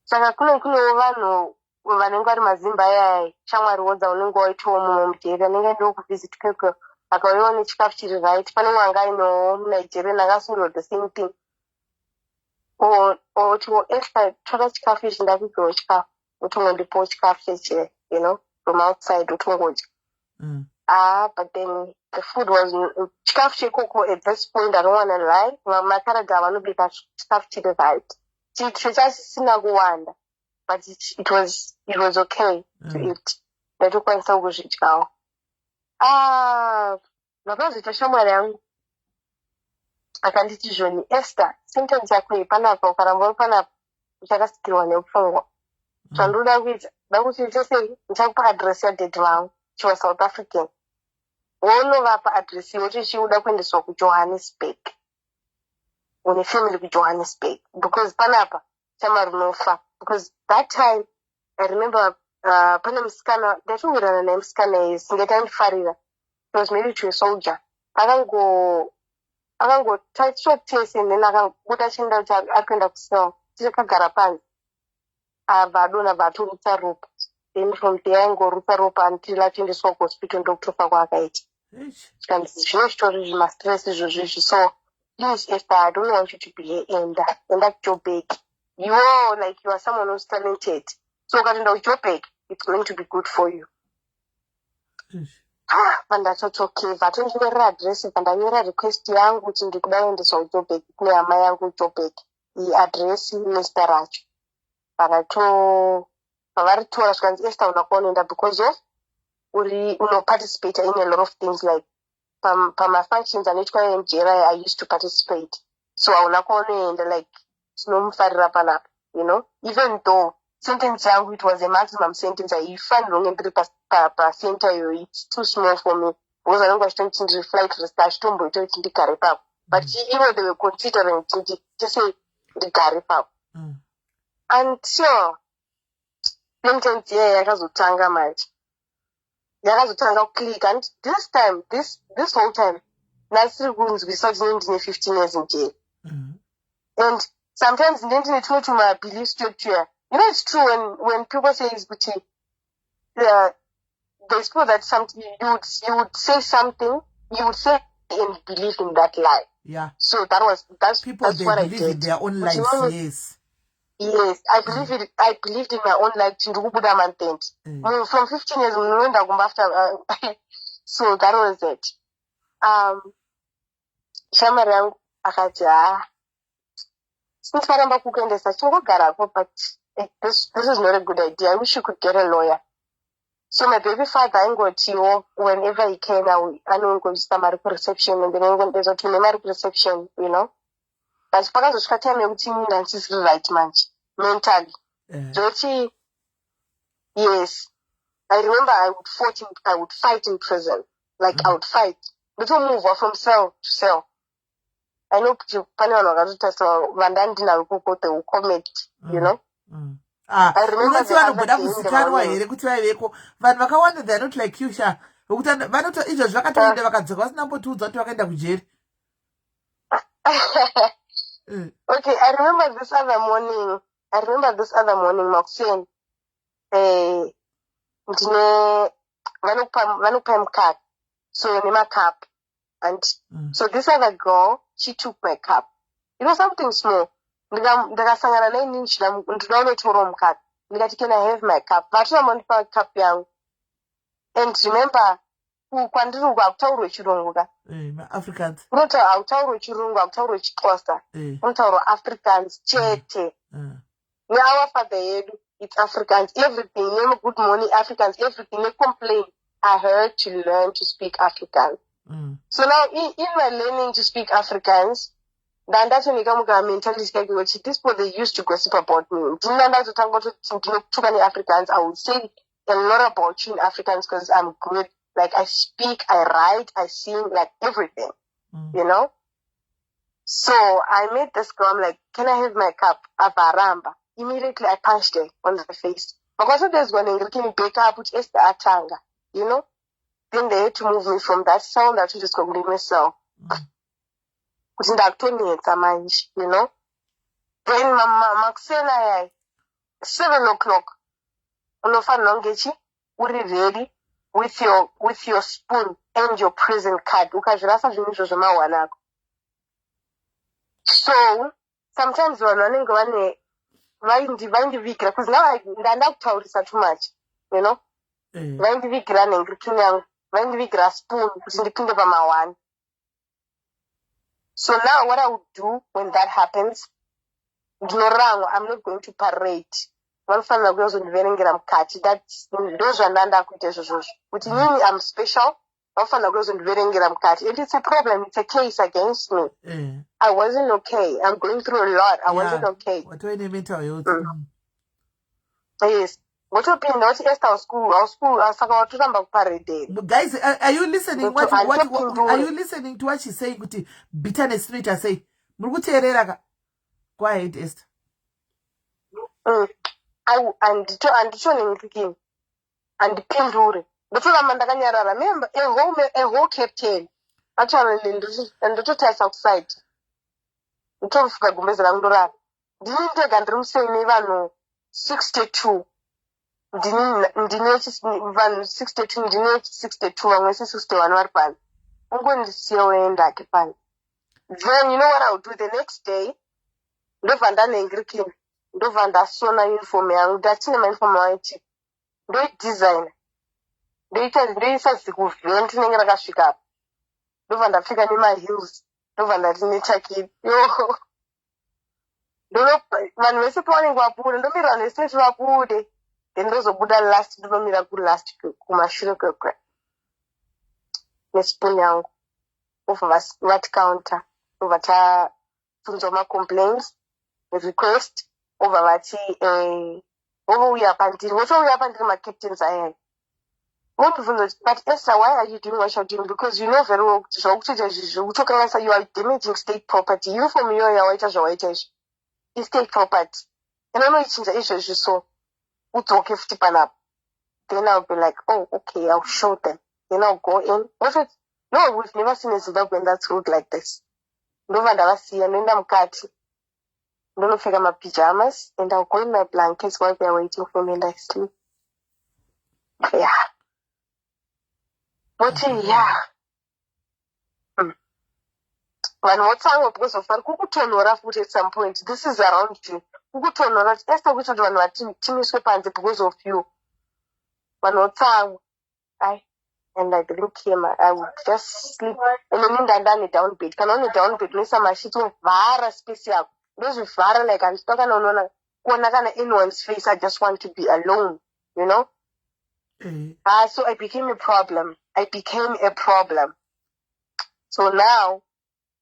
Saka kunewo vanhu vanenge vari mazimba ayaya shamwari wodza unenge waitawo mumwe mudheri anenge ndo kuvisit kwekwe akauyawo nechikafu chiri right. Pane mwanga ainowo muNigerian akasunirwa the same thing. Otiwo Esther tora chikafu ichi ndakuipiwo chikafu utongondipawo chikafu cheche, from outside utongodya. But then the food was chikafu chekoko at this point. I don't want to lie. Makaraga vanobika chikafu chiri right. Chasisina kuwanda, but it was okay to eat. Ndatokwanisa kuzvidyawo. Ndakazvita shamwari yangu akanditi zvoni, Esther, sentence yako iyi panapa ukaramba uri panapa uchakasikirwa nepfungwa. Zvandoda kuita ndakuti sei ndichakupa address yadadhi vangu. She was South African. Waunovapa address iwo chichiuda kuendeswa kuJohannesburg. Une family kuJohannesburg. Because panapa chama runofa. Because that time I remember pane musikana ndatowirirana naye musikana singatanifarira. He was married to a soldier. Short-tese then akangobuda chienda kuti akuenda kusell. Tichakagara panzi. Vadona vatorutsa ropa. Then from there aingorutsa ropa until atoendeswa kuhospital ndokutofa kwaakaita. Zvinochitori zvimastress izvozvo. So please, Esther, I don't want you to be here. Enda kuJoburg. You are someone who's talented. So ukatoenda kuJoburg, it's going to be good for you. Vandachoti okay, vatondiverera address, vandanyorera request yangu kuti ndikuda kuendeswa kuJoburg kune hama yangu kuJoburg. Iyi address nezita racho. Pavaritora zvikanzi Esther unakuonoenda because of participate in a lot of things like pama functions anoitwa MJRI I used to participate. So unakuonoenda like sinomufarira panapa, even though sentence yangu it was a maximum sentence. I find longe ndiri pa center yo, it's too small for me because anenge achitoti ndiri flight risk achitomboita kuti ndigare papo, but even they were considering kuti tese ndigare papo. Until sentence iye yakazotanga manje yakazotanga kuclick, and this whole time nasiri kunzwisa kuti ndine 15 years in jail. And sometimes ndine tumwe tuma belief structure. It's true when people say kuti there's people that something you would say something, you would say and believe in that lie. Yeah. So that's people, that's what I did. They believe in their own lives. Yes. Yes, I believed in my own life. From 15 years after. So that was it. Shamari yangu akati since varamba kukuendesa chingogarapo, but this is not a good idea. I wish you could get a lawyer. So my baby father aingotiwo whenever he can anongoisa mari kureception, and then aingondezo tune mari kureception, but pakazosvika time yekuti ini handisiri right manje mentally. Zoti yes, I remember I would fight in prison. Like I would fight. Move from cell to cell. I know kuti pane vanhu vakatotariswa vandandinavo ikoko, they will comment, I remember vanogoda kuzikanwa here kuti vaiveko vanhu vakawanda, they are not like you sha, vokuti vanoto izvozvi vakatoenda vakadzoka vasina kumbotiudza kuti vakaenda kujeri. Okay, I remember this other morning Makuseni, ndine vanopa mukaka, so nema cup, and so this other girl, she took my cup. It was something small. Ndakasangana naye nini ndinotorawo mukaka, ndikati can I have my cup, vatonamondipa cup yangu. And remember kwandiri uko hakutaurwe chirungu ka Africans hautaurwe chirungu, hautaurwe chixhosa, unotaurwa Africans chete. Our father yedu, it's Africans, everything. Name good morning Africans, everything. They complain. I heard to learn to speak Afrikaans. So now in my learning to speak Afrikaans, then that's when I come to mentality like these people, they used to gossip about me. Africans, I would say a lot about you in Afrikaans because I'm good. Like I speak, I write, I sing, like everything. So I met this girl, I'm like, can I have my cup? Avaramba. immediately I punched her on the face. Because there's going to back up with Esther Atanga, you know? Then they had to move me from that sound that you just going to myself. You know? Then Maxena 7 o'clock. Unofanongechi, uri ready with your spoon and your prison card. Ukazvirasa zvinhu zvemawanako. So sometimes vanenge vane vaindivigira because now ndanda kutaurisa too much, you know. Vaindivigira nengriking yangu, vaindivigira spoon kuti ndipinde pamawani. So now what I would do when that happens, I'm not going to parade. Vanofanira kuzondiverengera mukati. That's ndozvandanda kuita izvozvo. Kuti inini I'm special. Vanofanira kuzondiverengera mukati. And it's a problem. It's a case against me. I wasn't okay. I'm going through a lot. I wasn't okay. What do you mental health? Yes. What happened? What Esther school? Saka watoramba kuparade. Guys, are you listening? Are you listening to what she's saying? Kuti bitterness street I say. Murikuteerera ka. Go ahead, Esther. Andicho nengriking. Andipindure. Ndotoramba ndakanyarara. Remember, a whole captain. Actually, ndototasa outside. Ndotofika gumbezi rangu ndorara. Ndini ndega ndiri museini vanhu 62. Ndine vanhu 62, ndine 62, vamwe 61 vari pano. Ungondisiya uendake pano. Then you know what I would do the next day? Ndobva ndanengriking. Ndobva ndasona uniform yangu. Ndatine mauniform awaiti. Ndoidesigner. Ndoisa zikuvhenti nenge rakasvika apa. Ndobva ndapfeka nemaheels. Ndobva ndati nechakidi. Vanhu vese pavanenge vabuda, ndomira vanhu vese kuti vabude. Then ndozobuda last, ndomira kulast kumashure kwekwe. Nespoon yangu. Obva vati counter. Obva tabvunzwa macomplaints, request. Obva vati vovouya pandiri. Votouya pandiri macaptains ayaya. But Esther, why are you doing what you're doing? Because you know very well you are damaging state property. You from your white is state property. And I know it's issue so talk if up. Then I'll be like, oh, okay, I'll show them. Then I'll go in. No, we've never seen a Zimbabwean that's rude like this. No one ever see and then I'm cutting. Don't figure my pajamas and I'll go in my blankets while they're waiting for me and I sleep. Yeah. But yeah. When what's up because of kukutonora foot at some point, this is around you. Kukutonora, Esther, which one are Timmy because of you. When what's up, and I didn't care, I would just sleep. And then I down bed. Can only down bed, miss my shit with Vara special. Those with Vara like I'm stuck on anyone's face. I just want to be alone, you know? So I became a problem. So now,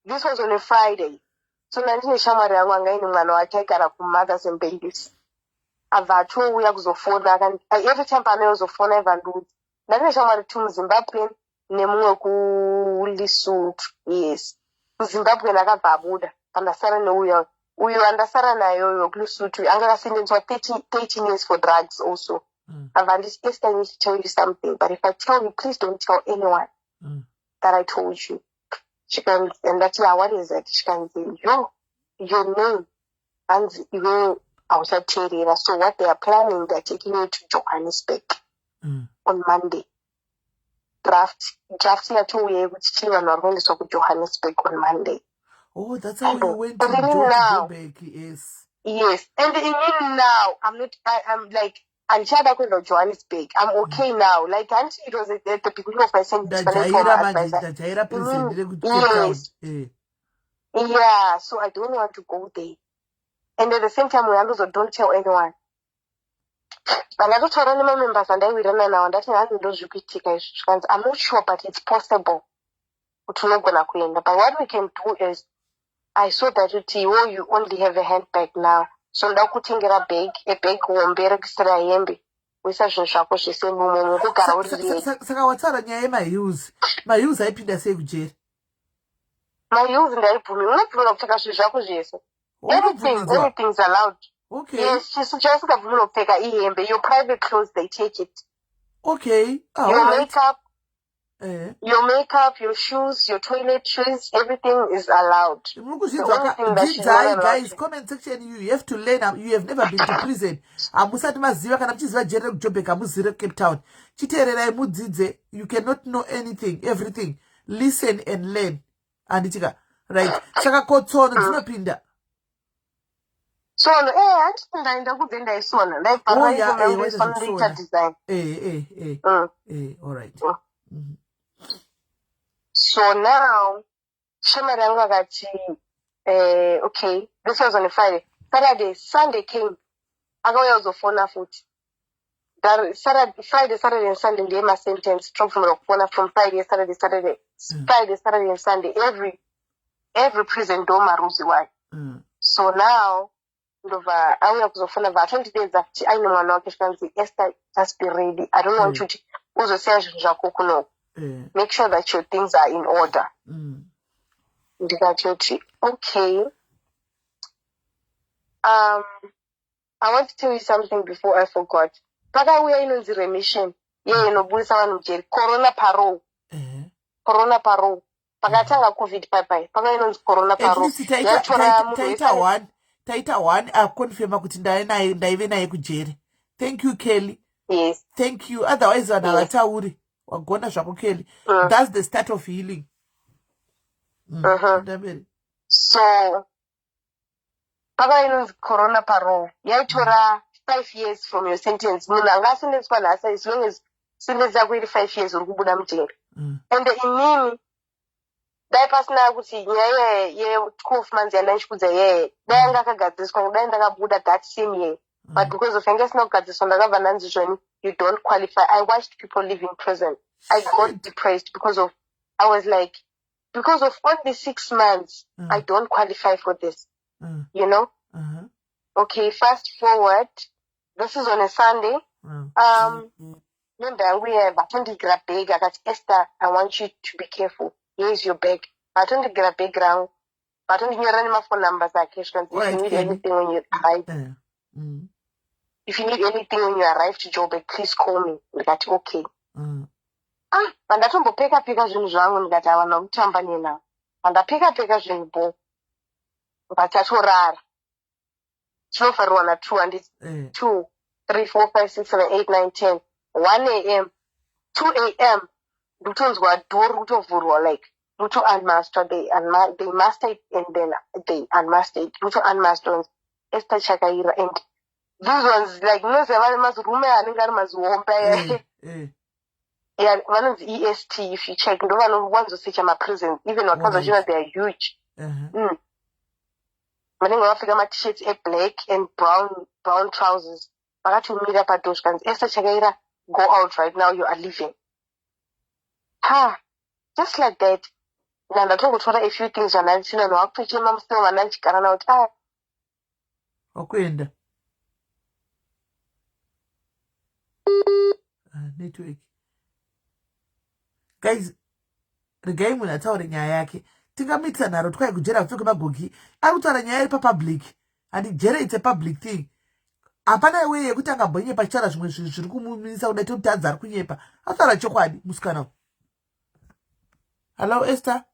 this was on a Friday. So nandine shamwari yangu angaini mwana wake aigara kumothers and babies. Avatu uya kuzofona. Every time panozofona evanduzi. Nandine shamwari tu muZimbabwe nemumwe kuLesotho. Yes. muZimbabwe akabva abuda. Pandasara neuyo. Uyo andasara nayo kuLesotho. Anga akasentencwa 13 years for drugs also. Avandis, Esther, I need to tell you something. But if I tell you, please don't tell anyone that I told you. She can, and that's what is it? She can say, your name, and you outside Terera. So what they are planning, they're taking you to Johannesburg on Monday. Drafting a 2 year with children are going to talk to Johannesburg on Monday. Oh, that's how you went to Joburg, yes. Yes, and even now, I'm like, I'm sure that going to Johannesburg. I'm okay now. Like, until it was at the beginning of my sentence. Yes. Yeah, so I don't want to go there. And at the same time, we also don't tell anyone. But I don't tell any members, and then we don't know that I'm not sure, but it's possible. But what we can do is, I saw that you only have a handbag now. So ndakutengira a bag womberekisira hembe wisa zvinhu zvako zvese mumo kugara uri saka wataura nyaya yemaheels aipinda sei kujeri maheels ndaibvumi unobvumira kupfeka zvinhu zvako zvese anything's allowed Okay. Yes, she's just got to take a your private clothes, they take it. Okay. Oh, Your right. makeup, your shoes, your toilet shoes, everything is allowed. The only thing that she's not allowed guys, to... comment section, you have to learn. You have never been to prison. Amusati maziva kana mchiziva jere kujobeka muzire Cape Town. Chitererai mudzidze. You cannot know anything, everything. Listen and learn. Anditika, right? Saka kotsono dzinopinda. Sono, ndaenda kudenda isona. Oh yeah, why does it sona? Design. All right. So now, Shemaranga got okay, this was on a Friday. Saturday, Sunday came. I got also phone foot. Friday, Saturday, and Sunday, they my sentence from Friday, Saturday, Friday, Saturday, and Sunday. Every prison do maruzi why. So now, I will also phone about 20 days after I know my location. Esther, just be ready. I don't want you to also say no. Make sure that your things are in order. Okay. I want to tell you something before I forgot. Paka we are in the remission. Yeah, no bulisa wanu jail. Corona parole. Corona parole. Paka tanga COVID bye. Paka in corona parole. Taita one confirm kuti ndaive naye kujeri. Thank you, Kelly. Yes. Thank you. Otherwise vanavatauri wagona zvako Kelly. That's the start of healing. So paka inonzi corona parole yaitora 5 years from your sentence. Munhu angasendetswa nhasi as long as sentence yako iri 5 years uri kubuda mujeri. And inini dai pasina kuti nyaya ye12 months yanda ndichikudza yeye dai anga akagadziswa dai ndakabuda that same year. But because of anga sina kugadziswa ndakabva ndanzi zvoni you don't qualify. I watched people live in prison. I got depressed because I was like, because of only 6 months, I don't qualify for this. You know? Okay, fast forward. This is on a Sunday. Remember, we have a grab bag. I got Esther, I want you to be careful. Here's your bag. I don't get a bag around. I don't hear any more phone numbers. If you need anything when you arrive. If you need anything when you arrive to Joburg, please call me. We got okay. Mandatombopheka zvinhu zvangu ndikati hawana kutamba nena. Mandapheka zvinhu bo. Ngatatorara. Tinofanirwa na 2 3 4 5 6 7 8 9 10 1 a.m. 2 a.m. Ndotonzwa door kutovhurwa like muto unmaster they master it and then they unmaster it. Muto unmaster Esther Chakaira and these ones like vane mazurume anenge ari mazuomba. Yeah, one of the EST, if you check, no one wants to see my prison, even what right. They are huge. When I figure my t-shirts are black and brown trousers, I got to meet up at those guns. Esther Chagaira, go out right now, you are leaving. Just like that. Now I talk about a few things on Nancy and I'll preach him, I'm still on Nancy Karan out. Okay, network. Guys, regai munhu ataure nyaya yake tingamitsa nharo twai kujera kutoke magogi ari kutaura nyaya iri papublic and jere it's a public thing. Hapana iwe yekuti angambonyepa chichara zvimwe zvinhu zviri kumumisa kudai tokutadzi ari kunyepa ataura chokwadi musikana. Hello Esther.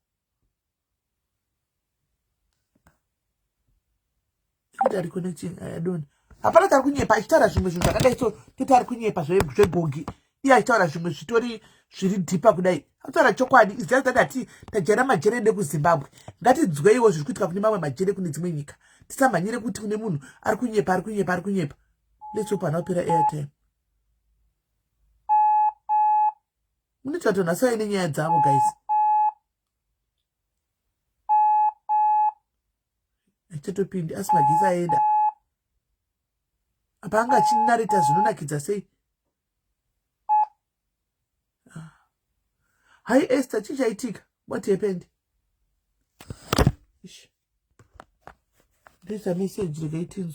Kuti ari connecting I don't. Hapana tari kunyepa achitaura zvimwe zvinhu zvakadai so toti ari kunyepa zvegogi. Iye achitaura zvimwe zvitori zviri dhipa kudai. Ataura chokwadi is just that ati tajera majere ende kuZimbabwe. Ngatidzweiwo zviri kuitika kune mamwe majere kune dzimwe nyika. Tisamhanyire kuti kune munhu ari kunyepa. Let's hope anopera airtime. Munoti vatonhasa ine nyaya dzavo guys. Achatopindi asi magisa aenda. Apa anga achinareta zvinonakidza sei? Hi Esther, chichaitika. What happened? There's a message relating.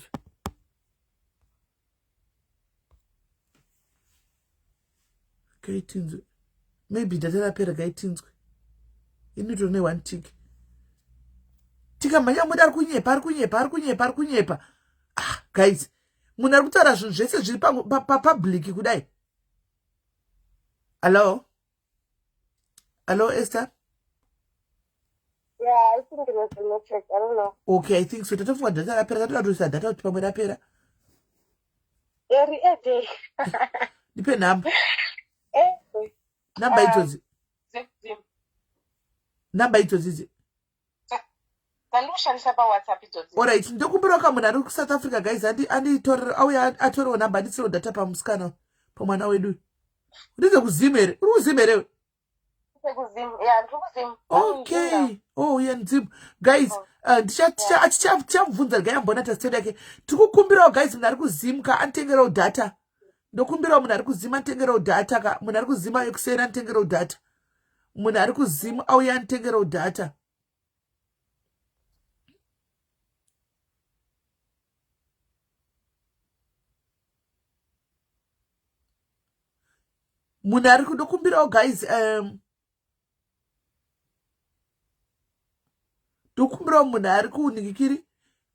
Maybe data rapera gaitinzwe. Initone one tick. Tika manya muda ari kunyepa. Guys, munhu ari kutaura zvinhu zvese zviri papublic kudai. Hello Esther. Yeah, I think it was the network. I don't know. Okay, I think so. Tatofunga data rapera, tatodusa data kuti pamwe rapera. Every day. Ndipe namba. Namba idzozi. Namba idzozi. Ndandoshandisa paWhatsApp idzozi. Alright, ndokumbira kamunhu ari kuSouth Africa guys, auya atorewo namba andisiro data pamusikana pamwana wedu. Ndize kuzimu here. Uri kuzimu here? Okay. Oh, yeah, nzimu. Guys, tichabvunza gaya mbona tastori yake. Tikukumbirawo guys munhu ari kuzimu ka antengerawo data. Ndokumbirawo munhu ari kuzimu antengerawo data ka munhu ari kuzimu yekusera antengerawo data. Munhu ari kuzimu auya antengerawo data. Munhu ari kundokumbirawo guys ndokumbirawo munhu ari kunhingikiri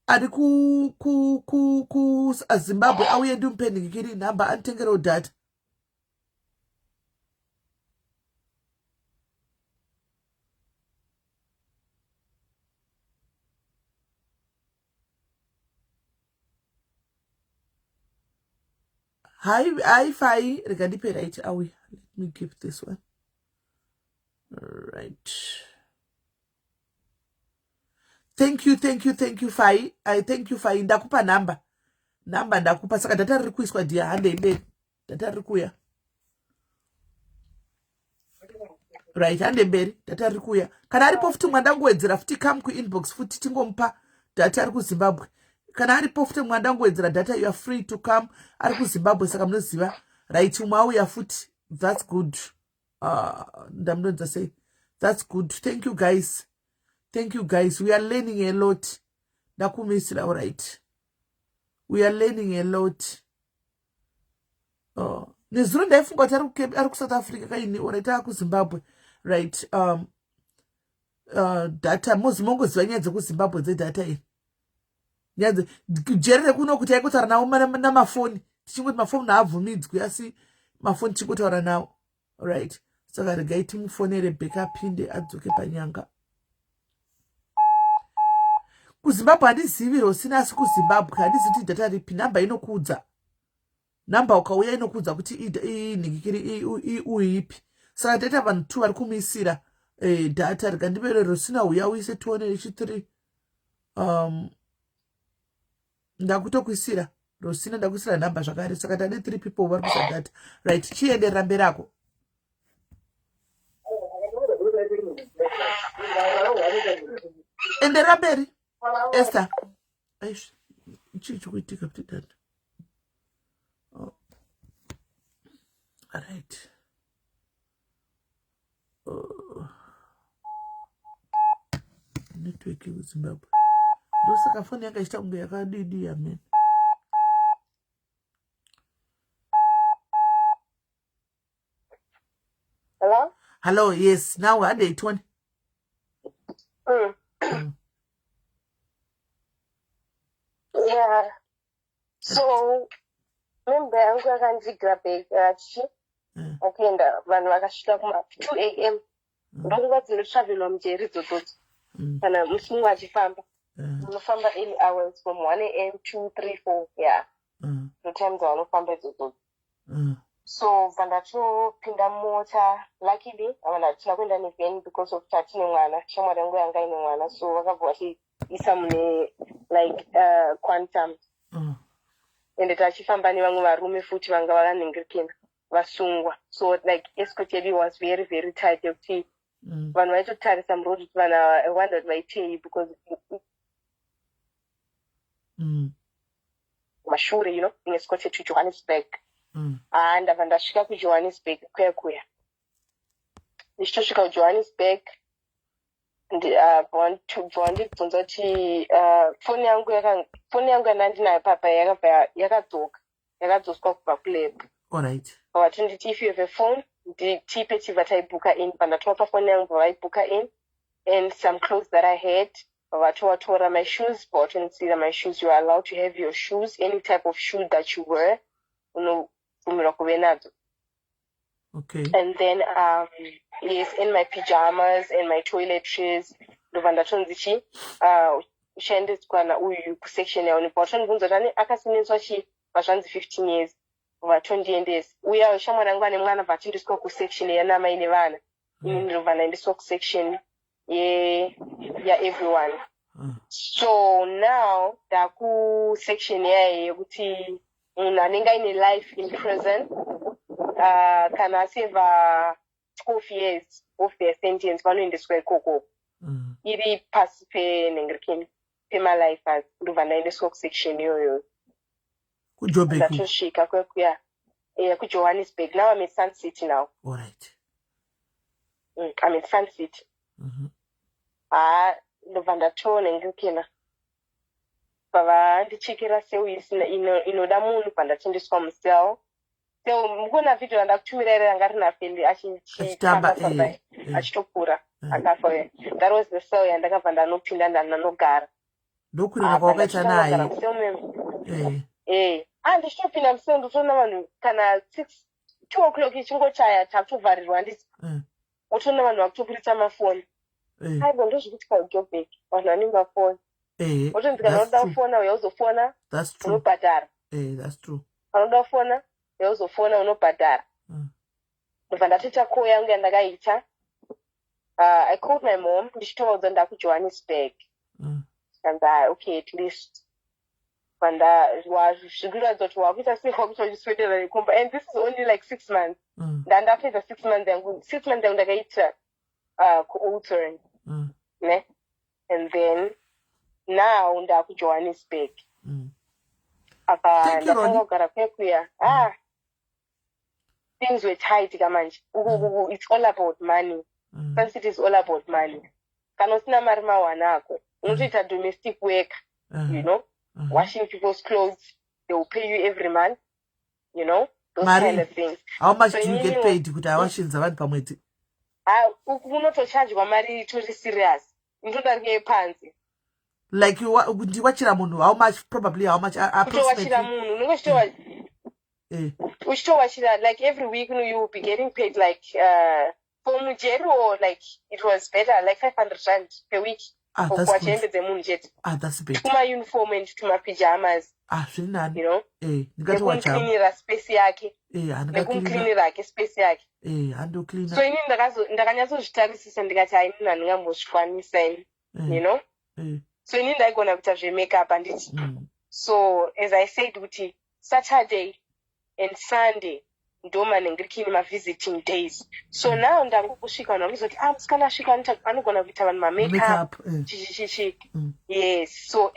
ari ku Zimbabwe auye ndimupe nhingikiri nhamba antengerawo data. Hi Fai, regandipe right away. Let me give this one. All right. Thank you Fai. I thank you Fai. Ndakupa namba ndakupa saka data riri kuiswa dia hande imberi. Data riri kuya. Right, hande imberi data riri kuya. Kana aripo futi mwandangowedzera futi come ku inbox futi tingomupa data ari kuZimbabwe. Kana aripo futi mwandangowedzera data, you are free to come. Ari kuZimbabwe saka munoziva. Right, umauya futi. That's good. Ndamnonza say that's good. Thank you guys. We are learning a lot. Ndakumisira, all right. We are learning a lot. Nezuro ndaifunga kuti ari kuSouth Africa kaini oraita kuZimbabwe. Right. Data mongoziva nyaya dzekuZimbabwe dzedata iyi. Nyaya jerere kuno kuti aikutaura nawo namafoni. Tichingoti mafoni haabvumidzwi asi mafoni tichingutaura nawo. All right. Saka regai timufonere Rebecca apinde adzoke panyanga. KuZimbabwe handizivi rosina asi kuZimbabwe handizivi kuti data ripi. Namba inokudza. Namba ukauya inokudza kuti inhingikiri uipi. Saka data vanhu 2 vari kumuisira data rikandibere rosina uya uise tione ichi3. Ndakutokuisira rosina ndakuisira namba zvakare saka tane 3 people vari kuisa data. Right, chienderera mberi. Enderera mberi. Esther. Aish. Ichi chikuitika kuti data. All right. Network kuZimbabwe. Ndosaka foni yanga ichita kunge yakadidi amen. Hello, yes. Now what day 20? Yeah. So, remember, I'm going to grab a okay, and vanhu vakasvika kuma 2 a.m. ndonguva dzinotravelwa mujeri dzodzodzi kana musungwa achifamba unofamba 8 hours from 1 a.m. to 3, 4 yeah the times vanofamba idzodzodzi. So vandatopinda mota, luckily avana hatina kuenda nevheni because of tatine mwana shamwari yangu yanga ine mwana, so vakabva vachiisa mune like quantum ende tachifamba nevamwe varume futi vanga vakanhingirikina vasungwa. So like escort yedu was very very tight yekuti vanhu vaitotarisa muroad kuti vanhu I wondered vaitei because mashure, you know, being escorted to Johannesburg. And ndasvika kuJohannesburg kuya ndichitosvika kuJohannesburg ndibvunza kuti foni yangu yandinayo papa yakabva yakadzoswa kubva kulab. Alright. Vavatonditi if you have a phone tipe tibva taibooka in. Pandatova pafoni yangu bva vaibooka in and some clothes that I had vatovatora my shoes pavatonitsira my shoes. You are allowed to have your shoes, any type of shoe that you wear unobvumirwa kuve nadzo. Okay. And then yes, in my pajamas and my toiletries ndobva ndatonzi chi ushaendeswa nauyu kusection yavo nepavatondibvunza kuti akasineswa chi mazvanzi 15 years vatondiendesa uya shamwari yangu ane mwana bvatindiswa kusection yanamai nevana ini ndobva ndaendeswa kusection everyone. So now ndakusection yaye yekuti munhu anenge aine life in prison kana aseva 12 years of their sentence vanoendeswa ikoko iri pasi penhengerekeni pemalifers ndobva ndaendeswa kusection iyoyo ndatosvika kwekuya kujohannesburg. Now I'm in Sun City now. All right. I'm in Sun City. Ndobva ndatonhengerekena pavandichekera seu inoda munhu pandatendeswa musel. So mukona video randakutumira ire ranga rina fendi achitokura akafa. That was the cell yandakabva ndanopinda ndanogara. Ndokurira kwawakaita naye. Ndichitopinda musel ndotoona vanhu kana 2 o'clock ichingochaya takutovharirwa handisi. Wotoona vanhu vakutoburitsa mafoni. Aibo ndozvekuti kaJoburg vanhu vane mafoni. Wotonzi kana unoda kufona uya uzofona unobhadhara. That's true. Unoda kufona uzofona unobhadhara. Ndobva ndatoita call yangu yandakaita. I called my mom ndichitovaudza ndakuJohannesburg. And okay, at least zvikuratidza kuti wakuita sei wakutochiswedera nekumba. And this is only like 6 months. Ndandapedza 6 months yangu. 6 months yangu ndakaita ku-Oudtshoorn. Ne? And then now ndakuJohannesburg. Apa ndakanga kugara kwekuya. Things were tight kamanje. It's all about money. Sun City is all about money. Kana usina mari mawana ako unotoita domestic work, you know, washing people's clothes. They will pay you every month, you know, those kind of things. How much do you get paid kuti awashinza vanhu pamwedzi? Unotochargwa mari itori serious. Unotodarike panzi. Like ndiwachira munhu how much approximately? Kutowachira munhu unenge uchitowachira like every week you will be getting paid like for mujeri or like it was better like 500 rand per week. That's good. That's big. To my uniform and to my pajamas. You know? Nekumcleanera space yake. Nekumcleanera yake space yake. Andocleaner. So ini ndakanyatsodzvitarisisa ndikati hayi munhu handingambozvikwanisa ini. You know? So ini ndaigona kuita zvemakeup handiti. So as I said kuti Saturday and Sunday ndomanhengerekeni ma-visiting days. So now ndangosvika ndakuzoti musikana asvika anogona kuita vanhu mamakeup chichichichi. Yes. So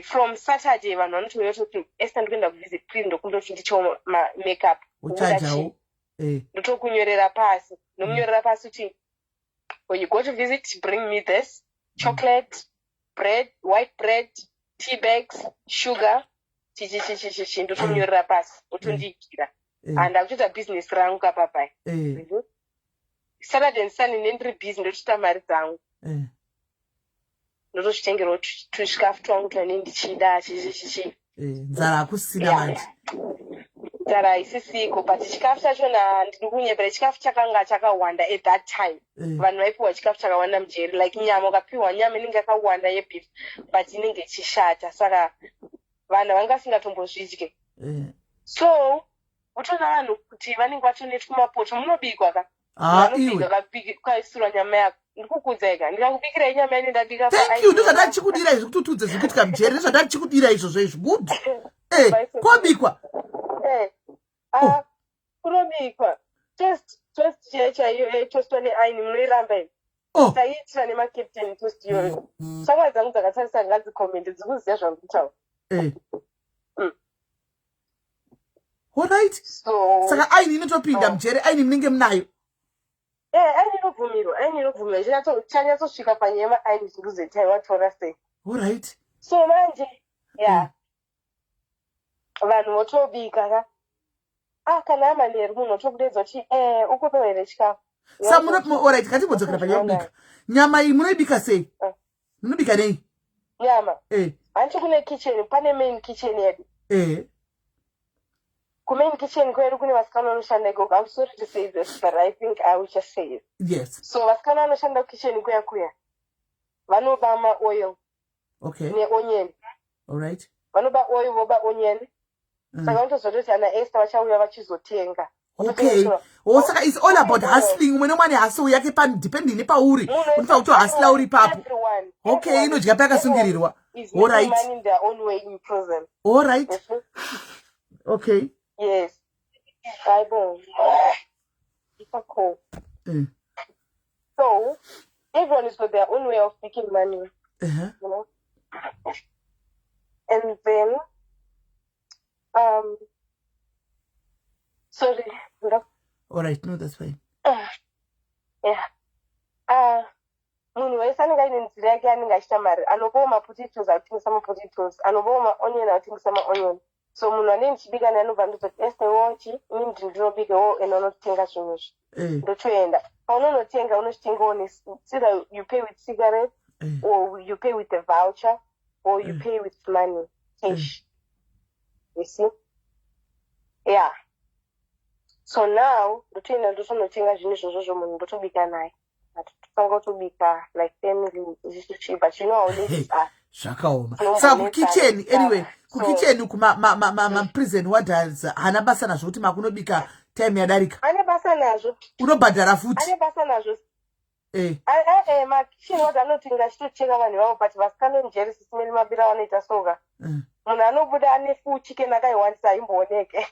from Saturday vanhu vanotouya kuti Esther ndikuenda kuvisit please ndokundoti ndicho makeup. Uchajawo. Ndotokunyorera pasi. Nomunyorera pasi kuti when you go to visit bring me this chocolate, bread, white bread, tea bags, sugar, chichichichichi ndotomunyorera pasi. Otondiikira. And akutoita business rangu kapapai. Saturday and Sunday ndendiri busy ndotoita mari dzangu. Ndotozvitengerawo tuchikafu twangu twane ndichida chichichichi. Nzara hakusina manje. Nzara haisisiko but chikafu chachona ndiri kunyepera chikafu chakanga chakawanda at that time. Vanhu vaipiwa chikafu chakawanda mujeri like nyama ukapiwa nyama inenge yakawanda yebeef but inenge ichishata saka vanhu vanga vasingatombozvidye. So utoona vanhu kuti vanenge vatoneti kumapoto munobikwa ka. Vanobika kaisirwa nyama yako. Ndikukudza ega ndikakubikira nyama ine ndabika pa. Thank you. Ndozvandachikudira izvi kuti utudze zvekuitika mujeri ndozvandachikudira izvozvo izvi good. Kwabikwa. Kunobikwa. Toast chaiyo toastwa neaini munoiramba iyi. Taiitira nemakapteni toast iyoyo. Shamwari dzangu dzakatarisa ngadzikomende dzikuziya zvandikutaura. Alright. Saka aini inotopinda mujeri aini munenge munayo. Aini inobvumirwa. Chanyatsosvika panyama aini zvikuzeti aiwatora sei. Alright. So manje, vanhu votobika ka. Kana amaneri munhu otokudedza kuti ukupewa here chikafu. Alright, katibodzokera panyama kubika. Nyama iyi munoibika sei? Munobika nei? nyama hanti kune kitchen pane main kitchen yedu kumain kitchen kwedu kune vasikana vanoshanda ikoko. I'm sorry to say this, but I think I will just say it. Yes. So vasikana vanoshanda kitchen kuya vanoba maoil neonion. All right. Vanoba oil voba onion. Saka unotozototi ana Esther vachauya vachizotenga. Okay. Saka it's all about hustling. Umwe nomwane hustle yake depending nepauri. Unofa kuti hustler uri papo. Okay, inodya pakasungirirwa. All right. Money in their own way in prison. All right. Okay. Yes. I know. It's so cool. So everyone has got their own way of making money. You know. And then sorry. All right, no, that's fine. Yeah. Munhu wese anenge aine nzira yake anenge achiita mari. Anopawo mapotatoes atengesa mapotatoes, anopawo maonion atengesa maonion. So munhu anenge ndichibika naye anobva ndozoti Esther wochi inini ndinobika wo ena unotenga zvinhu izvi. Ndotoenda. Paunonotenga unochitengawo either you pay with cigarettes or you pay with a voucher or you pay with money, cash. You see? Yeah. So now ndotoenda ndotonotenga zvinhu izvozvo munhu ndotobika naye. Totanga kutobika like family zvichichipa, but you know how ladies are. Zvakaoma. Saka kukitchen anyway, kukitchen kuma prison warders hana basa nazvo kuti makunobika time yadarika. Ane basa nazvo. Unobhadhara futi. Ane basa nazvo. Ma kitchen warder anotinga chitocheka vanhu vavo but vasikana njerisi simeni mabira vanoita soga. Munhu anobuda ane full chicken akaiwandisa haimbooneke.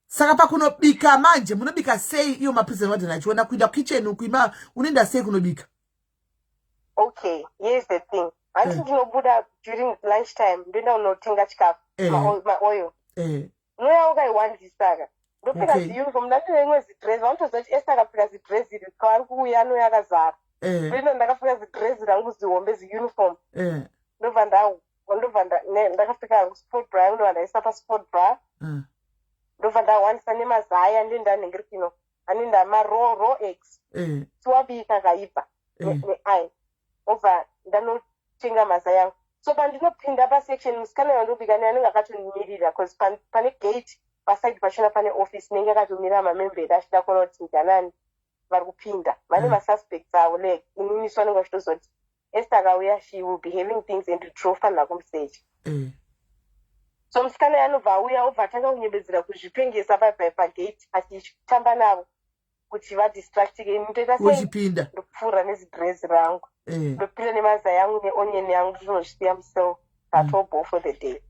Saka pakunobika manje munobika sei iyo maprison warden achiona kuinda kitchen ukuima unoenda sei kunobika? Okay, here's the thing. Until ndinobuda during lunchtime, ndoenda unotenga chikafu, maoil. Unoya ukaiwandisa. Ndopfeka ziuniform, ndapfeka imwe zidress, vanotozoti Esther akapfeka zidress iri, kwaari kuuya anoya akazara. Ndoenda ndakapfeka zidress rangu zihombe ziuniform. Ndobva ndakapfeka sport bra, ndobva ndaisa pasport bra. Ndobva ndawandisa nemazaya ndoenda nengirikino. Anoenda raw eggs. Tiwabika kaibva. Ne-iron. Over ndanotenga mazaya yangu. So pandinopinda pasection musikana wandobika naye anenge akatonimirira because pane gate paside pachona pane office nenge akatomira mamemberi achida kuona kuti ndanani vari kupinda. Vane masuspects avo like ininiso anenge achitozoti Esther akauya she will be having things and tofanira kumusecha. So musikana yanobva auya obva atanga kunyembedzera kuzvipengesa pagate achitamba navo kuti vadistractike. Ndoita uchipinda ndopfuura nezidress rangu. Ndopinda nemazaya yangu neonion yangu zvinozvisiya museo katobo for the day.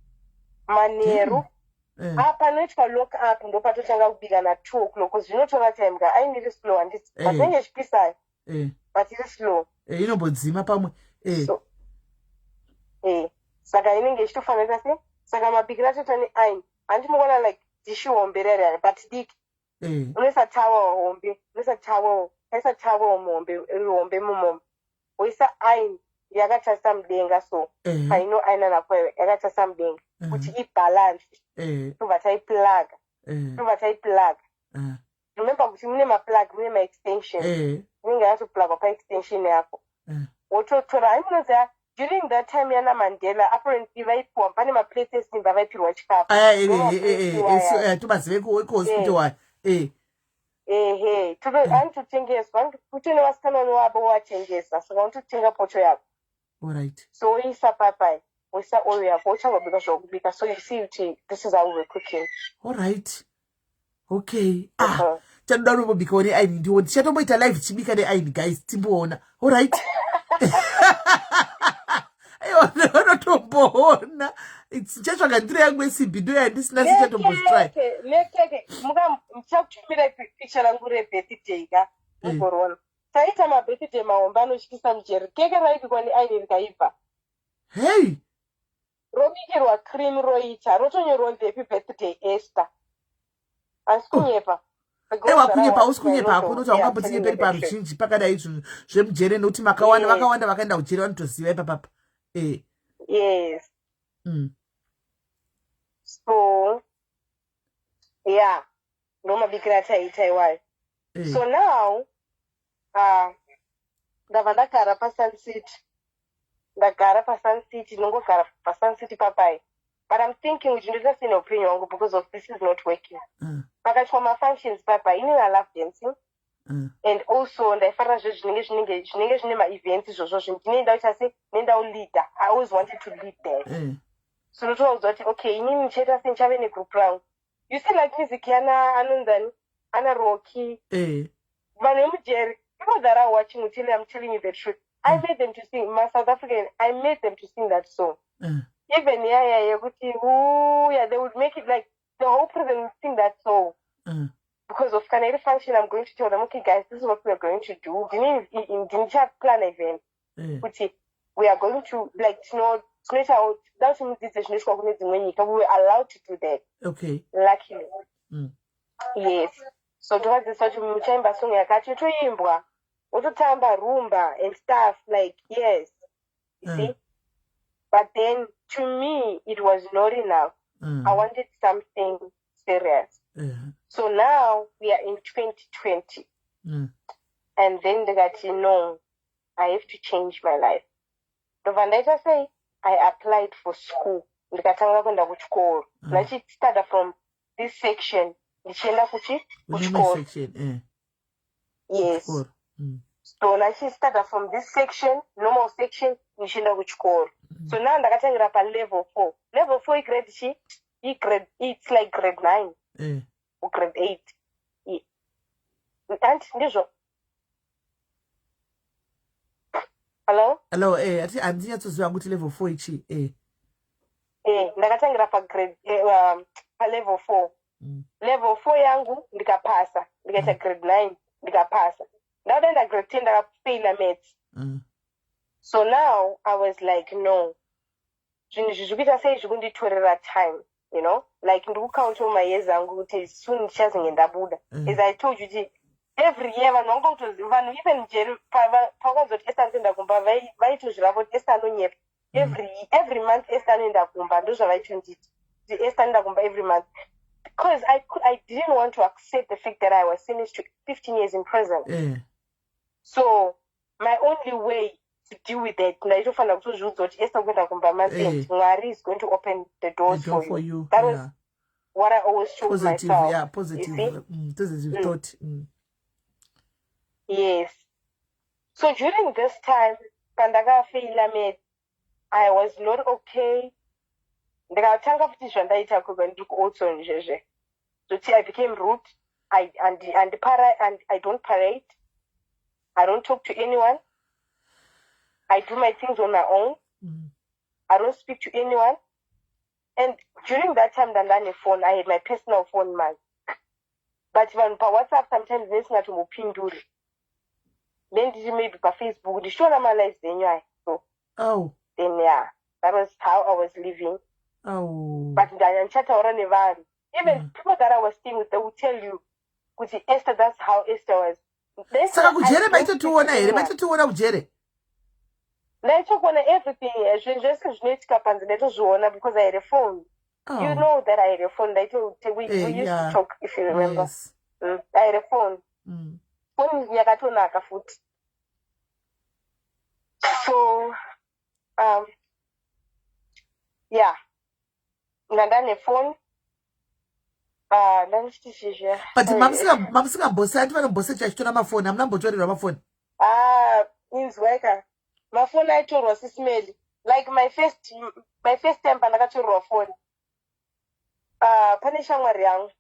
Manheru apa noitwa lock up ndopatotanga kubika na2 o'clock zvinotora time ka ainiri slow handisi matinenge chipisayo but iri slow inombodzima pamwe saka inenge ichitofanira sei. Saka mabikira atota ne-iron handimogona like dishi hombe rari but diki unoisa towel hombe, unoisa towel muhombe mumombe, woisa iron yakatarisa mudenga so paino aina nakwayo yakatarisa mudenga kuti ibalance. Tobva taiplug. Remember kuti mune maplug mune maextension inenge yatoplugwa paextension yako. Wototora aimunoziva during that time yana Mandela apparently vaipiwa pane maplace esimba vaipirwa chikafu. Tomazive kuhospital wayo. Anototengeswa kuti nevasikana wavo wachengesa saka unototenga poto yako. Alright. So woisa papai, woisa oil yako, uchangobika zvokubika. So you see this is how we're cooking. Alright. Okay. Tanoda kubika ne-iron ndiwo ndichatomboita live chibika ne-iron guys timboona. Alright. Unotomboona chichatsvaga ndira yangu yesimbi ndo yandisina sichatombozitry. Nekeke muchakutumira picture rangu rebirthday ka mukorona. Taita mabirthday mahombe anotyisa mujeri. Keke raibikwa ne-iron rikaibva. Hey! Robikirwa cream roita rotonyorwa happy birthday Esther. Asikunyepa. Ewa kunyepa usikunyepa hakuna kuti haungambotsinye paruzhinji pakadai zvemujere nokuti vakawanda vakaenda kujere vanotoziva ipapapa. Yes. So yeah, ndomabikira taita iwayo. So now ndabva ndagara paSunset ndagara paSun City, ndongogara paSun City papai. But I'm thinking which ndoita sei neupenyu hwangu because of this is not working. Pakati pamafunctions papai, inini I love dancing. And also ndaifarira zvinenge zvine maevents izvozvo ndinoenda kuti asi nenda uleader. I always wanted to lead that. So ndotoudza kuti okay, inini ndichaita sei ndichave negroup rangu. You see like music yana anonzani ana Rocky. Vanhu vemujeri, people that are watching will tell you, I'm telling you the truth. I made them to sing, my South African, I made them to sing that song. Even they would make it like the whole person would sing that song. Because of Canary function, I'm going to tell them, okay guys, this is what we are going to do. Didn't have plan event. We are going to like split out. That's when we were allowed to do that. Okay. Luckily. Yes. So to have the such a song yakati toimbwa. Ototamba rumba and stuff like yes. You see? But then to me it was not enough. I wanted something serious. So now we are in 2020. And then they got no, I have to change my life. The Vandaita say I applied for school. Ndikatanga kwenda kuchikoro. Nachi started from this section. Ndichienda kuchikoro. Yes. So nachi started from this section, normal section, ndichienda kuchikoro. So now ndakatangira pa level 4. Level 4 grade it's like grade 9. Or grade 8. Yeah. And ndizvo. Hello? Hello, andinyatsozviwa kuti level 4 ichi. Ndakatangira pa grade pa level 4. Level 4 yangu ndikapasa, ndikaita grade 9 ndikapasa. Ndaenda grade 10 ndakafaila maths. So now I was like no. Zvikuita sei zvikunditorera time, you know? Like ndikukount my years angu kuti soon ndichazinge ndabuda. As I told you, every year vanhu even jeri pakazoti Esther anoenda kumba vaitozvirava kuti Esther anonyepa. Every month Esther anoenda kumba ndozvavaitonditi. Esther anoenda kumba every month. Because I didn't want to accept the fact that I was sentenced to 15 years in prison. So my only way to deal with that, ndaitofana kutozviudza kuti Esther kuenda kumba month Mwari is going to open the doors for you. That was what I always told myself. Yeah, positive thought. Yes. So during this time, pandakafaila maths, I was not okay. Ndakatanga futi zvandaita kuba ndiri also njeje. So I became rude. I don't parade. I don't talk to anyone. I do my things on my own. I don't speak to anyone. And during that time, I phone. I had my personal phone, man. But when per WhatsApp, sometimes there's not to pin do it. Then did you maybe per Facebook? The show my life then then yeah, that was how I was living. But then chat around even people that I was staying with, they would tell you, Esther, that's how Esther was. Saka kujere baitotuona here, baitotuona kujere. Ndaitokuona everything zvese zvinoitika panze ndaitozviona because I had a phone. You know that I had a phone. We used to talk, if you remember. Yes. I had a phone. Phone yakatonaka futi. So yeah. Ndandane phone. But mamusinga bossa anti vanobosa chachitora mafoni amunambotorerwa mafoni. Inzweka. Mafoni aitorwa sisimeli. Like my first time pandakatorwa phone. Pane shamwari yangu.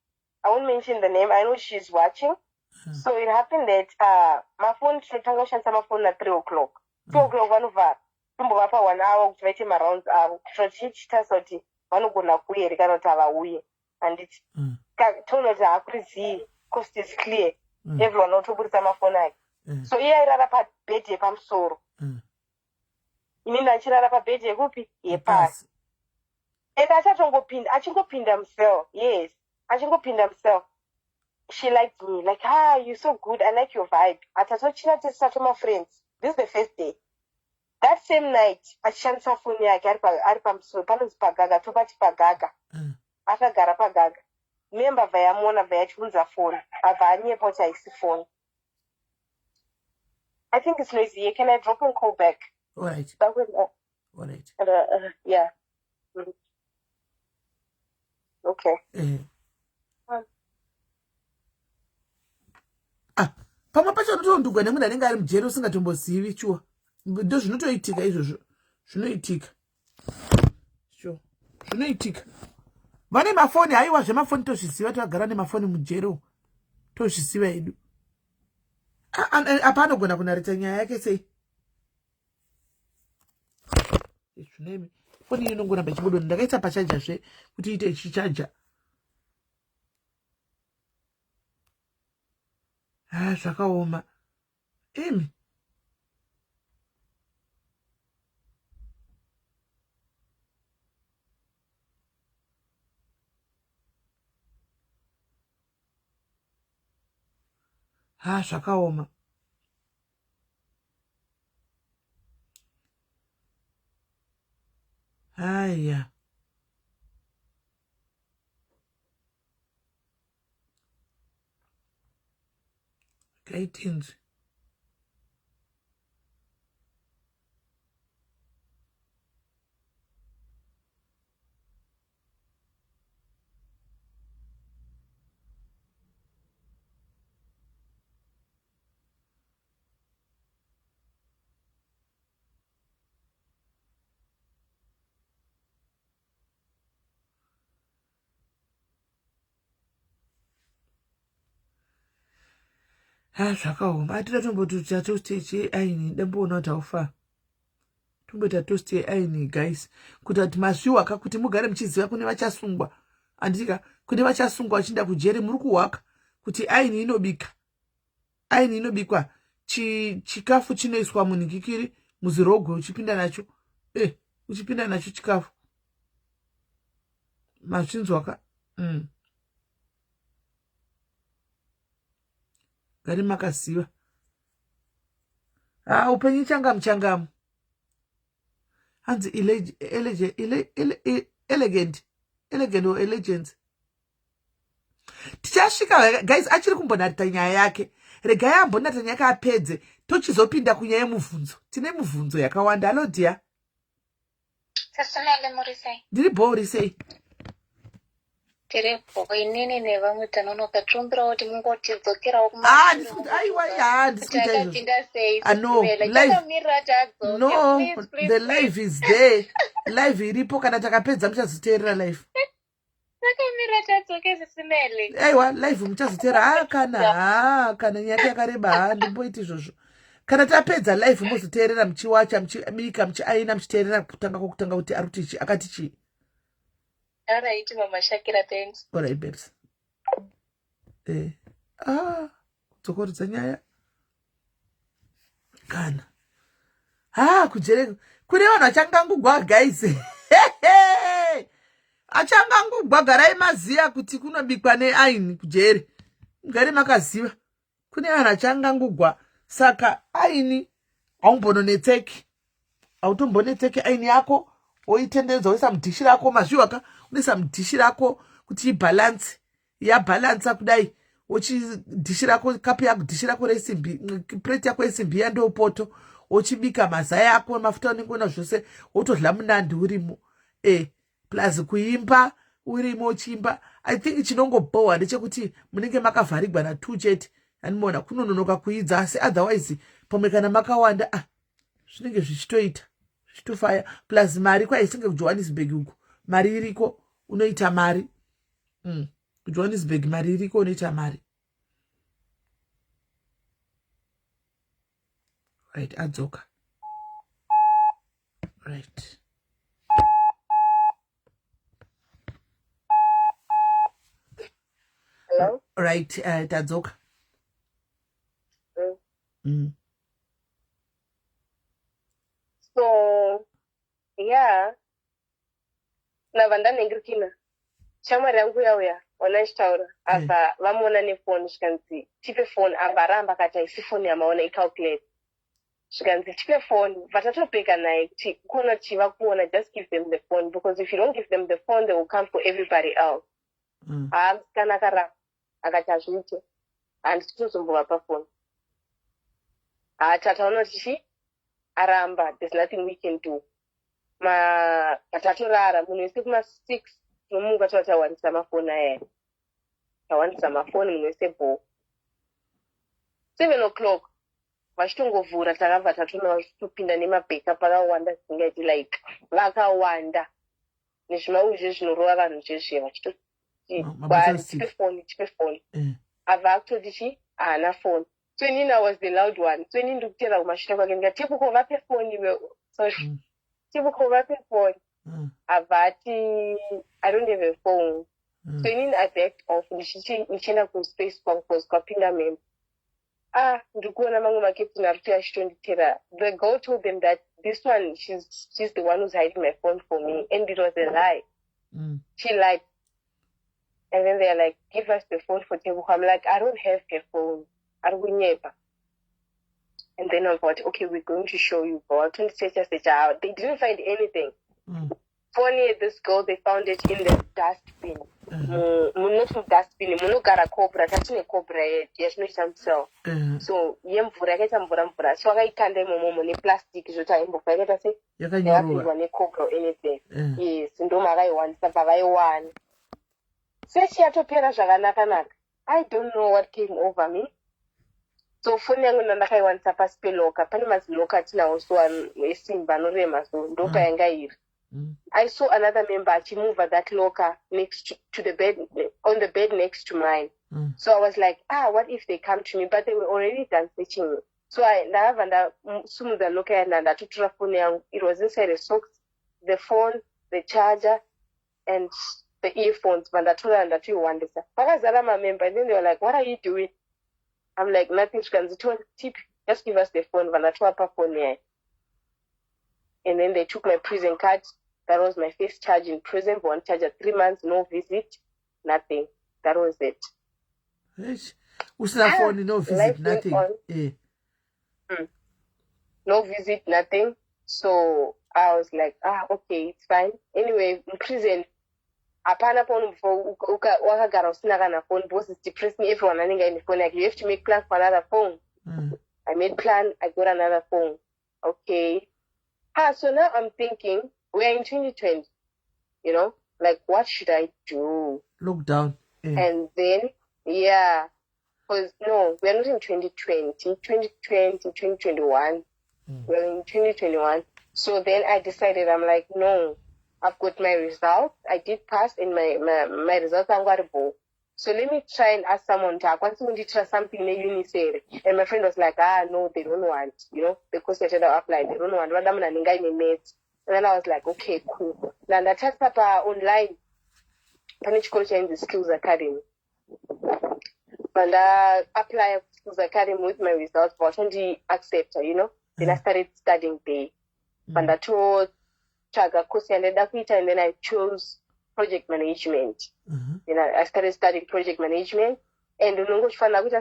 I won't mention the name. I know she's watching. So it happened that my phone tinotanga kushandisa mafoni at 3 o'clock. 2 o'clock vanovhara. Tombovapa 1 hour kuti vaite marounds avo. Tichitarisa kuti vanogona kuuya here kana kuti havauye. And it's told us that coast is clear. Everyone knows to put some phone. So here I rather pat bed pam soro. You mean that she rather pat bed guppy? Ye pass. And I said I think go pin themselves. Yes. I think go pin themselves. She liked me. Like, you're so good. I like your vibe. I thought she not just start with my friends. This is the first day. That same night, I chance her phone I got pam so panels pagaga to patch pagaga. Akagara pagaga. Member vaya mona vaya chunza phone. Avanye pocha isi phone. I think it's noisy. Can I drop and call back? All right. All right. Yeah. Okay. Pamwe pacho unotondugwa nemunhu anenge ari mujeri usingatombozivi chuwa. Ndo zvinotoitika izvozvo. Zvinoitika. Sure. Zvinoitika. Vane mafoni haiwa zvemafoni tozviziva togara nemafoni mujeri tozviziva edu. Apa anogona kunarita nyaya yake sei? Zvonemi. Foni inongoramba ichibudwa ndakaisa pachaja zve kuti iite ichichaja. Zvakaoma. Emi. Zvakaoma. Haya. Kaitenzi. Zvakaoma. Atida tombotuta tosti aini ndamboona kuti haufa. Tomboita tosti aini guys. Kuti ati mazviwaka kuti mugare muchiziva kune vachasungwa. Anditika kune vachasungwa vachinda kujeri muri kuwaka kuti aini inobika. Aini inobikwa. Chikafu chinoiswa munhikikiri muzirogwe uchipinda nacho. Uchipinda nacho chikafu. Mazvinzwaka. Gari makasiva. Upenyu changamu. Hanzi elegant or elegant. Tichasvika guys achiri kumbonarita nyaya yake. Regai ambonarita nyaya yake apedze. Tochizopinda kunyaya yemuvhunzo. Tine muvhunzo yakawanda. Hello dear. Sasunele murisei. Ndiri bhori sei? Tiripo inini nevamwe tanonoka trumbira kuti mungotidzokerawo kuma. Ndisikuti aiwa ndisikuti Takapinda sei. No, the live is there. Live iripo kana takapedza muchazoteerera live. Takamira tadzoke Sisimele. Aiwa live muchazoteerera kana nyaya yakareba ndimboiti izvozvo. Kana tapedza live muzoteerera muchiwacha muchibika muchiaina muchiteerera kutanga kuti arutichi akati chi. Alright mama Shakira, thanks. Alright babes. Dzokorodza nyaya. Kana. Kujere kune vanhu vachangangugwa guys. Achangangugwa garai maziya kuti kunobikwa neaini kujere. Mugare makaziva. Kune vanhu vachangangugwa saka aini haumbononetseki. Hautombonetseki aini yako woitenderedza woisa mudhishi rako mazviwaka unoisa mudhishi rako kuti ibalance yabalansa kudai dhishi rako kapu yako dhishi rako resimbi plate yako yesimbi yandopoto wochibika mazaya ako mafuta unengona zvose wotodla munandi urimo plus kuimba urimo uchimba. I think chinongobhowa ndechekuti munenge makavharigwa na2 chete animona kunononoka kuidza asi otherwise pamwe kana makawanda zvinenge zvichitoita zvichitofaya plus mari kwaisinge kuJohannesburg uko mari iriko unoita mari kuJohannesburg mari iriko unoita mari. Right, adzoka. Right. Hello? Right, tadzoka. So, yeah. Navandanengirikina. Shamwari yangu yauya wanachitaura apa vamona nefoni zvikanzi tipe foni apa aramba akati haisi foni yamaona icalculate zvikanzi tipe foni vatatopeka naye kuti kuona chiva kuona just give them the phone because if you don't give them the phone they will come for everybody else. Musikana akaramba akati hazviite handisi kuzombovapa foni. Tataona tichi aramba there's nothing we can do. matatorara munhu wese kuma6 nomuka tawanisa mafoni aya tawanisa mafoni munhu wese bo 7 o'clock vachitongovhura takabva tatona vachitopinda nemabheka pakawanda zvingaiti like vakawanda nezvimauyu zvezvinorova vanhu zvezve vachitoti tipe foni abva akutoti chi haana foni so inini I was the loud one so inini ndikutera kumashure kwake ndikati tipuko vape foni sorry tipuko vape foni abva ati I don't have a phone so inini I backed off ndichienda kuspace because kwapinda member ndikuona mamwe makaptain ari kuuya achitonditera the girl told them that this one she's the one who's hiding my phone for me and it was a lie she lied and then they're like give us the phone for Tebuko. I'm like I don't have her phone ari kunyepa and then I thought okay we're going to show you but they didn't find anything funny this girl they found it in the dustbin not dustbin munogara cobra tatine cobra yezvinoishamsel so yemvura yakaita mvura so akaikanda imomo neplastic zvoti aimbofa yakaita se yakapindwa necobra or anything yes ndoma akaiwanisa pavaiwana sechi yatopera zvakanaka I don't know what came over me so foni yangu ndakaiwanisa pasi peloka pane maziloka atinawo so esimba anorema so ndopa yanga iri I saw another member move that locker next to the bed, on the bed next to mine. So I was like, what if they come to me? But they were already done searching me. So I summed the locker and I took the phone. It was inside the socks, the phone, the charger, and the earphones. But I told them that you want this. I'm a member. And then they were like, what are you doing? I'm like, nothing. Tip, just give us the phone. But I told her phone. And then they took my prison card. That was my first charge in prison. One charge at 3 months, no visit, nothing. That was it. Phone, no visit, nothing. No visit, nothing. So I was like, okay, it's fine. Anyway, in prison, apana phone for wakagara usina kana phone. Boss is depressing everyone. I think in the phone like you have to make plans for another phone. I made plan. I got another phone. Okay. So now I'm thinking. We are in 2020, like what should I do? Lockdown. And then, because no, we are not in 2020, 2021. We're in 2021. So then I decided, I'm like, no, I've got my results. I did pass and my results are variable. So let me try and ask someone to try something in UNICEF. And my friend was like, no, they don't want, because they should have applied. They don't want. And then I was like, okay, cool. Then I checked up online. Panic culture in the Skills Academy. And I applied Skills Academy with my results, but I didn't accept, Then I started studying there. And I told Chaga course and then I chose project management. Then I started studying project management. And I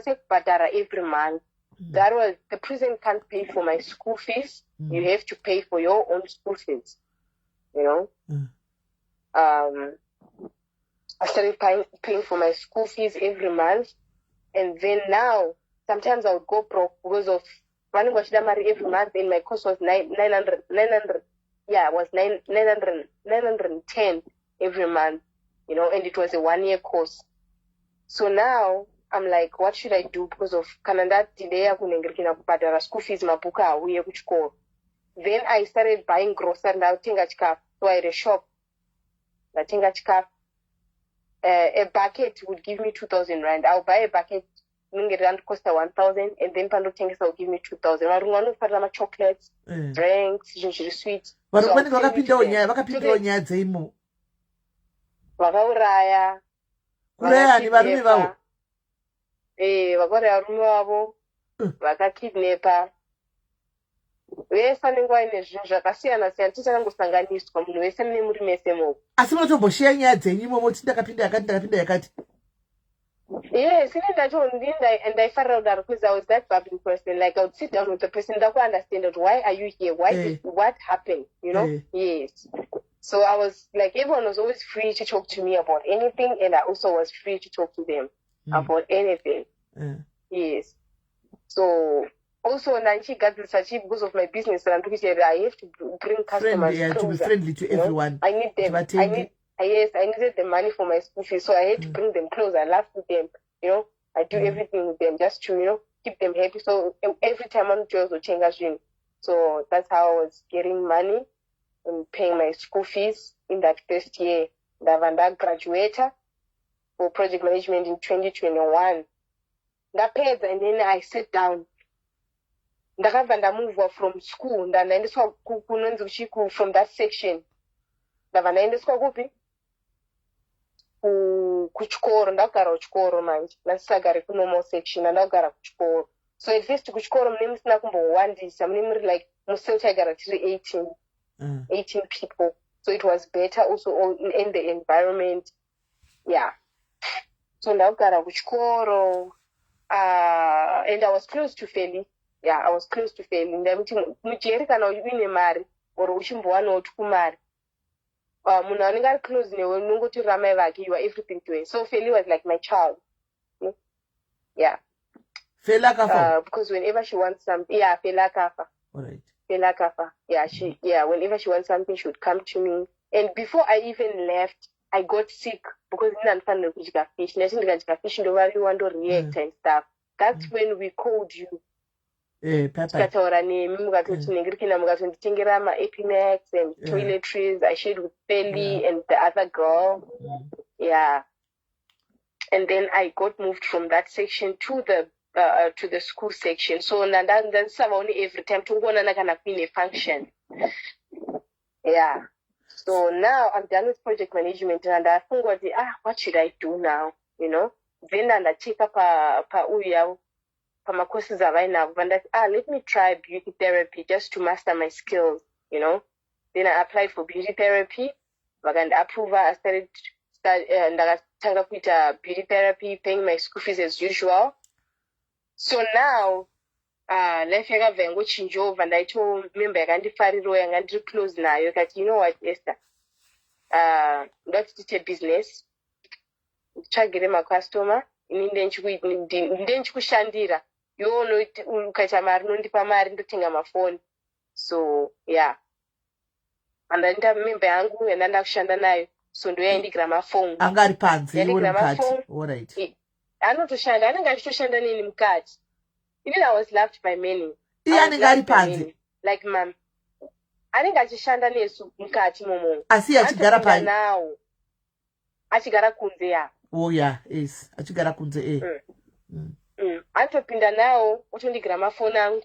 said, every month. That was the prison can't pay for my school fees. You have to pay for your own school fees. I started paying for my school fees every month, and then now sometimes I would go broke because of running Washidamari every month, and my cost was 900. Yeah, it was 910 every month. And it was a 1-year course. So now I'm like, what should I do? Because of Canada delay kunengirikina school fees mabuka uye kuchikoro. Then I started buying groceries and tenga chikafu. So I had a shop. I tenga chikafu. A bucket would give me 2,000 rand. I'll buy a bucket. Rand cost 1,000, and then Pando Tengas will give me 2,000. I don't know chocolates, drinks, ginger sweets. But when wakapinda onyadze imo. Vakauraya. Kuraya ni varume vavo. Vakorera varume vavo. Vakakidnapa. Vese nenguva ine zvinhu zvakasiyana siyana tichakangosanganiswa munhu wese nemuri mese mo. Asi munotomboshiya nyaya dzenyu imomo kuti ndakapinda yakati. Yes, even that one and I found out that because I was that bubbly person, like I would sit down with the person that would understand that why are you here? What happened? Yes. So I was like, everyone was always free to talk to me about anything, and I also was free to talk to them about anything. Yes. So Also, Nanchi got this achieved because of my business. And I have to bring customers Friendly, to be closer. friendly to you know. everyone. I need them. I needed the money for my school fees, so I had to bring them closer. I laugh with them. I do everything with them just to keep them happy. So every time I'm just watching. So that's how I was getting money and paying my school fees in that first year. Ndavanda graduated for project management in 2021. That paid, and then I sat down. Ndakabva ndamuvwa from school ndaendeswa kunonzi uchiku from that section. Ndabva ndaendeswa kupi? Kuchikoro, ndakugara kuchikoro manje. Ndasisagare kunormal section, ndakugara kuchikoro. So at least kuchikoro mune musina kumbowandisa, mune muri like museu chaigara tiri 18 people. So it was better also in the environment. Yeah. So ndakugara kuchikoro. And I was close to Feli. Yeah, I was close to Feli. Ndamuti mujeri kana uine mari or uchimbowana kumari. Munhu anenge ari close newe unongoti ramai vake, you are everything to her. So Feli was like my child. Yeah. Fela kafa. Because whenever she wants something, yeah, Fela kafa. Alright. Fela kafa. Yeah, whenever she wants something, she would come to me. And before I even left, I got sick because ndinanifanira kudya fish. Nati ndikadya fish ndovariwa react and stuff. That's when we called you. Tikataura nemi mukatoti nengirikina mukatonditengera ma-Epimax and toiletries. I shared with Feli and the other girl. Yeah. And then I got moved from that section to the school section. So ndandisava only every time tongoonana kana kuine function. Yeah. So now I'm done with project management and I think what should I do now? Then ndacheka pa uya my courses avainavo, and let me try beauty therapy just to master my skills. Then I applied for beauty therapy. Vakandapprova, I started ndakatanga kuita beauty therapy, paying my school fees as usual. So now life yakabva yangochinjova. Ndaito member yakandifarirawo yanga ndiri close nayo ikati, you know what, Esther, ndoda tiite business, nditsvagire macustomer, ini ndenchikushandira, iwe ukaita mari nondipa mari ndotenga mafoni. So yeah, andaita member yangu yandanda kushanda nayo, so ndoyaindigira mafoni. Anga ari panze, yandigira mafoni. Alright. Anotoshanda, anenge achitoshanda neni mukati. Even I was loved by many. Anenge ari panze. Like ma'am, anenge achishanda nesu mukati momo. Asi achigara panze nawo. Achigara kunze ya. Oh yeah, yes. Achigara kunze Antopinda nawo otondigira mafoni angu.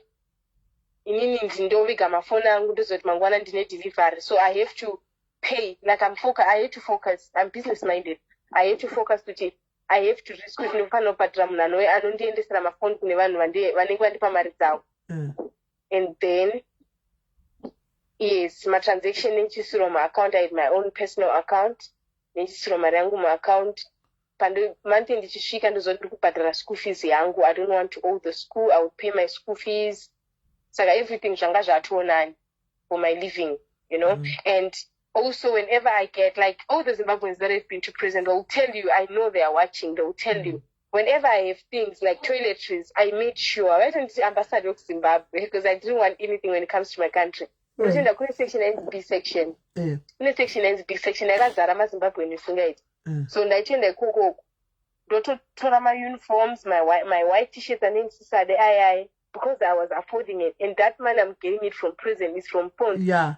Inini ndindoviga mafoni angu ndozoti mangwana ndine delivery. So I have to pay. Like I have to focus. I'm business minded. I have to focus kuti I have to risk kuti ndinofanira kupadira munhu anondiendesera mafoni kune vanhu vanenge vandipa mari dzavo. And then yes, my transaction nechisiro my account. I had my own personal account. Nechisiro mari yangu my account. Pando month ndichisvika ndozoti ndiri kubhadhara school fees yangu. I don't want to owe the school. I would pay my school fees. Saka everything zvanga zvatonani for my living, And also whenever I get like all the Zimbabweans that have been to prison, they'll tell you, I know they are watching, they'll tell you. Whenever I have things like toiletries, I made sure. I went to the ambassador of Zimbabwe because I didn't want anything when it comes to my country. The section ends B section. The section ends B section. I got Zarama Zimbabwe in the So I change the coco. Doto my uniforms, my white t-shirts and inside the because I was affording it. And that money I'm getting it from prison is from Pond. I'm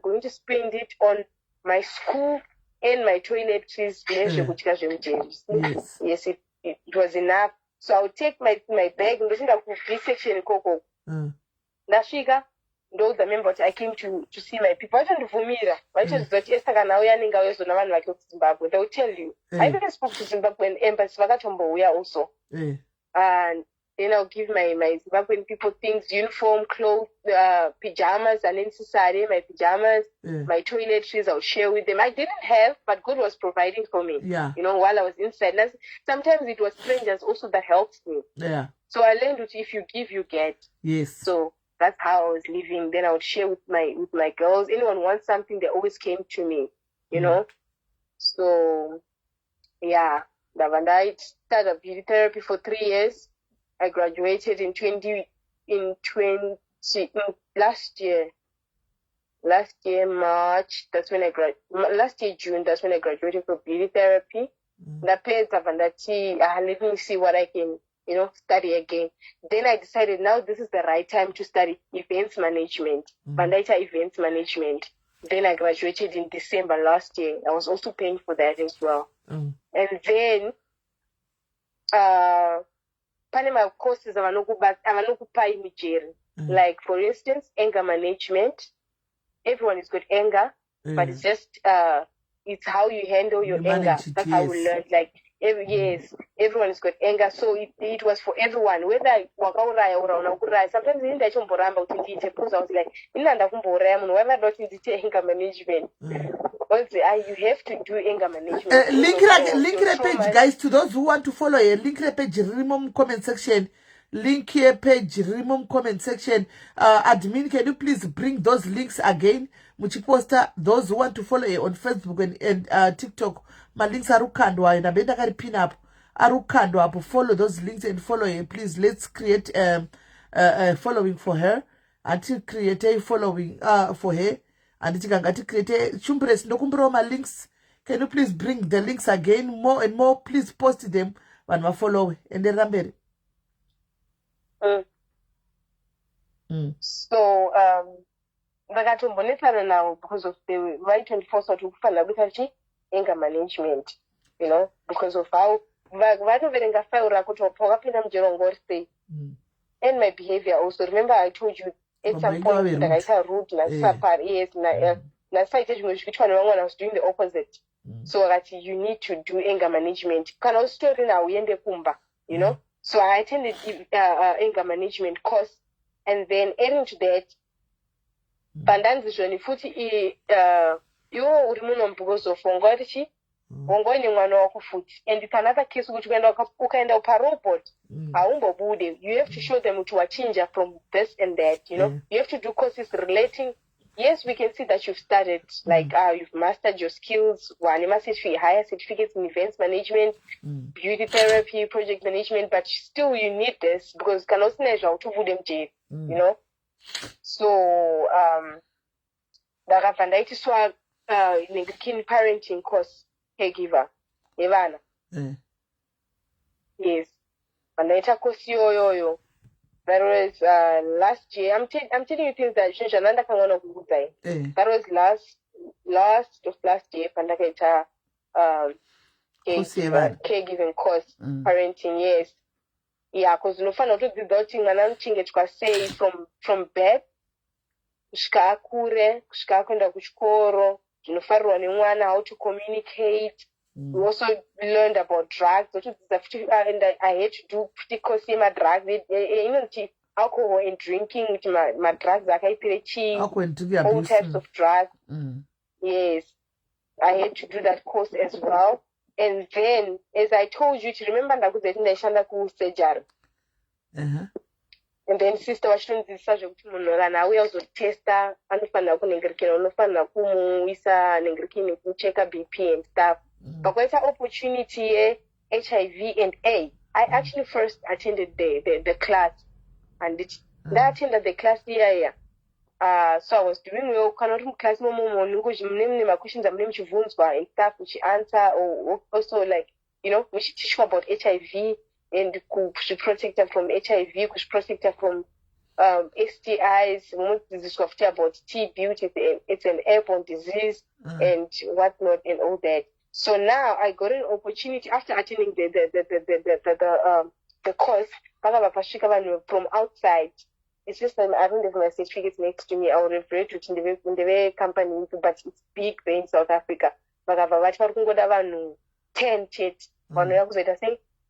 going to spend it on my school and my toiletries. Yes, it was enough. So I would take my bag and listen to B section coco. Nashika, those the members I came to see my people. I don't know why they'll tell you. I even spoke to Zimbabwean embassy also. And then I'll give my Zimbabwean people things, uniform, clothes, pajamas, and inside my pajamas, my toiletries, I'll share with them. I didn't have, but God was providing for me. While I was inside. And sometimes it was strangers also that helped me. So I learned that if you give, you get. Yes. So that's how I was living. Then I would share with my girls. Anyone wants something, they always came to me. So yeah, I started beauty therapy for 3 years. I graduated in in last year March, that's when last year June, that's when I graduated from beauty therapy. Let me see what I can, study again. Then I decided now this is the right time to study events management, Bandaita events management. Then I graduated in December last year. I was also paying for that as well. And then, Panama courses avanokupa imijeri. Like, for instance, anger management. Everyone is good anger, but it's just it's how you handle your anger. That's how we learned. Like everyone is good anger. So it was for everyone. Whether wakauraya or unakuraya. Sometimes in that because I was like, whether not in anger management. You have to do anger management. Link her page, guys, to those who want to follow her. Link her page, remove comment section. Link here page, remove comment section. Admin, can you please bring those links again? Muchiposta, those who want to follow her on Facebook and TikTok, my links are ukandwa and abenda kari pin up. Arukandwa, follow those links and follow her. Please, let's create a following for her. Until create a following for her. And it's going to create a chumpres no kumbro my links. Can you please bring the links again? More and more, please post them and my follow and then Rambere. So ndakatombonetsana now because of the right 24 sort of anger management, because of how vatoverenga file rako wakapinda mujero say. And my behavior also. Remember I told you at some point ndakaita rude nasapari yes nasaite zvimwe zvichitwana vamwe I was doing the opposite. So that you need to do anger management. Kana usitori na uende kumba, So I attended anger management course, and then adding to that, pandanzishoni futhi iwo uri muno because of wongorichi wongoni mwana wako futhi, and it's another case which ukaenda parobot aumbobude. You have to show them to wachinja from this and that, You have to do courses relating. Yes, we can see that you've started, like you've mastered your skills. Higher certificates in events management, beauty therapy, project management, but still you need this because So, parenting course, caregiver, Ivana. Yes, and later course yo. That was last year. I'm telling you things that Shananda can wanna go time. That was last of last year. Pandakaita caregiving course, parenting. Yes, yeah. Because no fun of adulting and I'm thinking it say from bed. Kushka kwenda kuchikoro. How to communicate. We also learned about drugs. And I had to do my drugs. Alcohol and drinking, my drugs, all types of drugs. Yes, I had to do that course as well. And then, as I told you, to remember that I surgery. And then sister was showing this subject to Munora. We also test her and find out check her BP and stuff. But there's an opportunity, HIV and AIDS. I actually first attended the class, and I attended the class here. So I was doing well. Cannot class more my questions and stuff which answer or also like we should teach about HIV and should protect them from HIV, should protect them from STIs. This was about TB, it's an airborne disease and whatnot and all that. So now I got an opportunity after attending the course from outside. It's just that I don't have my certificates next to me. I will refer to it in the way company, but it's big there in South Africa. But I've 10 chats.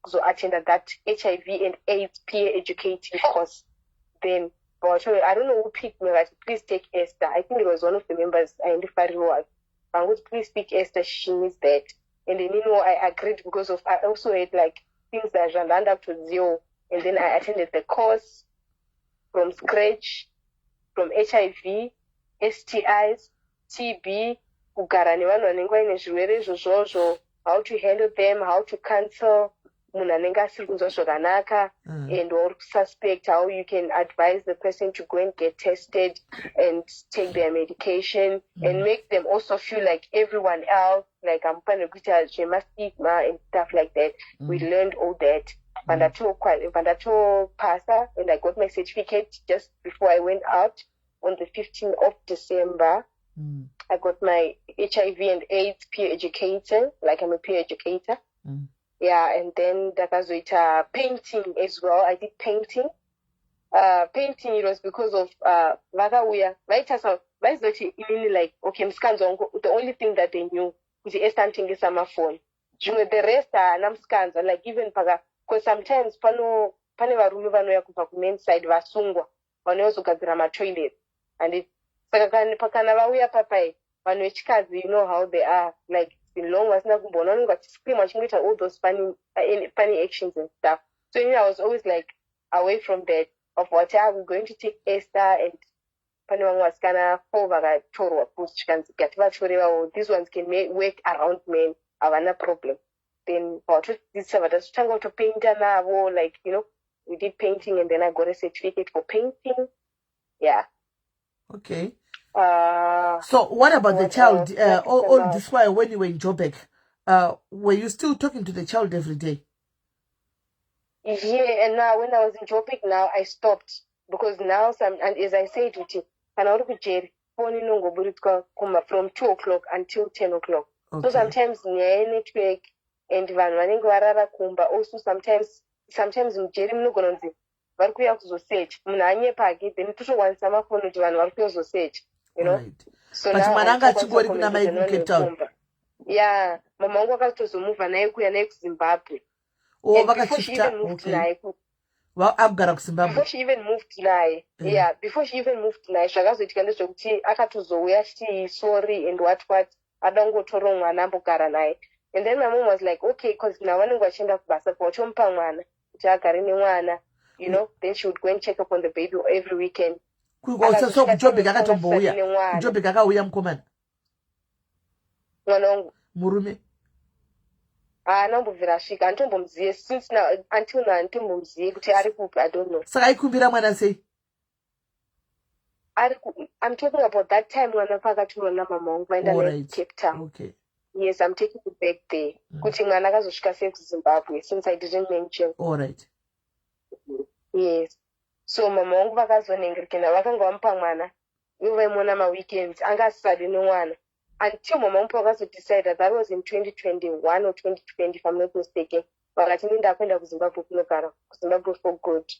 So I attended that HIV and AIDS peer educative course. Then, but I don't know who picked me. Like, please take Esther. I think it was one of the members I identified who was. I would please pick Esther. She needs that. And then I agreed because of I also had like things that land up to 0. And then I attended the course from scratch, from HIV, STIs, TB, how to handle them, how to cancel, munhu anenge asiri kunzwa zvakanaka, and or suspect, how you can advise the person to go and get tested and take their medication, and make them also feel like everyone else, like I'm kind of stigma and stuff like that. We learned all that. Pandato pasa, and I got my certificate just before I went out on the 15th of December. I got my HIV and AIDS peer educator, like I'm a peer educator. Yeah, and then dakazoita painting as well. I did painting. Painting, it was because of vakauya vaitasa vaizoti like, okay, mskanzo, the only thing that they knew was the estantengesa mafoni. The rest haana mskanzo, like even paka, because sometimes pane varume vanouya kubva kumen's side vasungwa vanozogadzira matoilet, and it pakana vauya papai vanhu vechikadzi, you know how they are, like it's been long vasina kumboona vanenge vachiscream vachingoita all those funny actions and stuff. So I was always like away from that, of what we're going to take Esther, and pane vamwe vasikana 4 vakatorwa kuti gativatoreva, these ones can work around men, havana problem. Then vatotanga kutopainta navo, like, you know, we did painting, and then I got a certificate for painting. Yeah. Okay. So what about the child? All this while when you were in Joburg, were you still talking to the child every day? Yeah, and now when I was in Joburg, now I stopped, because now and as I said, from 2 o'clock until 10 o'clock. Okay. So sometimes network and vanhu vanenge varara kumba, also sometimes mujeri munogononzi vari kuuya kuzosearch, munhu anyepake, then totowanisa mafoni kuti vanhu vari kuuya kuzosearch, you know. Right. So but mwana anga achingori kuna mai kuCape Town. Yeah, mama wangu akatozomuvha naye kuya naye kuZimbabwe. Oh, before she even moved naye. Well, agara kuZimbabwe. Before she even moved naye. Yeah, before she even moved naye, zvakazoitika ndezvekuti akatozouya achiti sorry and what adangotora mwana ambogara naye. And then my mom was like, okay, because now vanenge vachienda kubasa vachomupa mwana kuti agare nemwana, you know. Then she would go and check up on the baby every weekend. So Joburg akatomboya. Joburg akauya mukomana. Mwana wangu murume. Nambobvira asvika, anditombomuzive since now, until now anditombomuzive kuti ari kupi, I don't know. Saka aikumbira mwana sei? I'm talking about that time mwana pakatorwa namama wangu vaenda naye Cape Town. Okay. Yes, I'm taking it back there. Kuti mwana akazosvika sei kuZimbabwe, since I didn't mention. All right. Yes. So mama wangu vakazonengerekana, vakanga vamupa mwana, ivo vaimona maweekends, anga asisadi nemwana. Until mama wangu vakazodecide, that was in 2021 or 2020, if I'm not mistaken. Vakati ndinda kuenda kuZimbabwe kunogara, kuZimbabwe for good.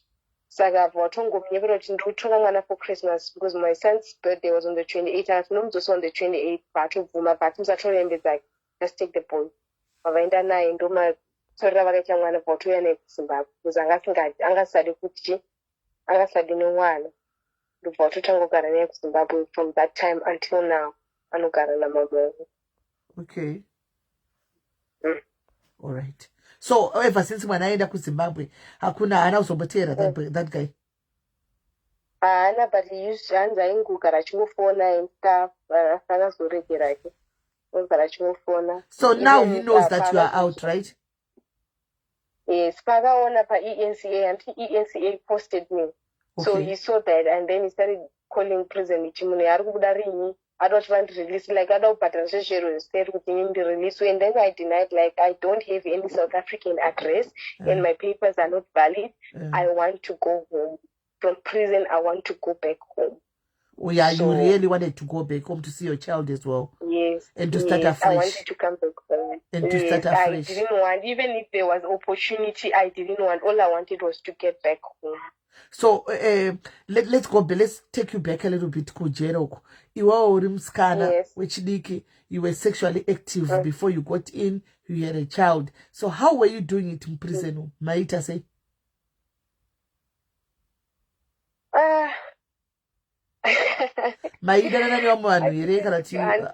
Saka vatongomunyevera kuti ndikutora mwana for Christmas, because my son's birthday was on the 28th, and nomuzosi on the 28th, vatobvuma, but musatorembedza, just take the boy. Vavaenda naye ndomatorera vakaita mwana vautoya naye kuZimbabwe, because angasadi kuti angasadi nemwana. Ndobva vatotangogara naye kuZimbabwe from that time until now. Anogara namama wangu. Okay. All right. So ever since mwana aenda kuZimbabwe, haana uzomboteera that guy? Haana, but he used to hanzi aingogara achingofona and stuff, akazoregera ke. Ogara achingofona. So now he knows that you are out, right? Yes, pakaona pa-ENCA, and ENCA posted me. Okay. So he saw that, and then he started calling prison. I don't want to release, like I don't state within the release. And then I denied, like I don't have any South African address and my papers are not valid. I want to go home. From prison, I want to go back home. Oh yeah, so, you really wanted to go back home to see your child as well. Yes. And to start afresh. I wanted to come back home. And to start afresh. I didn't want, even if there was opportunity, I didn't want. All I wanted was to get back home. So let's go. Let's take you back a little bit. Kujeroko, you were musikana, wechidiki. You were sexually active before you got in. You had a child. So how were you doing it in prison? Maita say.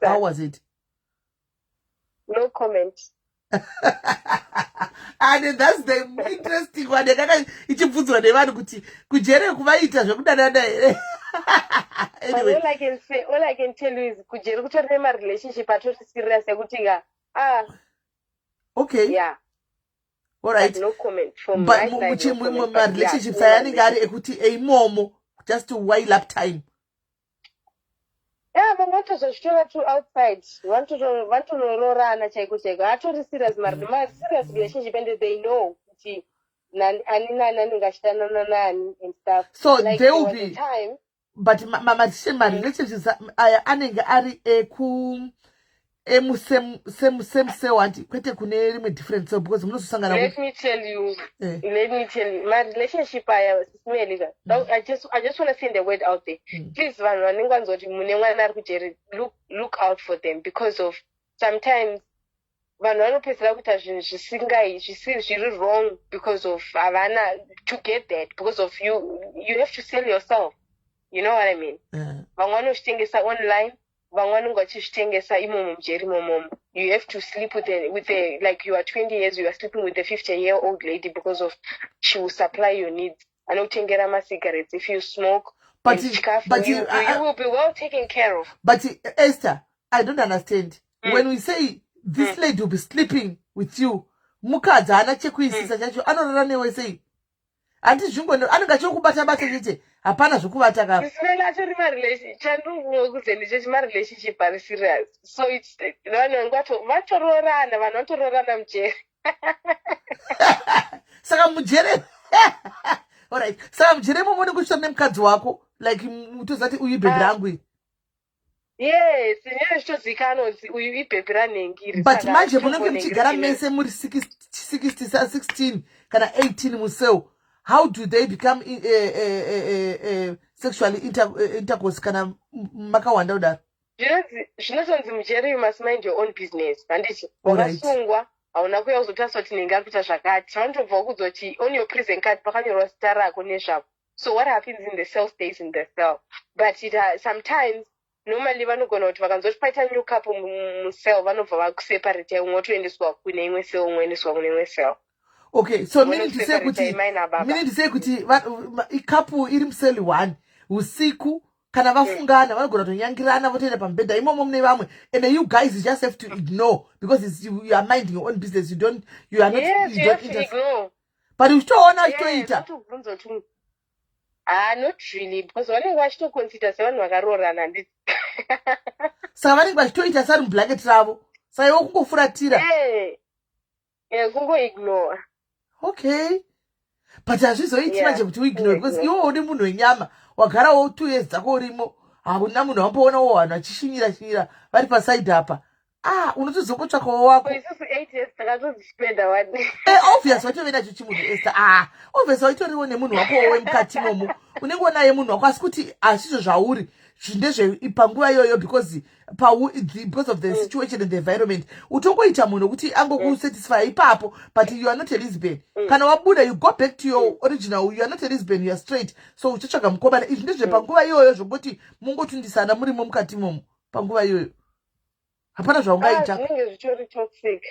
How was it? No comment. And that's the interesting one. Anyway. All I can tell you is kujeri my relationship at serious. Okay. Yeah. All right. But no comment from But my side. No comment, my but relationship yeah, sayani ngari ekuti eimomo just to while up time. Yeah, but want to show to outside. Want to run a check. Actually, serious, serious relationship, and they know. And stuff. So Like, there will was be a time. but my relationships aya anenge ari same wanti kwete kune rimwe different so because munozosangana Let me tell you, my relationship I smelly. I just want to send the word out there. Please, look out for them because of sometimes vanhu vanopedzera kuita zvinhu zviri wrong because of havana to get that because of you have to sell yourself. You know what I mean? Vamwe vanozvitengesa online, vamwe vanenge vachizvitengesa imomo mujeri imomo. You have to sleep with a like you are 20 years, you are sleeping with a 50-year-old lady because of she will supply your needs. Anotengera ma-cigarettes. If you smoke, but you will be well taken care of. But Esther, I don't understand. When we say this lady will be sleeping with you, mukadzi haana chekuisisa chacho anorara newe sei? Ati zvingoni anenge achikubata bata chete hapana zvokubata kapa. Ismail atori marelationship chandukuze relationship ari serious. So it's vanhu vatororana, vanhu vatororana mujeri. Saka mujeri. All right. Saka mujeri mumoni kushona nemukadzi wako like mutozati uyu bhebhi rangu. Yes, zvitozikanwa uyu ibhebhi ranhengiri. But manje munenge muchigara mese muri 16 kana 18 museo. How do they become sexually intercourse kana makawanda udaro? Zvinozonzi mujeri, you must mind your own business. Handiti wakasungwa hauna kuya kuzotariswa kuti nenge akuita zvakati. Vanotobva kuzoti on your prison card pakanyorwa zita rako nezvako. So what happens in the cell stays in the cell. But sometimes normally vanogona kuti vakanzoti paita new couple musel vanobva vakuseparate umwe otoendeswa kune imwe cell umwe oendeswa kune imwe cell. Okay, so meaning to say kuti couple iri museli 1 usiku kana vafungana vanogona kutonyangirana votoenda pamubhedha imomo mune vamwe and you guys just have to ignore because you are minding your own business. You are not. Yes, you have to ignore. But uchitoona uchitoita. Not really, because vanenge vachitoconsider sevanhu vakarorana handiti. Saka vanenge vachitoita sari mublanket ravo. Saka iwe kungofuratira. Kungoignore. Okay. But hazvizoiti manje kuti uignore because iwe uri munhu wenyama wagarawo 2 years dzako urimo hakuna munhu wamboonawo vanhu vachishinyira vari pasaidi apa. Unotozongotsvakawo wako. Isusu 8 years takatodzipenda wani. Obvious watove nacho chimunhu Esther. Obvious waitoriwo nemunhu wako wemukati momo. Unenge unaye munhu wako asi kuti hazvizvo zvauri ndezvepanguva iyoyo because of the situation and the environment. Utongoita munhu kuti angokusatisfy ipapo but you are not a lesbian. Kana wabuda you go back to your original, you are not a lesbian, you are straight. So uchatsvaga mukomana. Izvi ndezvepanguva iyoyo zvokoti mungotundisana murimo mukati momo panguva iyoyo. Hapana zvaungaita. Zvinenge zvitori toxic.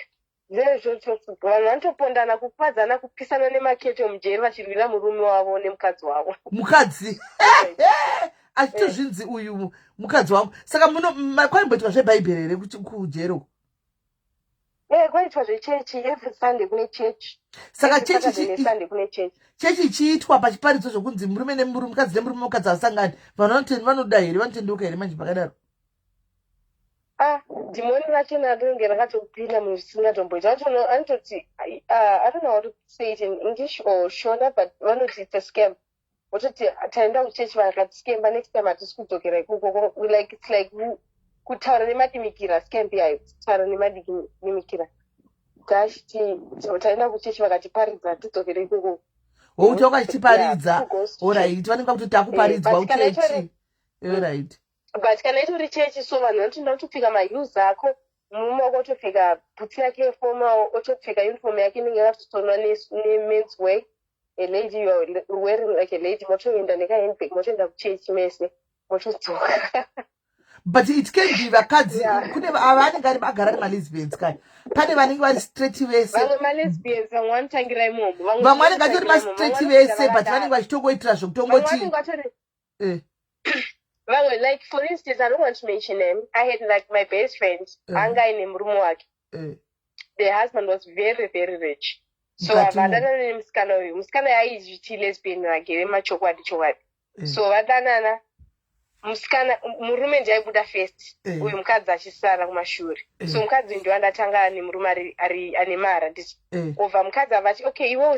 Vanhu vanotopondana kukwadzana kupisana nemakete mujeri vachirwira murume wavo nemukadzi wavo. Mukadzi. Achitozvinzi uyu mukadzi wangu. Saka kwaimboitwa zvebhaibheri here kujero. Kwaitwa zvechechi every Sunday kune church. Saka chechi ichiitwa pachiparidzo zvokunzi murume nemukadzi nemurume mukadzi vasangani. Vanhu vanoda here, vanotendeuka here manje pakadaro. Dhimoni rachona rinenge rakatopinda munhu zvisingatomboita. Anototi, I don't know how to say it in English or Shona, but vanoti it's a scam. Wototi taenda kuchechi vakatiskemba next time hatisi kudzokera ikoko. Like it's like kutaura nemadimikira scam yayo. Kutaura nemadimikira. Taenda kuchechi vakatiparidza tidzokera ikoko. Uti wakachitiparidza. Alright, vanenge kuti takuparidzwa uchechi. Alright. But kana itori chechi so vanhu vanotoenda kutopfeka maheels ako, murume wako otopfeka bhutsi yake formal, otopfeka uniform yake inenge yakatotonwa nemen's wear. A lady, you are wearing like a lady, motoenda nekahandbag, motoenda kuchechi mese, motodzoka. But it can be vakadzi. Kune vanenge agara nemalesbians kai. Pane vanenge vari straight vese. Vamwe malesbians vamwe vanotangira imomo. Vamwe vanenge vatori mastraight vese but vanenge vachitongoitira zvokutongoti. Like for instance, I don't want to mention them. I had like my best friend, anga ine murume wake. The husband was very, very rich. so vadanana nemusikana uyu musikana yaizviti lesbian vagere machokwadi so vadanana murume ndiaibuda first uyu mukadzi achisara kumashure so mukadzi ndio andatanga nemurume ane mara ndichi obva mukadzi avati okay iwe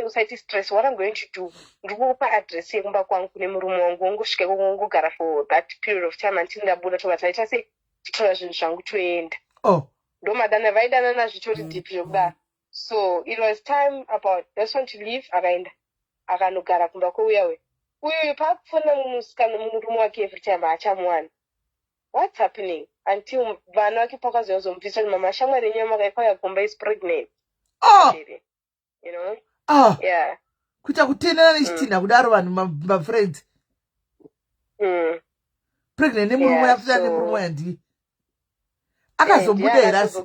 usaiti stress, what I'm going to do ndikukupa address yekumba kwangu kune murume wangu ungosvika kungogara for that period of time until ndabuda toba taita sei titora zvinhu zvangu toenda ndo madana vaidanana zvitori deep zvokudaro. So it was time about just want to leave akaenda akanogara kumba kwouya uyu pakufona musikana murume wake every time achamuwana. What's happening until vana vake pakazozomubvisa kuti mama shamwari yenyu makaifaya kumba is pregnant. You know? Yeah. Kuita kutenderana nechitinha kudaro vanhu mafriends. Pregnant nemurume yafuta nemurume yandii. Akazobuda here asi.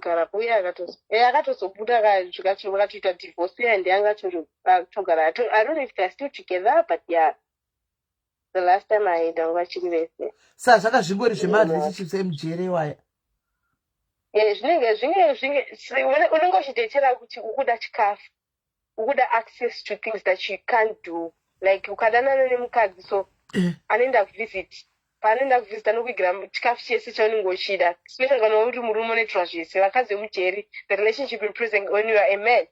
Akatozobuda akatoita divorce and akatogara. I don't know if they're still together, but yeah. The last time I had watching this. Sasa zvakazvingori zvemarelationships emujere waya. Unenge uchidetera kuti ukuda chikafu, ukuda access to things that you can't do. Like ukadanana nemukadzi so anoenda kuvisit. Paanoenda kuvisita nokuigira chikafu chese chaunenge uchida. Especially kana uri murume unoitwa zvese. Vakadzi vemujere, the relationship in prison when you are a man,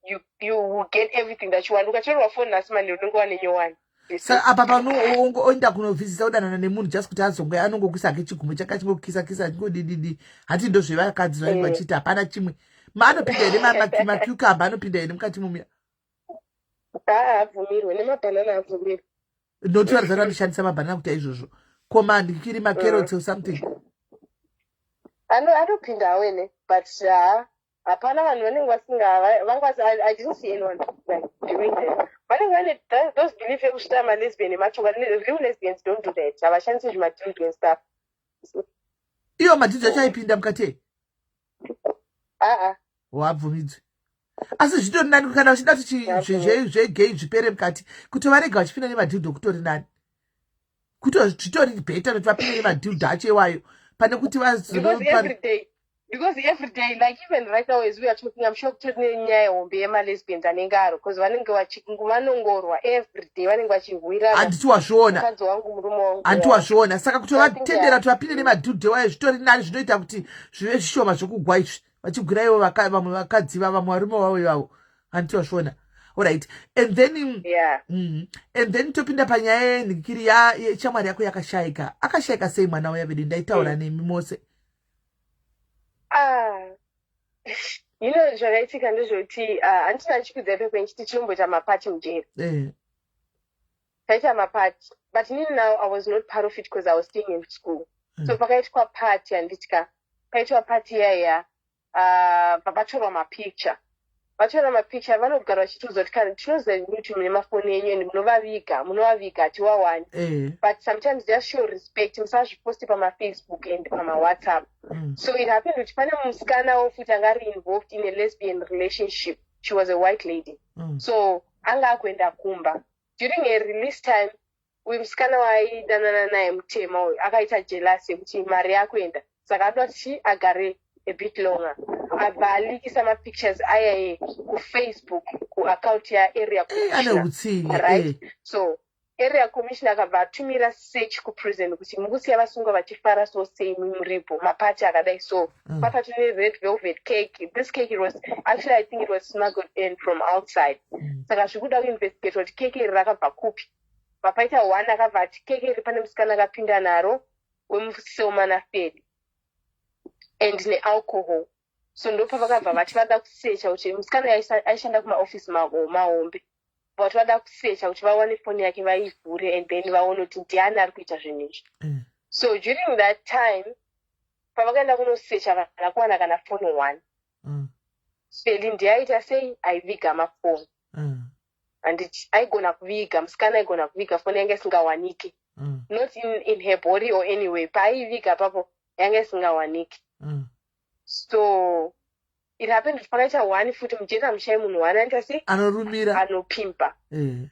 you will get everything that you want. Ukatorwa phone nhasi manje unenge wane nyowani. Saka apa panoenda kunovhizisa kudanana nemunhu just kuti azonge anongokuisa kechigumwe chakachingokisa chingodididi hati ndo zvevakadzi vanenge vachiti hapana chimwe anopinda here macucumber anopinda here mukati mumiya abvumirwe nemabhanana abvumirwe notivaridza kuti anoshandisa mabhanana kuti aizvozvo command kiri macarrots or something anopinda awene but hapana vanhu vanenge vasinga I didn't see anyone like doing that. Vanenge those belief ekushita malesbian machoka real lesbians don't do that. Havashandisi zvimadhudhu and stuff. Iyo madhudhu acho aipinda mukati wabvumidzwe asi zvitori nani kana uchida kuti zvegay zvipere mukati kuti varega vachipinda nemadhudhu okutori nani zvitori bheta kuti vapinde nemadhudhu acho iwayo pane kuti because every day, like even right now as we are talking, I'm sure nyaya hombe yemalesbians anenge aro because vanenge vanongorwa every day vanenge vachihwira handiti wazviona saka kuti vatendera kuti vapinde nemadhudhu wayo zvitori nani zvinoita kuti zvive zvishoma zvokugwa izvi vachigwira ivo vamwe vakadziva vamwe varume wavo ivavo handiti wazviona. Alright, and then topinda panyaya yenhikiri yeshamwari yako akashayika sei mwana wayavedi ndaitaura nemi mose zvakaitika ndezvoti handina chikudzai pekwenchiti chinomboita mapati mujeri taita mapati but nini now I was not part of it because I was staying in school so pakaitwa pati handitya paitwa pati yaya papatorwa mapicture vatora mapicture vanogara vachituudza kuti kana tinoziva kuti mune mafoni enyu and munovaviga hatiwawani but sometimes just show respect musazviposti pamafacebook and pamawhatsapp so it happened kuti pane musikana wofuti anga ari involved in a lesbian relationship. She was a white lady so anga akuenda kumba during a release time uyu musikana waidanana naye mutema uyu akaita jealous yekuti mari yakuenda saka adoda kuti agare a bit longer abva alikisa mapictures ayaye kufacebook kuaccount yaarea commissioner right so area commissioner akabva atumira search kuprison kuti mukusiya vasungwa vachifara so sei muripo mapati akadai so pakati nered velvet cake. This cake it was actually I think it was smuggled in from outside saka zvikuda kuinvestigate kuti cake iri rakabva kupi papaita one akabva ati cake iri pane musikana akapinda naro wemuselman fed and nealcohol so ndopa vakabva vati vada kusecha kuti musikana aishanda kumaofisi mahombe vati vada kusecha kuti vawane foni yake vaivhure and then vaone kuti ndiani ari kuita zvinhu izvi so during that time pavakaenda kunosecha vakakuwana kana foni 1 feli ndiaita sei aiviga mafoni handiti aigona kuviga musikana aigona kuviga foni yange isingawaniki not in her body or anyway paaiviga papo yange isingawaniki so it happened kuti pakaita 1 futi mujera mushai munhu 1 aita sei anorumira anopimpa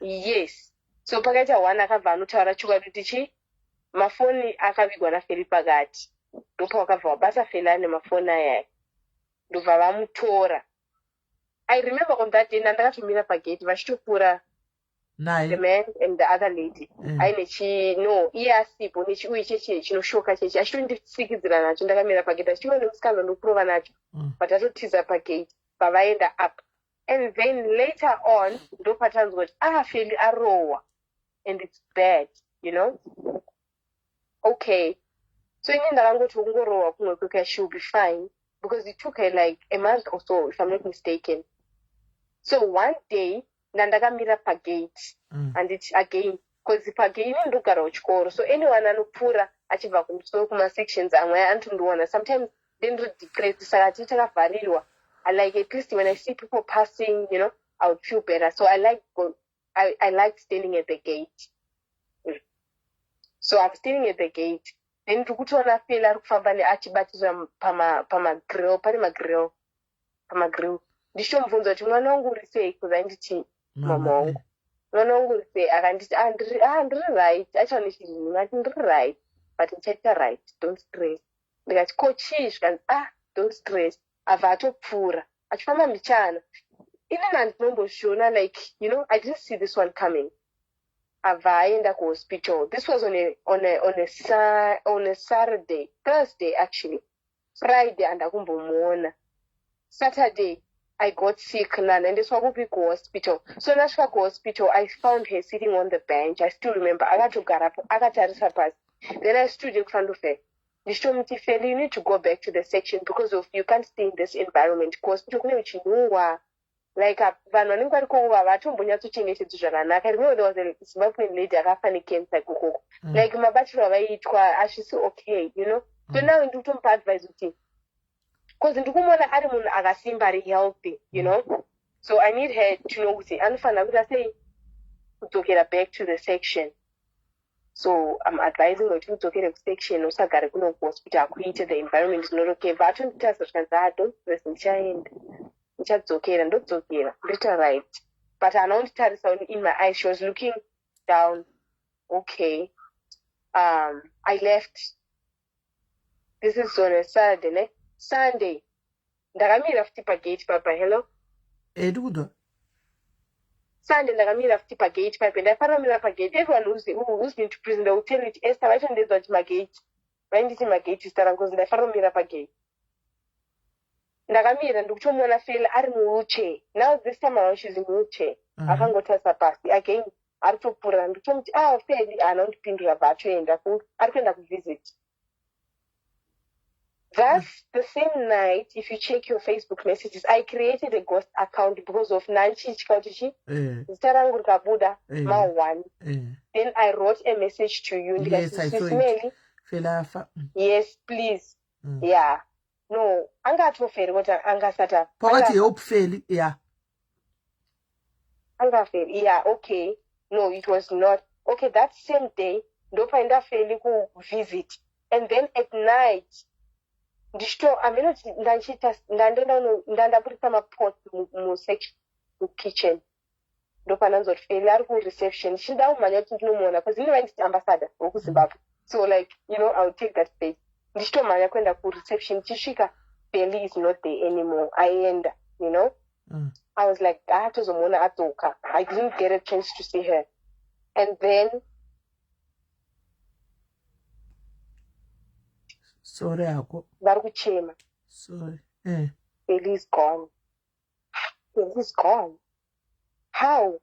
yes so pakaita 1 akabva anotaura chokwadi kuti chi mafoni akavigwa nafeli pakati ndopa wakabva wabata feli ane mafoni ayaya ndobva vamutora I remember on that day ndandakatumira pagate vachitopfuura the naye man and the other lady aine no iye asipo nechiuyi chechi chinoshoka chechi achitondisikidzira nacho ndakamira pagate achichiva nemusikana ndokurova nacho but atotiza pagate pavaenda up and then later on ndopatanzwa kuti Feli arohwa and it's bad, you know. Okay, so ine ndakangoti kungorohwa kumwe kwake she'll be fine because it took her like a month or so if I'm not mistaken. So one day ndandakamira pagate and it's again because pagate ndogara kuchikoro, so anyone anopfuura achibva kumusoro kumasections amwe anotondiona sometimes then depressed saka tiri takavharirwa. I like at least when I see people passing, you know, I would feel better. So I like standing at the gate. So I'm standing at the gate. Then ndikutoona Feli ari kufamba neachibatizwa pamagrill, pane magrill, pamagrill. Ndichomubvunza kuti mwana wangu uri sei, because anditi mama wangu. Mwana wangu uri sei, akanditi ndiri right. Achaona chinhu ati ndiri right, but ndichaita right, don't stress. Ndikati ko chii zvikanzi don't stress. Abva atopfuura achifamba mbichana. Even handinombozviona like, you know, I didn't see this one coming. Abva aenda kuhospital. This was on a Saturday, Thursday actually. Friday andakumbomuona. Saturday I got sick nandaendeswa kupi kuhospital. So ndasvika kuhospital I found her sitting on the bench. I still remember akatogarapo akatarisa pasi. Then I stood in front of her. Ndichitomuti Feli, you need to go back to the section because of you can't stay in this environment. Kuhospital kune chinungwa. Like vanhu vanenge vari kouva havatombonyatsochengetedzwa zvakanaka. I remember there was a Zimbabwean lady akafa necancer ikoko. Like mabatiro avaitwa hazvisi okay, you know. So now ndikutomupa advice kuti because ndikumuona ari munhu akasimba ari healthy, you know. So I need her to know kuti anofanira kuti asei kudzokera back to the section. So I'm advising her to take a section usagare kuno kuhospital akuite the environment is not okay. Vatonditaza zvikanzi don't stress ndichaenda. Ndichadzokera ndodzokera. Ndita right. But anonditarisa in my eyes she was looking down. Okay. I left. This is on a Saturday, ne? Sunday. Ndakamira futi pagate papa, hello? Edudo. Sunday ndakamira futi pagate papa, ndafanira pagate. Everyone who's been to prison, they will tell you, Esther, why don't they go to my gate? Why did my gate is because ndafanira pagate. Ndakamira ndikutomuona Feli ari muwheelchair. Now this time around she's in wheelchair. Akangotasa pasi. Again, ari kutopfuura ndikutomuti Feli anondipindura batoenda ari kuenda kuvisit. That's the same night, if you check your Facebook messages, I created a ghost account because of Nanchi Chikautichi. Zita rangu rikabuda ma one. Then I wrote a message to you. Yes, I saw it. Felafa. Yes, please. Yeah. No, angatho Feli what angasata. Pakati hope Feli, yeah. Anga Feli, yeah, okay. No, it was not. Okay, that same day, ndopaenda Feli ku visit. And then at night, ndandapurisa mapot musection kitchen ndopananzoti Feli ari kureception chindaumhanya kuti ndinomuona because ine vainditi ambassador wokuzimbabwe, so like, you know, I would take that space. Ndichitomhanya kuenda kureception chisvika Feli is not there anymore. Aenda, you know. I was like tozomuona adzoka. I didn't get a chance to see her. And then sorry ako. Vari kuchema. Sorry. Feli is gone. Feli is gone. How?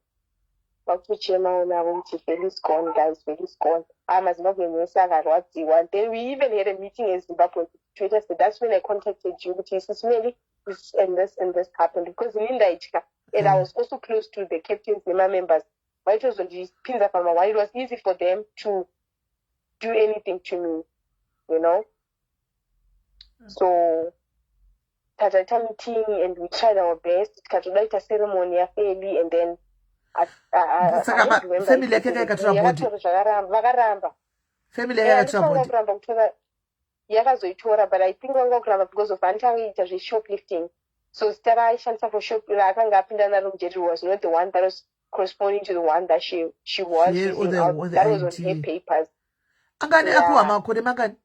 Vari kuchema unavo kuti Feli is gone, guys. Feli is gone. Mazimbabwe mese akarwadziwa. Then we even had a meeting in Zimbabwe. Twitter said that's when I contacted you. But it's really this and this happened because in Indaichika, and I was also close to the captain's members. Why it was on these pins up why it was easy for them to do anything to me, you know. So Tata meeting and we tried our best. Katodaita ceremony ya Feli and then family yake ikatora body. Vakaramba. Family yake ikatora body. Yakazoitora, but I think vangokuramba because of antaita shoplifting. So Stara Aisha for shop akanga apinda naro mujeti was not the one that was corresponding to the one that she was using out. That was on her papers. Angani akuwa makore mangani?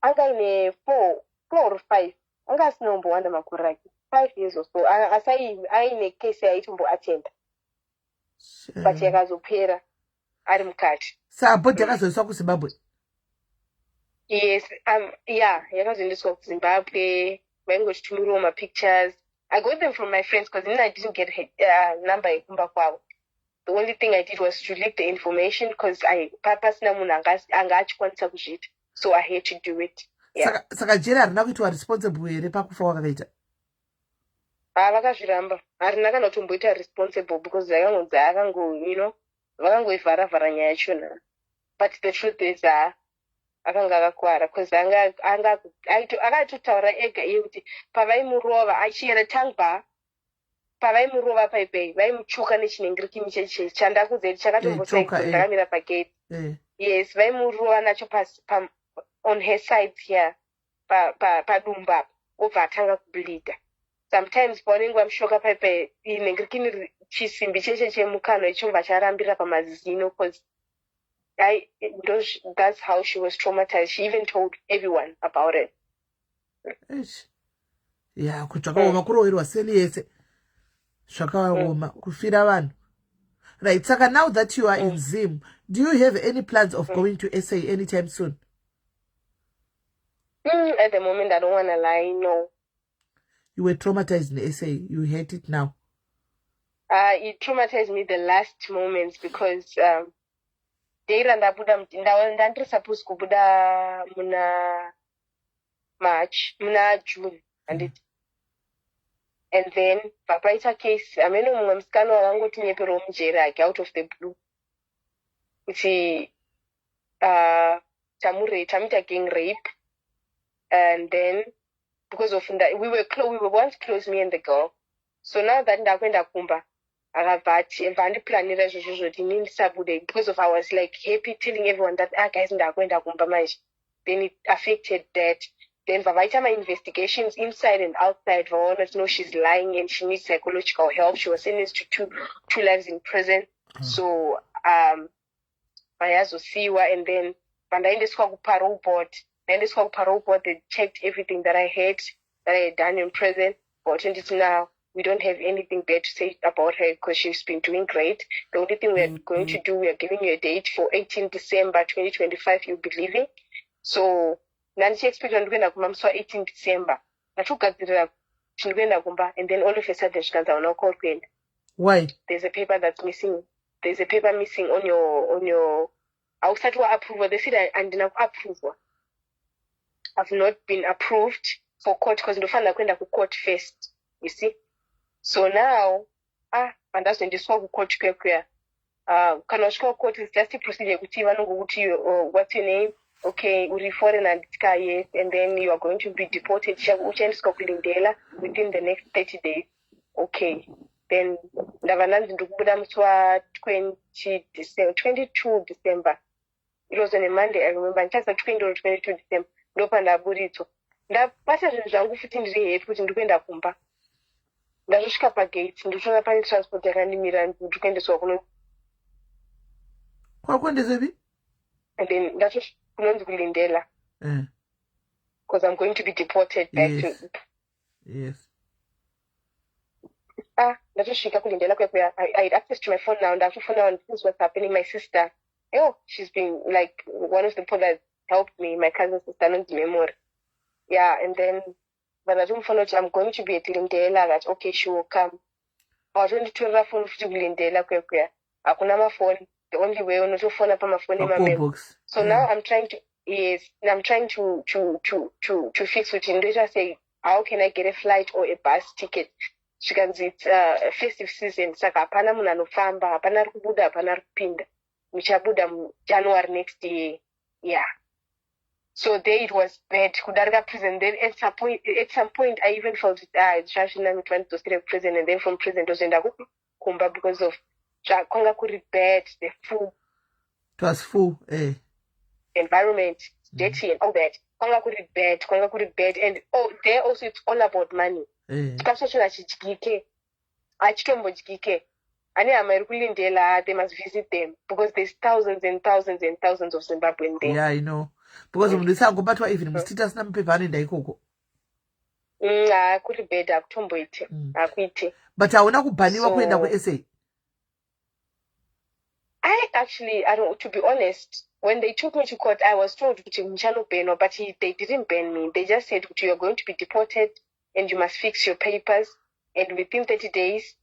Anga ine 4 or 5. anga asinombowanda makore ake 5 years or so. Asi aine kesi yaitomboatenda but yakazopera ari mukati. Sabhodhi yakazoiswa kuZimbabwe. Yes, yakazoendeswa kuZimbabwe. Vaingochitumirawo mapictures. I got them from my friends because then I didn't get her number yekumba kwavo. The only thing I did was to leak the information because pasina munhu anga achikwanisa kuzviita, so I had to do it. Yeah. Saka jeri harina kuitwa responsible here pakufa kwakaita. Vakazviramba. Harina kana kutomboita responsible because vakangoivhara nyaya yachona. But the truth is akanga akakwara because akatotaura ega iye kuti pavaimurova achiyera tangba pavaimurova paipai vaimuchuka nechinengirikimi chandakudzeti chakatombosaiko ndakamira pagate. Yes, vaimurova nacho on her side here padumba obva atanga kubleeda. Sometimes paunenge vamushoka paipai inengirikini chisimbi cheshe chemukanwa ichobva charambira pamazino because that's how she was traumatized. She even told everyone about it. Yeah, kutsvakaoma kuroverwa seli yese zvakaoma kufira vanhu. Right, saka now that you are in Zim, do you have any plans of going to SA anytime soon? At the moment, I don't want to lie, no. You were traumatized in SA. You hate it now. It traumatized me the last moments because Deira ndandiri supposed kubuda muna March, muna June, and then papaita case ameno mumwe musikana wakangoti nyepero mujeri ake out of the blue kuti tamuita gang rape, and then because of that we were once close, me and the girl. So now that ndakwenda kumba vandiplanira izvozvo zvoti ini ndisabude because of I was like happy telling everyone that guys ndakwenda kumba manje. Then it affected that. Then vavaita my investigations inside and outside. Vaona to know she's lying and she needs psychological help. She was sentenced to two lives in prison. So vayazosiwa, and then vandaendeswa kuparole board. Naendeswa kuparole board, they checked everything that I had done in prison. But now we don't have anything bad to say about her because she's been doing great. The only thing we're going to do, we're giving you a date for 18 December 2025, you'll be leaving. So nandichiexpecta ndikuenda kumba musi wa18 December. Ndachogadzirira kuti ndikuenda kumba, and then all of a sudden zvikanzi hauna kuenda. Why? There's a paper that's missing. There's a paper missing on your ausati wa-approval. They said handina ku-approval. I've not been approved for court because ndofanira kuenda ku-court first, you see. So now vandazoendeswa ku-court kwekuya. Kana usvika ku-court is just a procedure kuti vanongokuti what's your name? Okay, uri foreigner, yes, and then you are going to be deported. Uchaendeswa kulindela within the next 30 days. Okay. Then ndavananzi ndikubuda musi wa22 December. It was on a Monday, I remember. Ndichaza 22 December. Ndopa ndaburitswa. Ndapasa zvinhu zvangu futi ndiri happy kuti ndikuenda kumba. Ndazosvika pagate, ndotoona pane transport yakandimira ndikuendeswa kuno. Kwakuendesepi? And then kunonzi kulindela. Because I'm going to be deported back to. Yes. Ndachosvika kulindela kwekuya. I had access to my phone now. Ndachofona and this was happening. My sister, she's been like one of the people that helped me. My cousin sister, Nonzi Memory. Yeah, and then when I don't follow, I'm going to be at Lindela. That okay, she will come. I was only to the phone to Lindela kwekuya. Hakuna ma phone. The only way unotofona pa mafoni mamemo. So now I'm trying to fix it in data. Say, how can I get a flight or a bus ticket? Because it's festive season. Saka hapana munhu anofamba, hapana kubuda, hapana kupinda. Michabuda January next year. Yeah. So there it was bad. Kudarika prison. Then at some point, I even felt Shashina trying to stay in prison, and then from prison to Zenda Kumba because of Kwanga kuri bad, the food. It was full, environment, dirty and all that. Kwanga kuri bad, and there also it's all about money. Chikapsachona chichigike. Achitombo chigike. Ani amairi kulindela, they must visit them because there's thousands and thousands and thousands of Zimbabweans there. Yeah, I know. Because munhu isangobatwa even musitita asina mupepa anoenda ikoko. kuri bed akutomboite akuite. But hauna kubhaniwa So- kuenda kuSA. I don't, to be honest, when they took me to court, I was told but they didn't ban me. They just said you are going to be deported and you must fix your papers, and within 30 days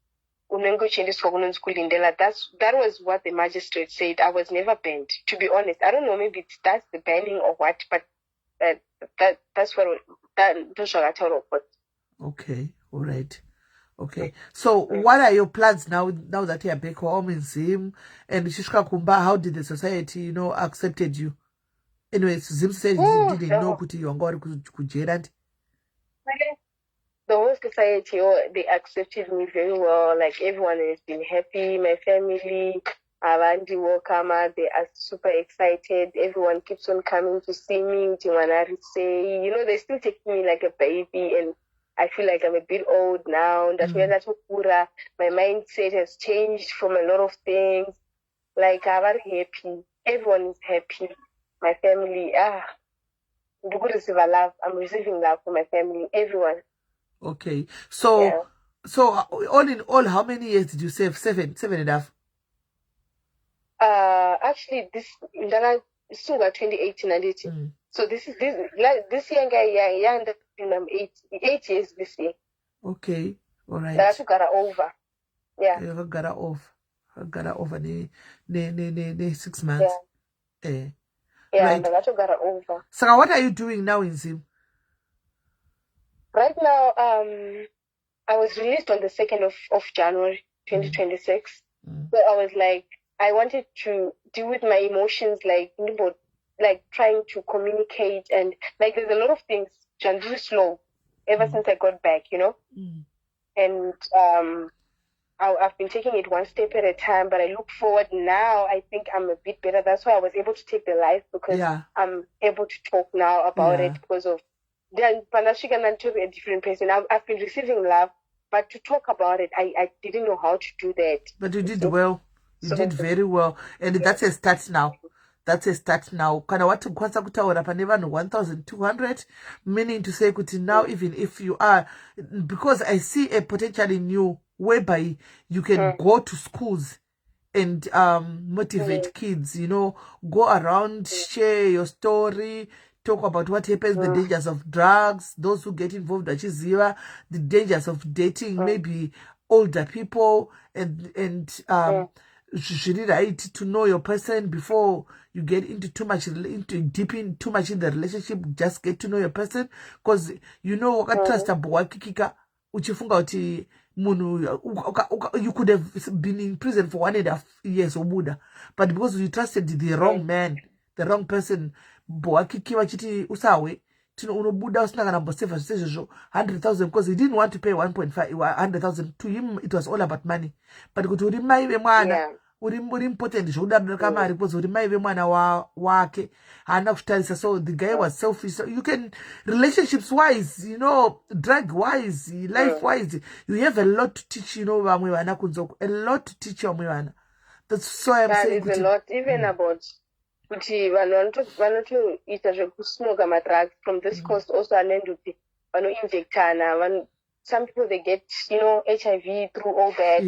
that was what the magistrate said. I was never banned, to be honest. I don't know, maybe that's the banning or what, but that's what that. Okay, all right. Okay, so what are your plans now that you are back home in Zim and Shishka Kumba? How did the society, accepted you? Anyways, Zim said he didn't know kuti you are going to Gerard. The whole society, they accepted me very well. Like, everyone has been happy. My family, Avandi Wokama, they are super excited. Everyone keeps on coming to see me. They still take me like a baby, and I feel like I'm a bit old now. My mindset has changed from a lot of things. Like, I'm very happy. Everyone is happy. My family, I'm receiving love from my family, everyone. Okay, so all in all, how many years did you save? 7.5. Actually, this 2018 and 18. So this young guy, I'm 8 years this year. Okay, all right. That's got over. Yeah. You got over the 6 months. Yeah, right. That's got over. So what are you doing now in Zim? Right now, I was released on the 2nd of January 2026. So I was like, I wanted to deal with my emotions, like trying to communicate, and like there's a lot of things really slow ever since I got back, And I've been taking it one step at a time, but I look forward now. I think I'm a bit better. That's why I was able to take the live, because I'm able to talk now about it because of then Panashika a different person. I've been receiving love, but to talk about it, I didn't know how to do that. But you did well. You did very well. And that's a start now. That's a start now. Kana watu kwanza kutaura pane vanhu 1,200, meaning to say kuti now even if you are, because I see a potential in you whereby you can go to schools and motivate kids, go around, share your story, talk about what happens, the dangers of drugs, those who get involved, the dangers of dating, maybe older people, and really right to know your person before you get into too much in the relationship. Just get to know your person, because trust wakikika uchifunga uti you could have been in prison for 1.5 years or Buddha, but because you trusted the wrong man, the wrong person, boakikiwa chiti usawe unobuda usina kana mboseva zvisezvo 100,000, because he didn't want to pay 100,000 to him. It was all about money. But kuti uri mai vemwana uri important zvokuda kamari, because uri mai vemwana wake haana kutarisa. So the guy was selfish. So you can, relationships wise, drug wise, life wise, you have a lot to teach, vamwe vana kunzoko, a lot to teach vamwe vana. That's so I'm saying a lot, even about kuti vanhu vanotoita zvekusmoka madrugs from this coast also, anenda kuti vanoinjectana. Some people, they get HIV through all that.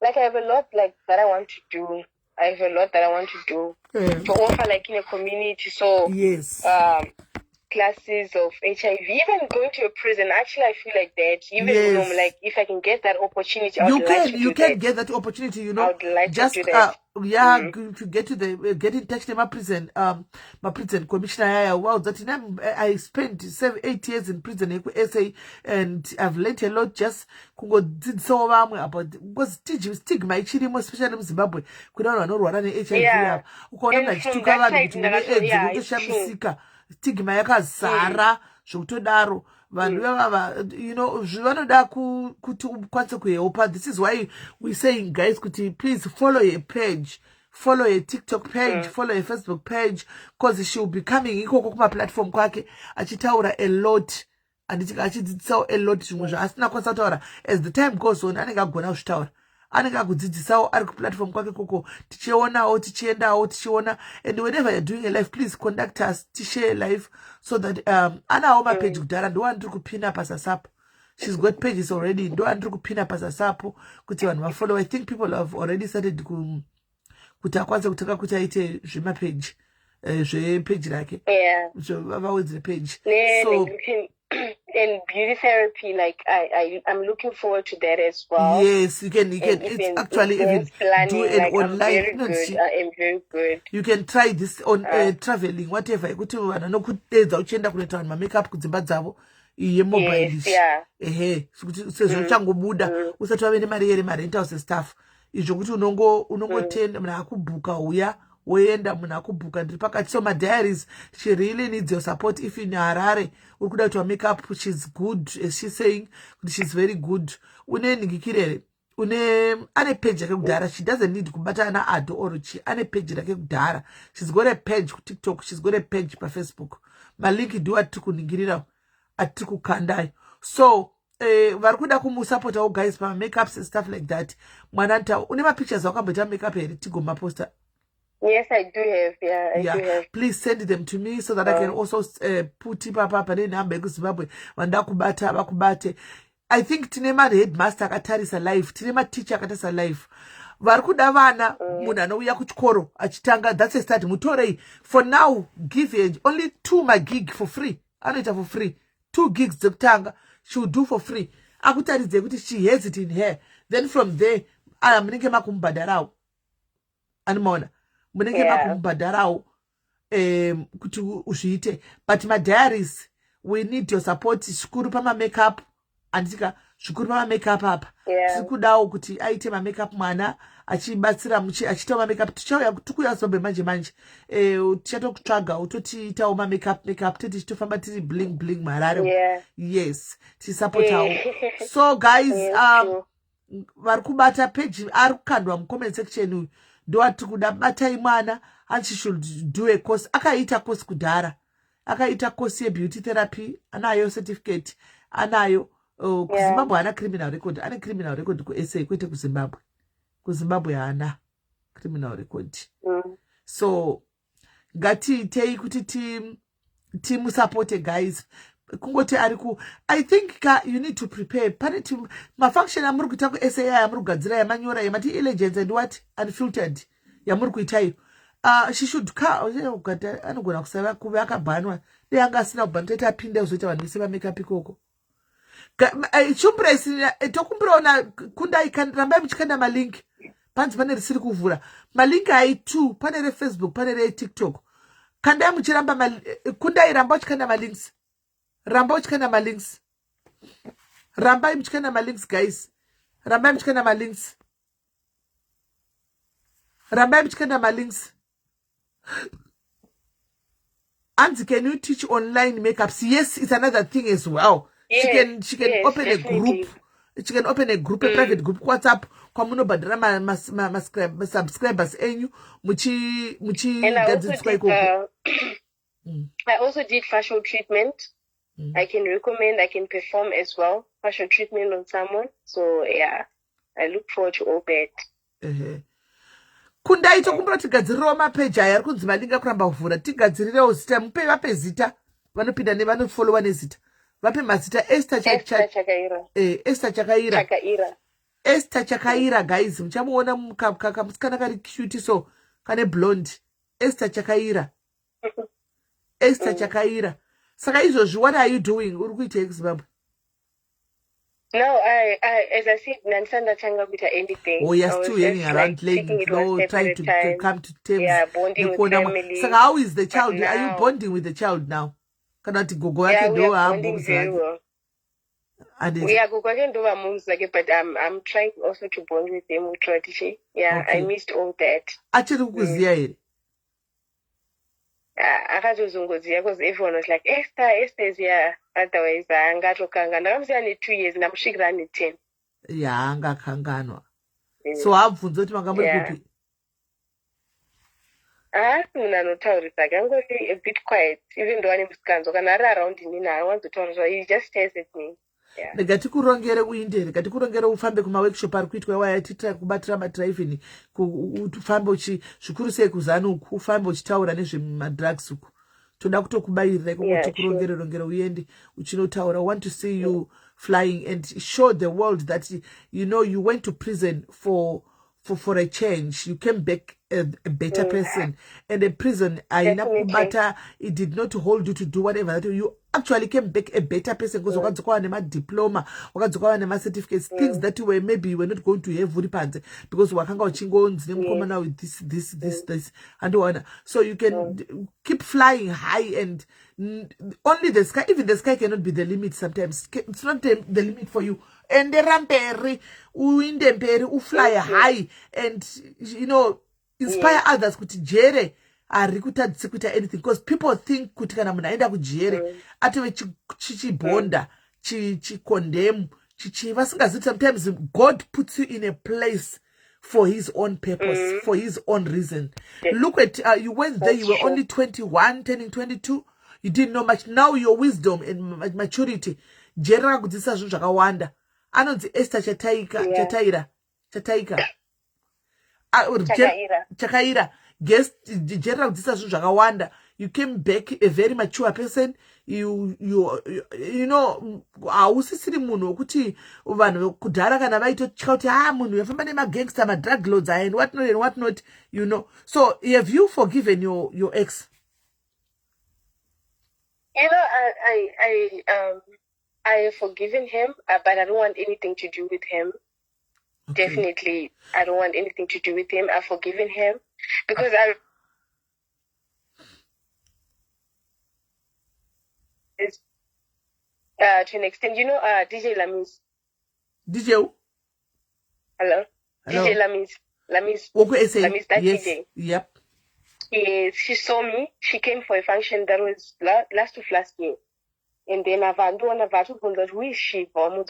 Like, I have a lot that I want to do. To offer in a community. So classes of HIV, even going to a prison. Actually, I feel like that. Even if I can get that opportunity, you can get that opportunity. I would like to do that. If you get in touch with my prison commissioner, wow, that I spent 7-8 years in prison in SA, and I've learned a lot. Just did so about because stigma, especially in Zimbabwe, could not know what HIV. Stigma yakazara zvokutodaro vanhu vava zvavanoda kuti ukwanise kuhelpa. This is why we saying, guys, kuti please follow your page, follow your TikTok page, follow your Facebook page, because she will be coming ikoko kuma platform kwake achitaura a lot and achidzidzisawo a lot zvimwe zvaasina kwanisa kutaura. As the time goes on anenge agona kuzvitaura anenge akudzidzisawo ari kuplatform kwake koko tichionawo tichiendawo tichiona. And whenever you're doing a live, please contact us tishare live so that anawo mapage kudhara ndoandiri kupina pasasapo. She's got pages already. Ndoandiri kupina pasasapo kuti vanhu vafollow. I think people have already started kuti akwanise kutaka kuti aite zvemapage zvepage rake vawedzere page. So and beauty therapy, like I'm looking forward to that as well. Yes, you can it's actually even do an like, online. I am very good. You can try this on traveling, whatever. Kuti vanhu vanokudedza uchienda kunoita vanhu mamakeup kudzimba dzavo yemobile. Ehe, sezvo changobuda usati wave nemari yemarentals stuff. Izvo kuti unongotenda munhu akubhuka uya woenda munhu akubhuka ndiri pakati. So madiaries, she really needs your support. If in Harare uri kuda kuti makeup, she's good, as she's saying she's very good. Une ningikirere ane page yake kudhara. She doesn't need kubata ana ado orochi. Ane page yake kudhara. She's got a page ku TikTok, she's got a page pa Facebook. Malink do atiri kuningirira atiri kukandai. So vari kuda kumusapotawo guys pa makeups and stuff like that. Mwananta une mapictures wakamboita makeup here tigomaposta. Yes, I do have. I do have. Please send them to me so that I can also put it up and number kuZimbabwe vanda kubata vakubate. I think tine ma headmaster akatarisa live, tine ma teacher akatarisa live. Vari kuda vana munhu anouya kuchikoro achitanga. That's a start. Mutorei for now, give age only 2 gig for free. Anoita for free 2 gigs dzekutanga she will do for free. Akutaridze kuti she has it in her. Then from there munenge makumubhadharawo. Animaona munenge makumubhadharawo kuti uzviite. But my diaries, we need your support. Zvikuru pama makeup andika zvikuru pama makeup apa. Sikudawo kuti aite ma makeup mwana achibatsira achiita ma makeup. Tichauya tukuya sobe manje tichatokutsvaga utotiitawo ma makeup teti tichitofamba tiri bling bling marare. Yes, tisupportawo. So guys, vari kubata page ari kukandwa mucomment section uyu ndo atiri kuda batai mwana and she should do a course. Akaita course kudhara, akaita course yebeauty therapy, anayo certificate, anayo kuZimbabwe ana criminal record. Ane criminal record kuSA kwete kuZimbabwe. KuZimbabwe haana criminal record. So ngatiitei kuti timusupporte guys. Kungoti ariku I think you need to prepare. Pane mafunction amuri kuita kuSA amuri kugadzira yamanyora yamati intelligence and what unfiltered yamuri kuitaiyo. She should anogona kusava kuva akabhanwa deanga asina kubhanwa toita apinde kuzoita vanhu vese vamakeup ikoko. Chumpresi tokumbiraona kundai rambai muchikanda malink panzi pane risiri kuvhura. Malink ai 2, pane reFacebook pane reTikTok. Kandai muchiramba kundai ramba uchikanda malinks. Ramba uchikanda malinks. Rambai muchikanda malinks guys. Rambai muchikanda malinks. Rambai muchikanda malinks. Auntie, can you teach online makeups? Yes, it's another thing as well. Yes, she can open a group. She can open a group, a private group. WhatsApp. Kwamuno badra ma subscribers enyu. And I also did facial treatment. I can recommend, I can perform as well. Facial treatment on someone. So yeah, I look forward to all that. Kundai tokumbira tigadzirirawo mapeji aya ari kunzi malinga kuramba kuvhura. Tigadzirirewo zita, mupe vape zita. Vanopinda nevanofollowa nezita. Vape mazita Esther Chakaira. Esther Chakaira. Esther Chakaira guys. Muchamuona kamusikana kari cute so kane blonde. Esther Chakaira. Esther Chakaira. Saka izvozvi, what are you doing? Uri kuita kuZimbabwe? No, I as I said, Nansanda Changa with anything. Oh, you're still hanging around, laying low, trying to come to terms. Yeah, bonding with family. So how is the child? Are you bonding with the child now? Kanati gogo yake do bonding very well. We are going do moves like, but I'm trying also to bond with them with tradition. Yeah, okay. I missed all that. Achiri kukuziya here. Akatozungudzira because everyone was like, Esther is here. Otherwise, angatokanga. Ndakamziya ne 2 years, ndamusvikira ne 10. Yeah, angakanganwa. So abvunza kuti makambori kupi? Munhu anotaurisa angori a bit quiet, even though ane musikanzo. Kana ari around inini, I want to talk, he just stares at me. Ngatikurongerere uinde, ngatikurongerere ufambe kumaworkshop ari kuitwa wayatita kubatira madriving, ufambe zvikuru sei kuZANU-ku, ufambe uchitaura nezvemadrugs uku. Toda kutokubairira ikoko tikurongerere uende uchinotaura. I want to see you flying and show the world that you went to prison for a change. You came back a better person, and the prison it did not hold you to do whatever that you actually came back a better person because wakadzoka nema diploma, wakadzoka nema certificates, things that maybe you were not going to have panze because wakanga uchingonzi nemukomana with this and one. So you can keep flying high, and only the sky, even the sky cannot be the limit sometimes. It's not the limit for you. And the ramperi, u fly high, and inspire others kuti jere arikutadzisa kuita anything, because people think kuti kana munhu aenda kujere atove chichibhonda chichikondemn vasingazivi. Sometimes God puts you in a place for his own purpose, for his own reason. Look at you went there, you were only 21, turning 22. You didn't know much. Now your wisdom and maturity jere rakudzidzisa zvinhu zvakawanda. Anonzi Esther Chataira Chakaira guest jera kudzidzisa zvinhu zvakawanda. You came back a very mature person. You know hausisiri munhu wekuti vanhu kudhara kana vaitotya kuti munhu yafamba nemagangster, madrug lords and what not, So have you forgiven your ex? I have forgiven him, but I don't want anything to do with him. Okay. Definitely, I don't want anything to do with him. I've forgiven him because to an extent, DJ Lamis. DJ who? Hello? DJ Lamis. Lamis, that yes. DJ. Yep. Yes, she saw me. She came for a function that was last year. And then who is she? And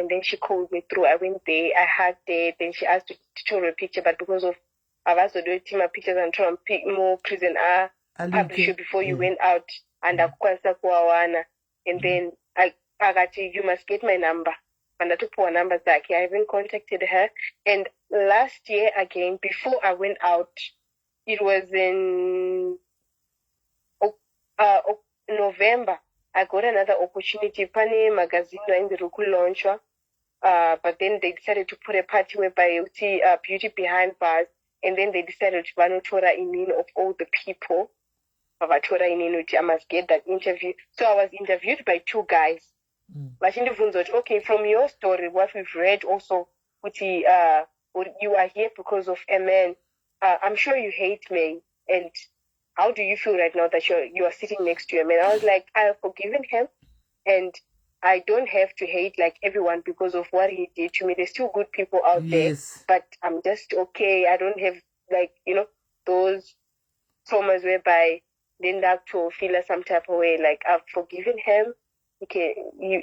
then she called me through. I went there, I hugged her, then she asked to show her a picture, but because of I've doing my pictures and trying to pick more prison publish you before you went out, and and then I got you must get my number. And I took her number back. I even contacted her. And last year again, before I went out, it was in November. I got another opportunity. Pane magazine in the Ruku launch, but then they decided to put a party whereby you see beauty behind bars, and then they decided to ban Tora in of all the people. I must get that interview. So I was interviewed by two guys. But okay, from your story, what we've read also, you are here because of a man. I'm sure you hate me, and how do you feel right now that you are sitting next to him? And I was like, I have forgiven him, and I don't have to hate like everyone because of what he did to me. There's still good people out there, but I'm just okay. I don't have those traumas whereby then have to feel some type of way. Like I've forgiven him. Okay,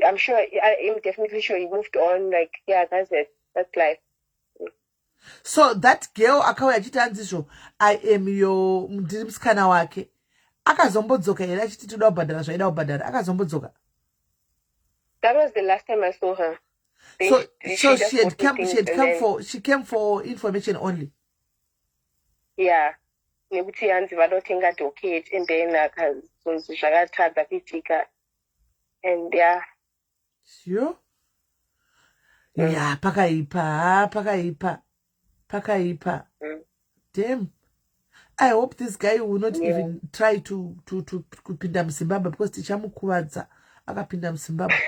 I'm sure. I am definitely sure he moved on. Like that's it. That's life. So that girl akauya achitanzizvo I am your ndiri musikana wake akazombodzoka here achiti toda kubhadhara zvaida kubhadhara akazombodzoka. That was the last time I saw her. So she came for information only. Yeah. Nekuti hanzi vanotenga docket and then akazonzi zvakatadza kuitika and sure. Yeah, pakaipa. Damn. I hope this guy will not even try to kupinda muZimbabwe because tichamukuvadza akapinda muZimbabwe.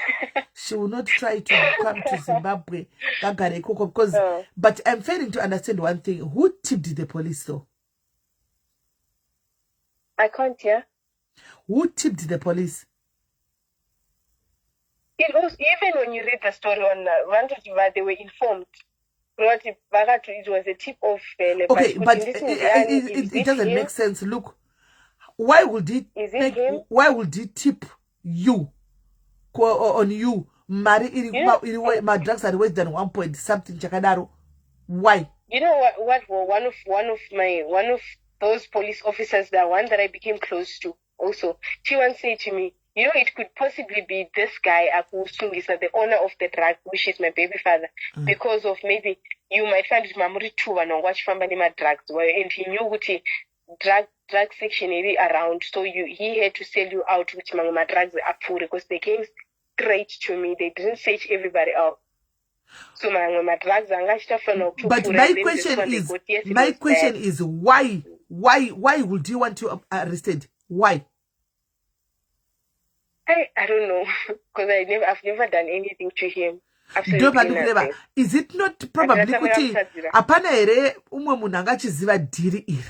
She will not try to come to Zimbabwe because but I'm failing to understand one thing. Who tipped the police though? I can't hear. Who tipped the police? It was even when you read the story on Rantojiva, they were informed. It was a tip of okay, but it doesn't make sense. Look, why would it tip you on you? My drugs are worse than 1 point something chakadaro. Why? You know what? One of those police officers, the one that I became close to, also, she once said to me, You know, it could possibly be this guy, Akusungisa, the owner of the drug, which is my baby father, because of maybe you might find Mamuri too and watch family drugs, and he knew what drug section maybe around, so he had to sell you out which my drugs are poor because they came straight to me. They didn't search everybody else. So my drugs are but my question is why would you want to arrested? Why? I don't know, because I've never done anything to him. Absolutely. Is it not probably kuti apana here umwe munhu angachiziva dhiri iri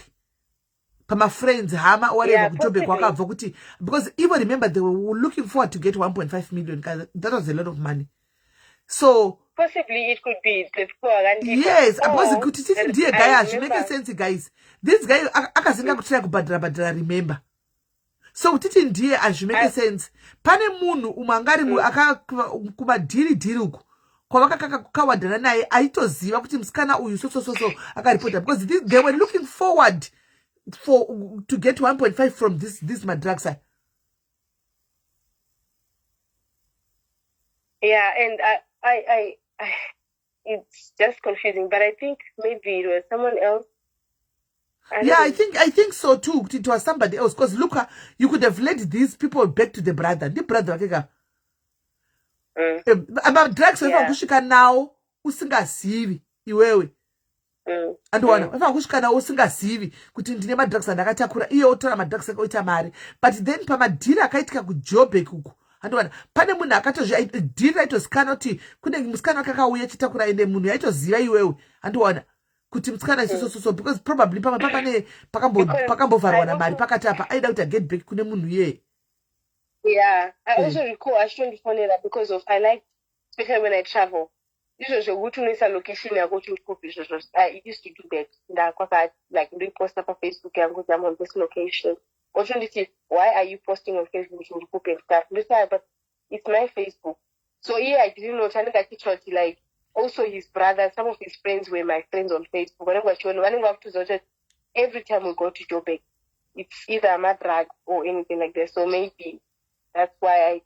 pama friends hama whatever kuJoburg kwakabva kuti, because even remember they were looking forward to get 1.5 million. That was a lot of money. So possibly it could be the poor. Yes, because kuti titi ndiye guy azvimeke sense guys. This guy akazinga kutira kubhadhara remember. So titi ndiye azvimeke sense. Pane munhu umangari kumadhiri uku kwavakawadhana naye aitoziva kuti musikana uyu so akaripota, because they were looking forward to get 1.5 from this madrugs. Yeah, and I it's just confusing, but I think maybe it was someone else. I think so too. It was somebody else, because look, you could have led these people back to the brother. The brother about drugs kushika now usingazivi iwewe. And one kushika now usingazivi kuti ndine madrugs andakatakura iye otora madrugs oita mari, but then pamadhira akaitika kuJoburg uku and pane munhu akatozvidhira itozikanwa kuti kune musikana akakauya chitakura ende munhu yaitoziva iwewe andiwana kuti musikana isososo, because probably pane pakambovharwa namari pakati apa aida kuti get back kune munhu iye. Yeah, I also recall I shouldn't phone that because of I like, especially when I travel. This was a good location. I go to copy. I used to do that. Like do post up on Facebook and go on this location. Alternative, why are you posting on Facebook and copy and stuff? But it's my Facebook. So yeah, I didn't know. Like also his brother, some of his friends were my friends on Facebook. Every time we go to Joburg, it's either a madrag or anything like that. So maybe that's why I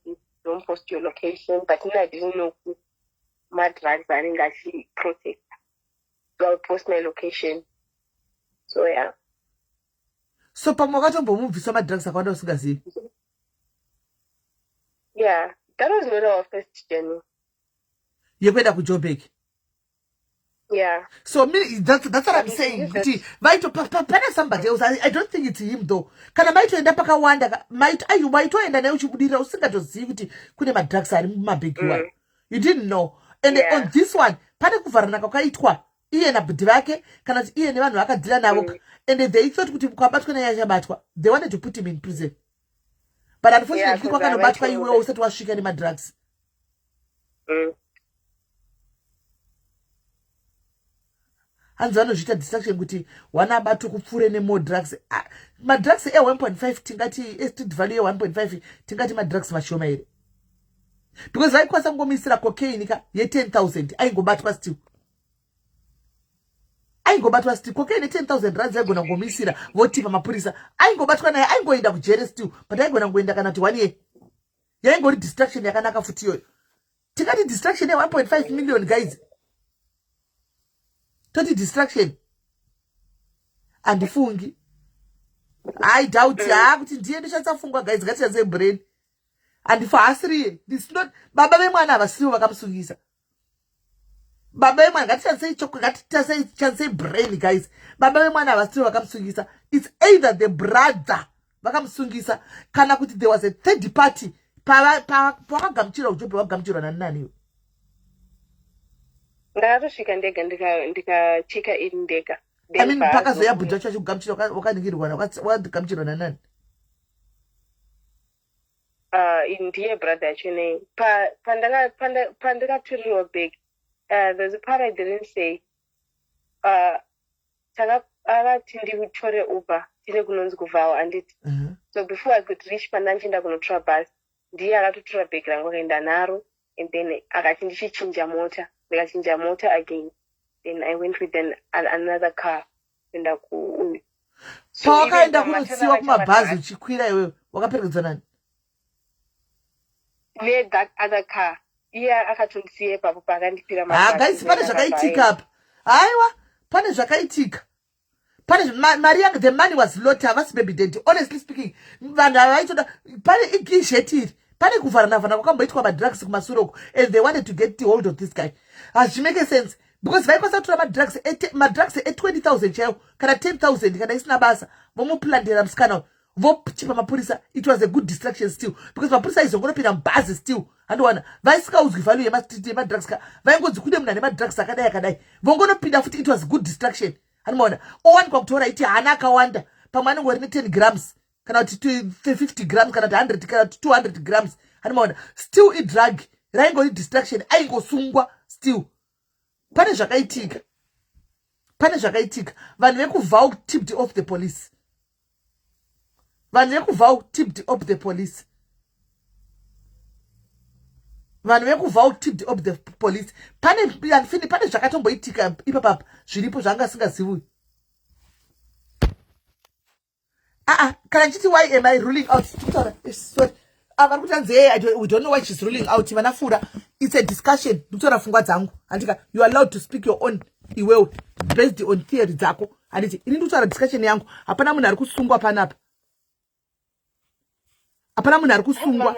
don't post your location. But I didn't know madrags are actually protect. So I'll post my location. So yeah. So pamwakatombo move some drugs akwanda usingazivi. Yeah, that was not our first journey. Yekwenda kuJoburg. Yeah. So that's what I'm saying. Pane somebody else. I don't think it's him though. Kana maitoenda pakawanda maitoenda naye uchibudira usingatozivi kuti kune madrugs ari mumabhegi one. You didn't know. And on this one, pane kuvharana kwakaitwa iye nabhudhi vake kana kuti iye nevanhu vakadhila navo, and they thought kuti kwabatwa naye achabatwa. They wanted to put him in prison. But unfortunately kwakanobatwa iwewe usati wasvika nemadrugs. Hanzi vanozviita distraction kuti wana abatu kupfure nemore drugs. Madrugs 1.5 tingati estate value 1.5 tingati madrugs mashoma here. Because vaikwanisa kungomisira cocaine ye 10,000 aingobatwa still. Cocaine 10,000 rands aigona kungomisira votipa mapurisa aingobatwa naye aingoenda kujere still, but aigona kungoenda kana kuti 1 year. Yaingori distraction yakanaka futi iyoyo. Tingati distraction ye 1.5 million guys. Toti distraction. Andifungi. I doubt kuti ndiye ndichatafungwa guys ngatichaze brain. And for asiri, this not baba vemwana havasiwo vakamusungisa. Baba vemwana ngatichaze brain guys. Baba vemwana havasiwo vakamusungisa. It's either the brother vakamusungisa kana kuti there was a third party pakagamuchira uJoburg wagamuchirwa nani. Ndakatosvika ndega ndikacheka iri ndega. I mean pakazoya bhudha chacho kugamuchirwa wakaningirwa wagamuchirwa nani. Ndiye brother yacho nei. Pandakaturirwa bag. There's a part I didn't say. Akati nditore Uber tine kunonzi kuvhawa anditi. So before I could reach pandanchienda kunotora bus, ndiye akatotora bag rangu akaenda naro, and then akati ndichichinja mota. Ndikachinja mota again. Then I went with another car. Enda ku. So wakaenda kunotsiwa kumabhazi uchikwira iwewe wakaperekedzwa nani? that other car. Yeah, akatungisiye papo pakandipira guys, pane zvakaitika apa. Aiwa, pane zvakaitika. Pane mari yangu, the money was lot, havasi baby daddy. Honestly speaking, vanhu avaitoda pane igizhetiri. Pane kuvharana kwakamboitwa madrugs kumasuroko, and they wanted to get the hold of this guy. Has make sense? Because vaikwanisa kutora madrugs 20,000 chaiwo kana 10,000 kana isina basa vomuplandira musikana vochipa mapurisa. It was a good distraction still, because mapurisa izongonopinda mubhazi still. Handiwana vaisingaudzwi value yemadrugs ka vaingodzi kune munhu ane madrugs akadai vongonopinda futi. It was good distraction. Handimaona owanikwa kutora iti haana akawanda, pamwe anongori ne 10 grams kana kuti 50 grams kana 100 kana 200 grams. Handimaona still idrug raingori distraction, aingosungwa still. Pane zvakaitika, vanhu vekuvhau tipped off the police, vanhu vekuvhau tipped off the police, vanhu vekuvhau tipped off the police. Pane zvakatomboitika ipapapa zviripo zvanga singazivi. Kana chiti why am I ruling out? Sorry. Vari kutanzi we don't know why she's ruling out. Vanafura, it's a discussion. Ndikutora pfungwa dzangu. Andika, you are allowed to speak your own iwewe based on theory dzako. Anditi, ini ndikutora discussion yangu. Hapana munhu ari kusungwa panapa. Hapana munhu ari kusungwa.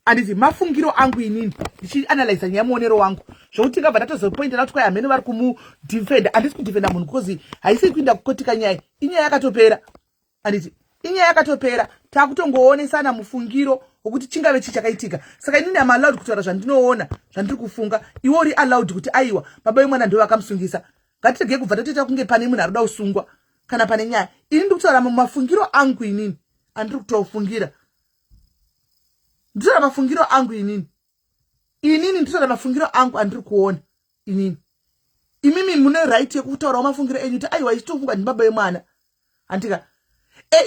Anditi, mafungiro angu inini. Ndichianalyze nyaya muonero wangu. Zvokuti ngabva ndatozopointa kuti kwai amene vari kumudefenda. Handisi kudefenda munhu because haisi kuinda kukotika nyaya. Inyaya yakatopera. Anditi, inyaya yakatopera. Takutongoonesa mufungiro wokuti chingave chichakaitika. Saka inini am allowed kutaura zvandinoona, zvandiri kufunga. Iwe uri allowed kuti aiwa baba vemwana ndiwo akamusungisa. Ngatirege kubva tatoita kunge pane munhu ari kuda kusungwa kana pane nyaya. Ini ndikutaura mafungiro angu inini andiri kutofungira. Nditaura mafungiro angu inini nditaura mafungiro angu andiri kuona inini. Imimi mune right yekutaura mafungiro enyu kuti aiwa ichitofunga ndibaba vemwana. Andika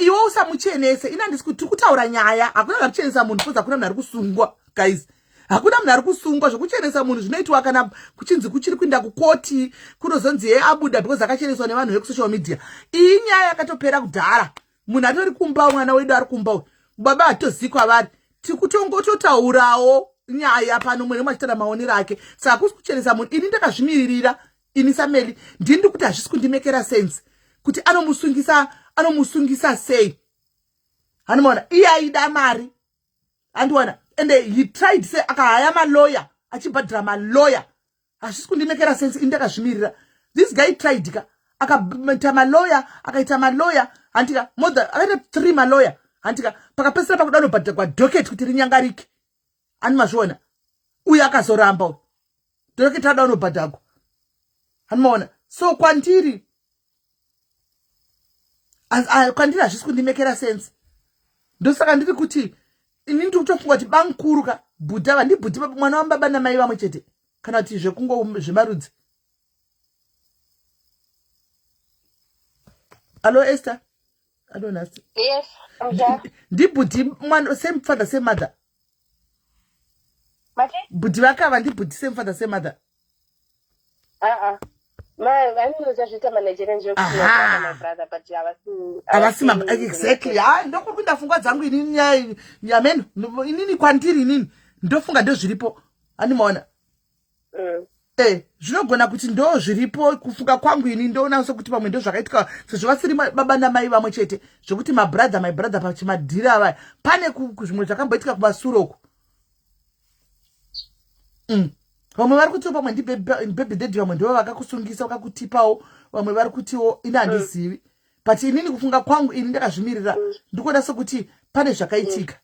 iwe usamuchenese. Ina ndisi kuti kutaura nyaya. Hakuna kuchenesa munhu because hakuna munhu ari kusungwa guys. Hakuna munhu ari kusungwa. Zvokuchenesa munhu zvinoitwa kana kuchinzi kuchiri kuinda kukoti kunozonzi abuda because akacheneswa nevanhu vekusocial media. Iyi nyaya yakatopera kudhara. Munhu atori kumba, mwana wedu ari kumba, baba atozikwa vari. Tikutongototaurawo nyaya pano mwe machitara maonero ake. Saka kusi kuchenesa munhu. Ini ndakazvimiririra ini Sameli ndindi kuti hazvisi kundimekera sense kuti anomusungisa sei. Handimaona iye aida mari. Handiwana and he tried say akahaya malawyer achibhadhira malawyer. Hazvisi kundimekera sense. Ini ndakazvimirira. This guy tried ka akaita malawyer handika more than akaita 3 malawyer handika pakapesera pakuda nobhadhira kwa docket kuti rinyangarike. Hanimazviona uye akazoramba docket ada unobhadhako. Handimaona so kwandiri hazvisi kundimekera sense. Ndosaka ndiri kuti ini ndikutofunga kuti bangukuru ka bhudha vandibhudhi mwana wambaba namai vamwe chete kana kuti zvekungo zvemarudzi. Hello Esther. I don't know. Yes, I'm there. Ndibhudhi mwana same father same mother. Mati? Bhudhi vakava ndibhudhi same father same mother. I know that I'm a Nigerian joke. My brother, but exactly. Ndokupinda pfungwa dzangu inini nyameno inini kwandiri inini ndofunga ndo zviripo. Handimaona zvinogona kuti ndo zviripo kufunga kwangu ini ndoona sokuti pamwe ndo zvakaitika sezvo vasiri baba namai vamwe chete zvokuti my brother pachimadhira vaya pane zvimwe zvakamboitika kumasuroko. Vamwe vari kuti pamwe baby daddy vamwe ndivo vakakusungisa vakakutipawo vamwe vari kutiwo ini handizivi but inini kufunga kwangu ini ndakazvimirira ndikuona sokuti pane zvakaitika.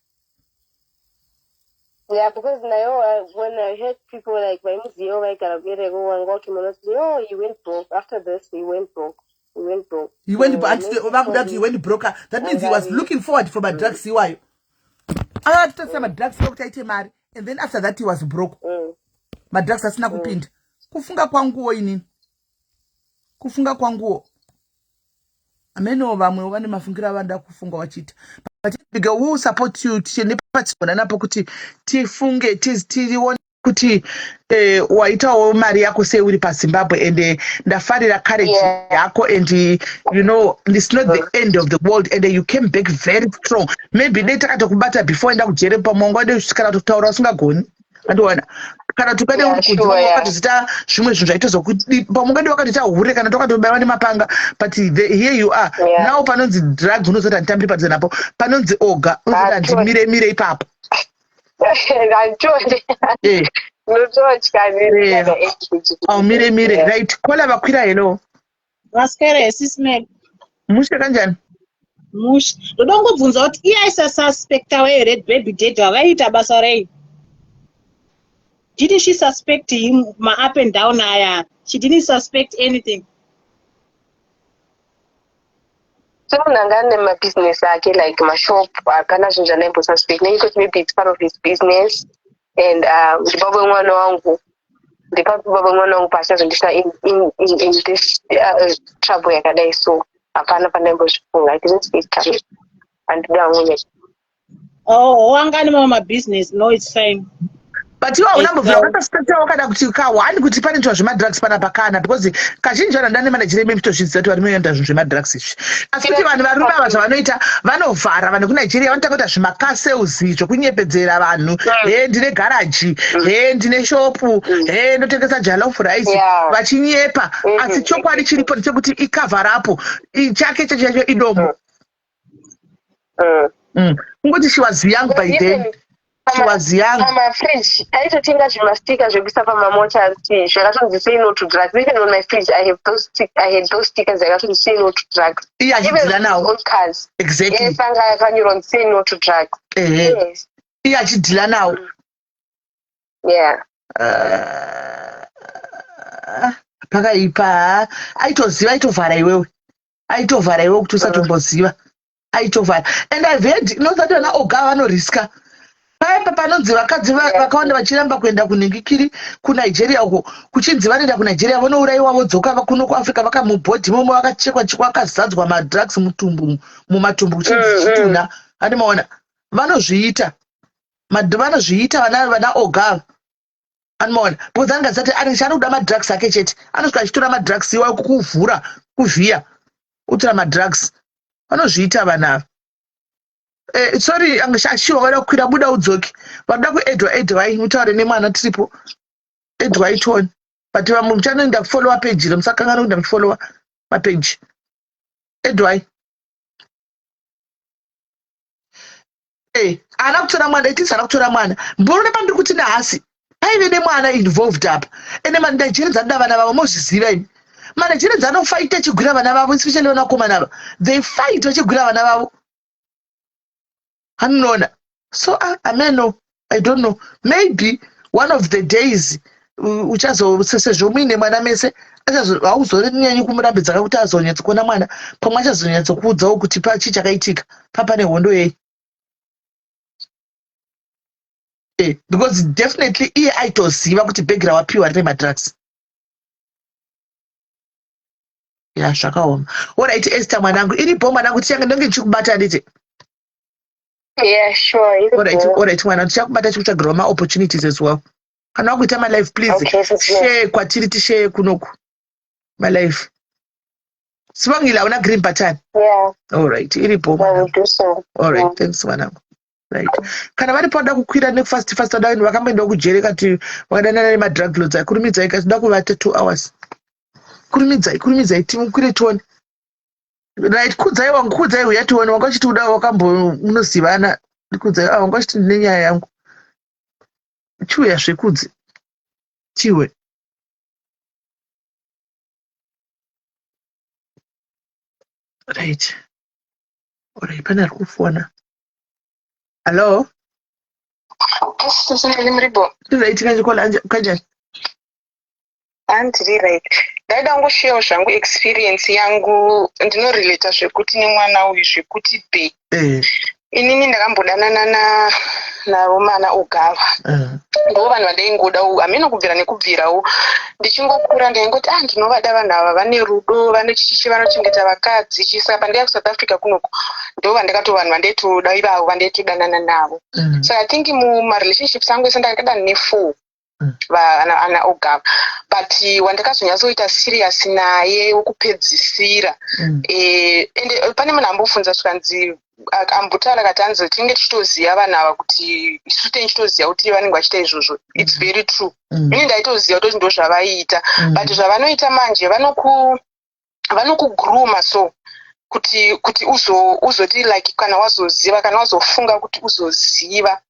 Yeah, because now when I heard people like my Muzio, like Karabere, and walking on us, oh, he went broke. After this, he went broke. He went broke. He went broke. He went broke. That means he was looking forward for my drugs. Why? I had to say my drugs marry, and then after that he was broke. My drugs asina kupinda. Kufunga kwanguo inini. Kufunga kwanguo. Ameno vamwe vane mafungira vanda kufunga wachita. But who support you tiende patsona napo kuti tifunge tione kuti waitawo mari yako sei uri paZimbabwe and ndafarira courage yako and you know it's not the end of the world and you came back very strong. Maybe dai takatokubata before enda kujere pamongo ade kana kutaura usingagoni andiona kana tukade kunzwa wakatozita zvimwe zvinhu zvaitozokuti pamongo ade wakatita hure kana tokatobaiwa nemapanga but here you are now panonzi drug unozoti nditambiri padze napo panonzi oga unozoti ndimire ipapo mire right kola vakwira hello Vaskere sisme mushe kanjani mush ndongobvunza kuti iye aisasuspecta wered baby date wavaita basa rei. Didn't she suspect him up and down aya? She didn't suspect anything. So nangane my business like my shop kana zvinhu zvanaimbo suspect because maybe it's part of his business and ndibaba mwana wangu pasazondisa in this trouble yakadai so hapana panaimbo zvifunga I didn't speak coming and down. Oh wangani mama business no it's fine. But you unambovira wakasuspecta wakada kuti kawani kuti pane zvinhu zvemadrugs pana pakana because kazhinji vanhu ndane manajire memutozviziva kuti vari muenda zvinhu zvemadrugs izvi asi kuti vanhu varume ava zvavanoita vanovhara vanhu kunigeria vanotanga kuita zvimakaseuzi zvokunyepedzera vanhu ndine garaji ndine shopu ndotengesa jalof rice vachinyepa asi chokwadi chiripo ndechekuti icover up chake chacho idomo kungoti she was young by then. She was young. My fridge, I don't think that you must take as you stop on my motor. She doesn't say no to drugs. Even on my fridge, I had those stickers. I actually say no to drugs. Yeah, even now. Old cars. Exactly. Yes, and you don't say no to drugs. Yes. Yeah, she did now. Yeah. Pakaipa aitoziva aitovhara iwewe aitovhara iwewe kuti usatomboziva aitovhara and I've heard that vana oga vanoriska paipa panonzi vakadzi vakawanda vachiramba kuenda kunhingikiri kunigeria uko kuchinzi vanoenda kunigeria vanourayiwa vodzoka kuno kuafrica vakamubhodhi momwe vakachekwa vakazadzwa madrugs mumatumbu kuchinzi chituna animaona vanozviita vana ogava animaona because anga zati ari kuda madrugs ake chete anosvika achitora madrugs iwayo kukuvhura kuvhiya utora madrugs vanozviita vanava. Sorry angashiwa vada kukwira buda udzoki vanoda kuedwai mutaure nemwana tiripo edwai toni but vamwe muchanoenda kufollowa page musakangana kuenda muchifollowa mapeji edwai ana kutora mwana itisi ana kutora mwana mbona pandiri kuti nahasi aive nemwana involved apa ende manajere dzanoda vana vavo mozviziva imi manajere dzanofaita achigwira vana vavo especially vanakomana ava they fight vachigwira vana vavo unknown. So I don't know. Maybe one of the days uchazosesezvomine mwana mese hauzonyanyi kumurambidza kuti azonyatsa kuona mwana pamwe achazonyatsa kuudzawo kuti pachii chakaitika papane hondo yei because definitely iye aitoziva kuti bhegi rawapiwa rine madrugs zvakaoma. Alright Esther mwanangu iripo mwanangu tichange ndonge ndichikubata nditi. Yeah, sure. Alright, mwana tichakubata chikutsvagirawo ma-opportunities as well. Kana wakuita my-life, please. Okay, share kwatiri tishare kunoku. My-life. Sibongile una green button. Yeah. Alright, iripo. I will do so. Alright, yeah. Thanks mwanangu. Right. Kana varipo da kukwira nekufast da vakamboenda kujere kati vakadanana nemadrug lords kurumidza ikatoda kuvata 2 hours. Kurumidza timukwire tuone. Right, kudzai uya tuone wanga uchiti uda wakambonozivana kudzai wanga uchiti ndine nyaya yangu chiuya zvekudzi chiwe right alright pane ari kufona hello right kanjikola kanjani handiri right ndaida ngosheyawo zvangu experience yangu ndinorelata zvekuti nemwana uyu zvekuti be inini ndakambodanana naromana ogava ndo vanhu vandaingodawo hamene kubvira nekubvirawo ndichingokura ndaingoti ndinovada vanhu ava vane rudo vanochichi vanochengeta vakadzi chisaka pandaya kuSouth Africa kunoko ndo vandakato vanhu vandaitoda ivavo vandaitodanana navo so I think mumarelationships angu ese ndakadani ne4 ana ogava but wandakazonyatsoita serious naye wokupedzisira ende pane munhu ambofunza zvikanzi ambotaura kati anzi tinenge tichitoziva vanhu ava kuti isu tichitoziva kuti vanenge vachiita izvozvo it's very true ini ndaitoziva kuti ndo zvavaiita but zvavanoita manje vanokuguruma so kuti uzoti like kana wazoziva kana wazofunga kuti uzoziva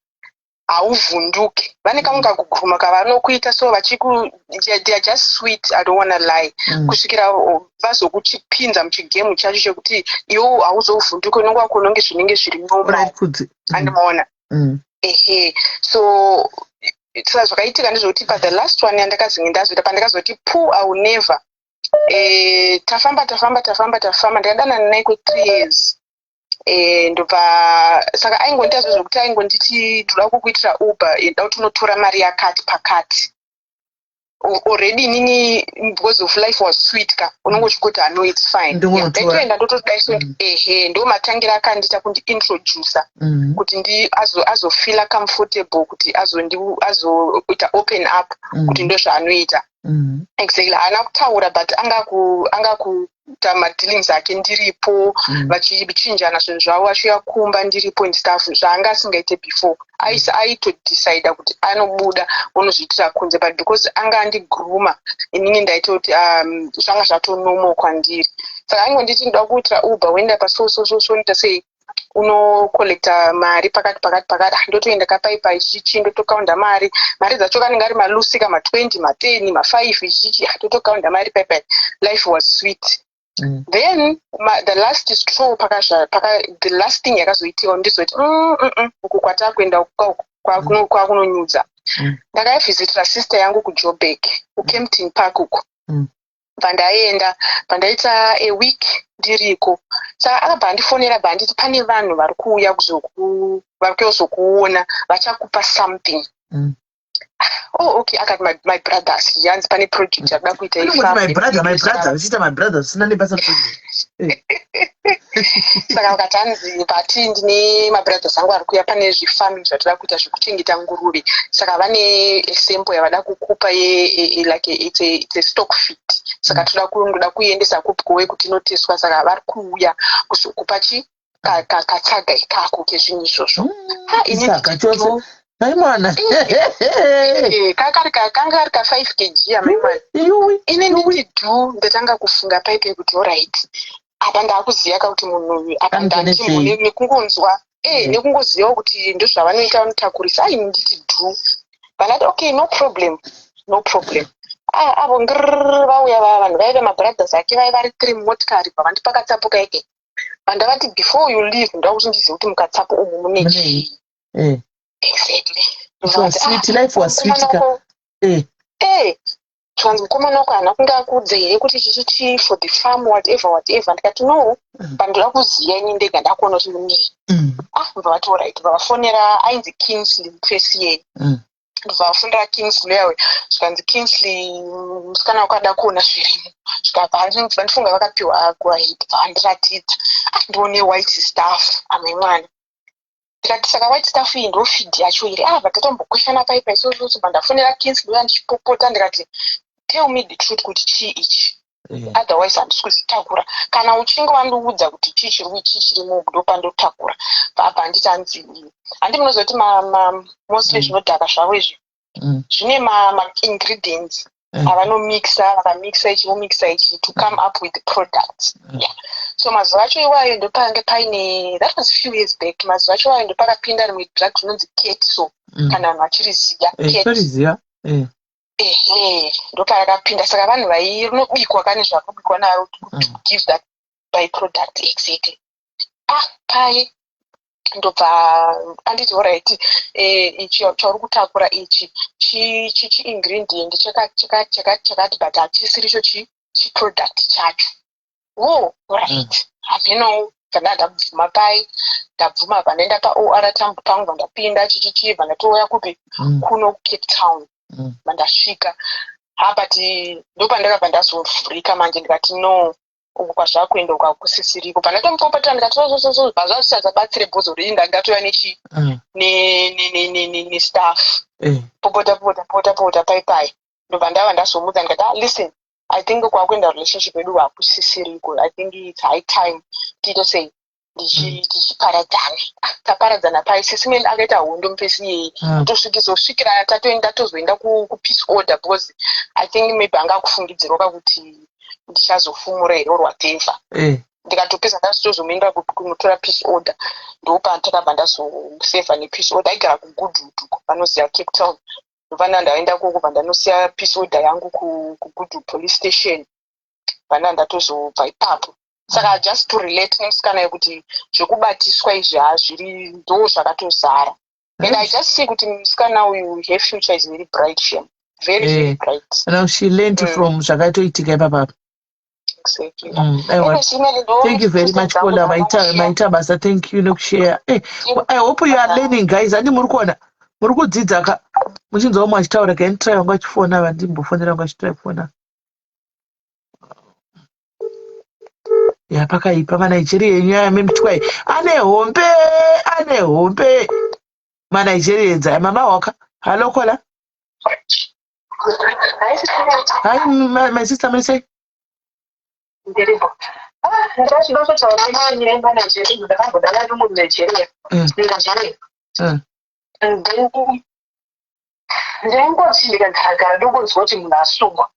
hauvhunduke vane kamwe kakuguruma kavanokuita so they are just sweet, I don't want to lie kusvikira vazokuchipinza muchigemu chacho chekuti iwo hauzovhunduke unenge wakononge zvinenge zviri normal andimaona so saka zvakaitika ndezvekuti the last one yandakazinge ndazoita pandakazoti I will never tafamba ndakadanana naye kwe3 years ndobva saka aingondiita zvokuti aingonditi ndoda kukuitira uber ndoda kuti unotora mari yakati pakati already inini because of life was sweet ka unonge uchikuti no it's fine ndaitoenda ndotodaiso ndo matangira akandita kundiintroducer kuti azofila comfortable kuti azoita open up kuti ndo zvaanoita exactly haana kutaura but angakuita madealings ake ndiripo vachichinjana zvinhu zvavo achiuya kumba ndiripo and stuff zvaanga asingaite before aitodecida kuti anobuda unozviitira kunze but because anga andiguruma inini ndaita kuti zvanga zvatonomo kwandiri saka aingonditi ndoda kuitira uber woenda pasonoita sei unokolekta mari pakati ndotoenda kapaipa ichichi ndotokaunda mari dzacho kanenge ari malusika ma20 ma10 ma5 ichichi ndotokaunda mari paipai life was sweet then the last straw the last thing yakazoitiwa ndizoti uku kwatakuenda kwakunonyudza ndakaivhizitira sister yangu kuJoburg kuKempton Park uko pandaenda pandaita a week ndiriko saka akabva andifonera banditi pane vanhu vari kuuya kuzokuona vachakupa something okay akati my brothers yanzi pane project yakuda kuita my brother uchiita my brother usina nebasa saka vakati hanzi bati ndine mabrothers angu ari kuuya pane zvifarming zvatoda kuita zvekuchengeta nguruve saka vane sample yavada kukupa like it's a stock feed saka toda kuiendesa kupkowe kuti inoteswa saka vari kuuya kuzokupa katsaga ikako kezvinhu izvozvo maimwana kanga kari ka5 kg yamaimwana ine nditi ndatanga kufunga paipe kuti alright apa ndakuziva kuti munhu uyu apa ndandimune nekungonzwa nekungoziva kuti ndozvavanoita vanotakurisa ai nditi vanati okay no problem avo vauya vanhu vaive mabrothers ake vai vari 3 motikari pavandipakatsapuka ike vandavati before you leave ndoda kuti ndizive kuti mukatsapo umu mune chii exactly life was sweet ka zvanzi mukomana wako haana kunge akuudza here kuti chichichi for the farm whatever ndikati no pandoda kuziva ini ndega ndakuona kuti munei mbva vati alright vavafonera ainzi Kingsley mufesiye ndobva vafonera Kingsley yawe zvikanzi Kingsley musikana wakada kuona zvirimo zvikabva vandifunga vakapiwa ahead vandiratidza ndione white staff amaimwana ndikati saka white staff iyi ndo feed yacho iri vatatombokweshana paipa isoso bandafonera Kingsley uya ndichipopota ndikati tell me the truth kuti chii ichi otherwise handisi kuzitakura kana uchinge wandiudza kuti chii chirimo ndopandotakura papa handiti handi munozoti mostly zvinodhaka zvavo izvi zvine ma-ingredients avanomixa vakamixa ichi vomixa ichi to come up with the products so mazuva acho iwayo ndopange paine that was few years back mazuva acho iwayo ndopakapinda rimwe drug rinonzi ketso kana vanhu vachiriziya ndoparakapinda saka vanhu rinobikwa kane zvakubikwa naro to give that byproduct exactly pai ndobva anditi alright ichi chauri kutakura ichi chi-ingredient chakati but hachisiricho chi-product chacho alright hameno kana ndabvuma pai ndabvuma pandaenda paOR tambu pangu vandapinda chichichibva ndatouya kupi kuno Cape Town vandasvika but ndopandakabva ndazovhurika manje ndikati no uku kwazvakuenda ukakusisiriko pana tomupopata ndikati bazvazvichazabatsire bhozo rinda ngatoya nestaff popota paipai ndobva ndava ndazomudza ndikati listen, I think kwakuenda relationship yedu hakusisiriko. I think it's high time titosei tichiparadzana. Taparadzana pai sisi akaita hondo mupesi iyeye tosvikira tatoenda tozoenda kupeace order because I think maybe angakufungidzirwa kuti ndichazofumura here or whatever. Ndikatopesa ndatozoenda kunotora peace order ndopa takabva ndazoseva nepeace order. Aigara kuGoodwood vanoziva Cape Town. Vana ndaenda koko vandanosia peace order yangu kuGoodwood police station. Vana ndatozobva ipapo. Saka just to relate nemusikana yekuti zvokubatiswa izvi hazviri ndo zvakatozara. And I just see kuti musikana uyu her future is very bright, Shem. Very bright. Now she learned from zvakatoitika ipapa. Exactly. Thank you very much, Paula. Maita basa, thank you nokushare. I hope you are learning, guys. Ani murikuona murikudzidza ka muchinzwa mwachitaura can try wangachifona vandimbofonera wangachitrai ya pakaipa maNigeria yenyaya memtwai ane hombe maNigeria edza mama waka hello Kola. Hi my sister may say and then ndingoti ndikagara ndokunzwa kuti munhu asungwa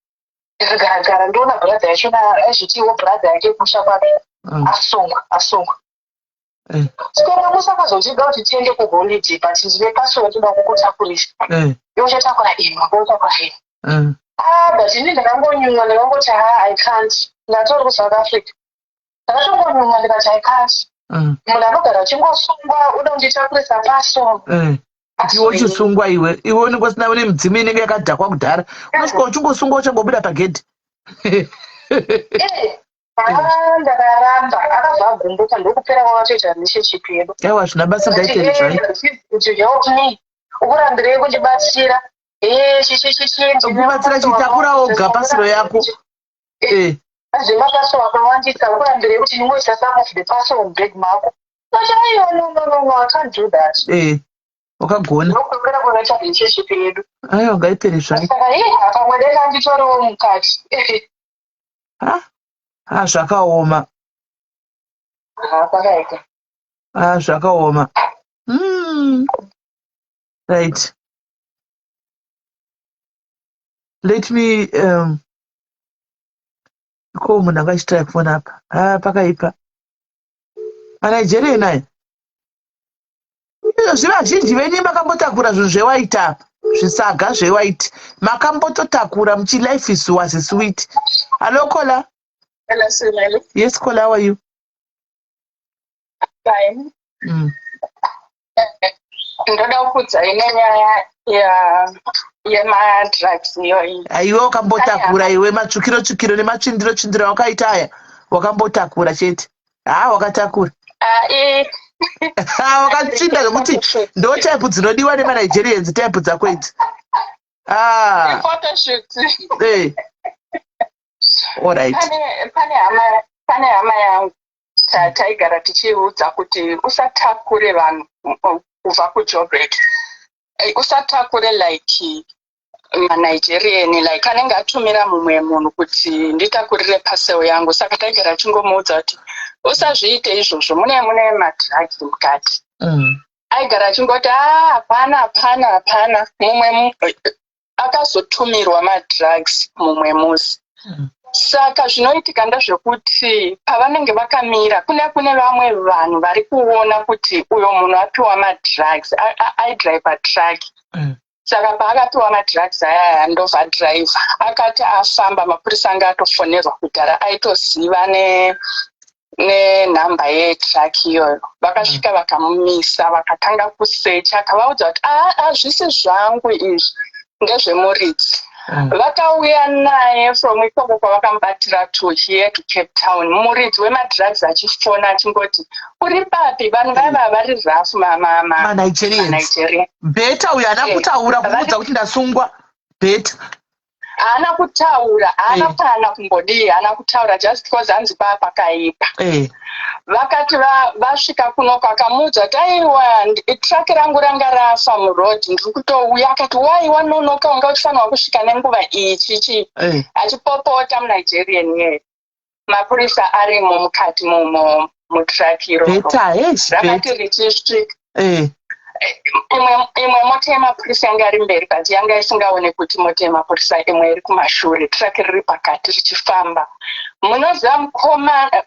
ndikagara ndoona brother yacho azvitiwo brother yake kusha kwake asungwa sikora musakazochiga kuti tiende kuholiday but ndive pasword toda kukutakurisa yochatakura makotakura but ini ndakangonyumwa ndakangoti I can't ndatori kuSouth Africa ndakatongonyumwa ndikati I can't munhu anogara achingosungwa uda kunditakurisa pasword iwe chisungwa iwe unikosina une mudzimu inenge yakadhakwa kudhara unosvika uchingosungwa uchangobuda pagedhi ndakaramba akabva agumbuka ndokupera kwakatoita relationship yedu aiwa zvina basa ndaiterizvai kuti help me ukurambirei kundibatsira kubatsira chitakura oga pasiro yako azvemapasiro akawandisa ukurambirei kuti ndingoisa some of the pasiro mubag mako no, I can't do that. Wakagona nokupera kwakaita relationship yedu aiwa ngaipere zvai saka pamwe denda nditoriwo mukati zvakaoma pakaita zvakaoma right let me ko munhu angachitrai kufona apa pakaipa maNigeria naye zvivazhinji venyu makambotakura zvinhu zvewaiti apa zvisaga zvewaiti makambototakura muchi life is was sweet. Hello Kola. Hello Sumeli. Yes Kola, how are you? Fine. Ndoda kukudza ine nyaya yemadrugs iyoyi. Iwe wakambotakura iwe matsvukiro nematsvindiro wakaita aya wakambotakura chete wakatakura wakatsinda zvokuti ndo type dzinodiwa nemaNigerians type dzako idzi alright. Pane hama yangu taigara tichiudza kuti usatakure vanhu kubva kuJoburg, usatakure like maNigerian like anenge atumira mumwe munhu kuti nditakurire paseo yangu. Saka taigara tingomuudza kuti usazviite izvozvo, mune madrugs mukati. Aigara achingoti hapana mumwe akazotumirwa madrugs mumwe musi. Saka zvinoitika ndezvekuti pavanenge vakamira kune vamwe vanhu vari kuona kuti uyo munhu apiwa madrugs aidriva truck. Saka paakapiwa madrugs aya ndobva driver akati afamba mapurisa anga atofonerwa kudhara aitoziva nenhamba yetrack iyoyo. Vakasvika vakamumisa vakatanga kusecha akavaudza kuti hazvisi zvangu izvi ngezvemuridzi. Vakauya naye from ikoko kwavakamubatira to here to Cape Town. Muridzi wemadrugs achifona achingoti uri papi, vanhu vaiva vari rafu maNigerian. Beta uyo haana kutaura kumuudza kuti ndasungwa beta. haana kutaura, haana kana kumbodii, haana kutaura just because hanzi pakaipa. Vakati vasvika kuno kwakamuudza kuti aiwa traki rangu ranga rafa murodhi ndiri kutouya. Akati waiwa nonoka wanga uchifanirwa kusvika nenguva iyi chichi achipopota muNigerian ye. Mapurisa arimo mukati mutraki iroro. Rakati richisvika imwe mota yemapurisa yanga iri mberi but yanga isingaone kuti mota yemapurisa imwe iri kumashure. Traki riri pakati richifamba. Munoziva mukomana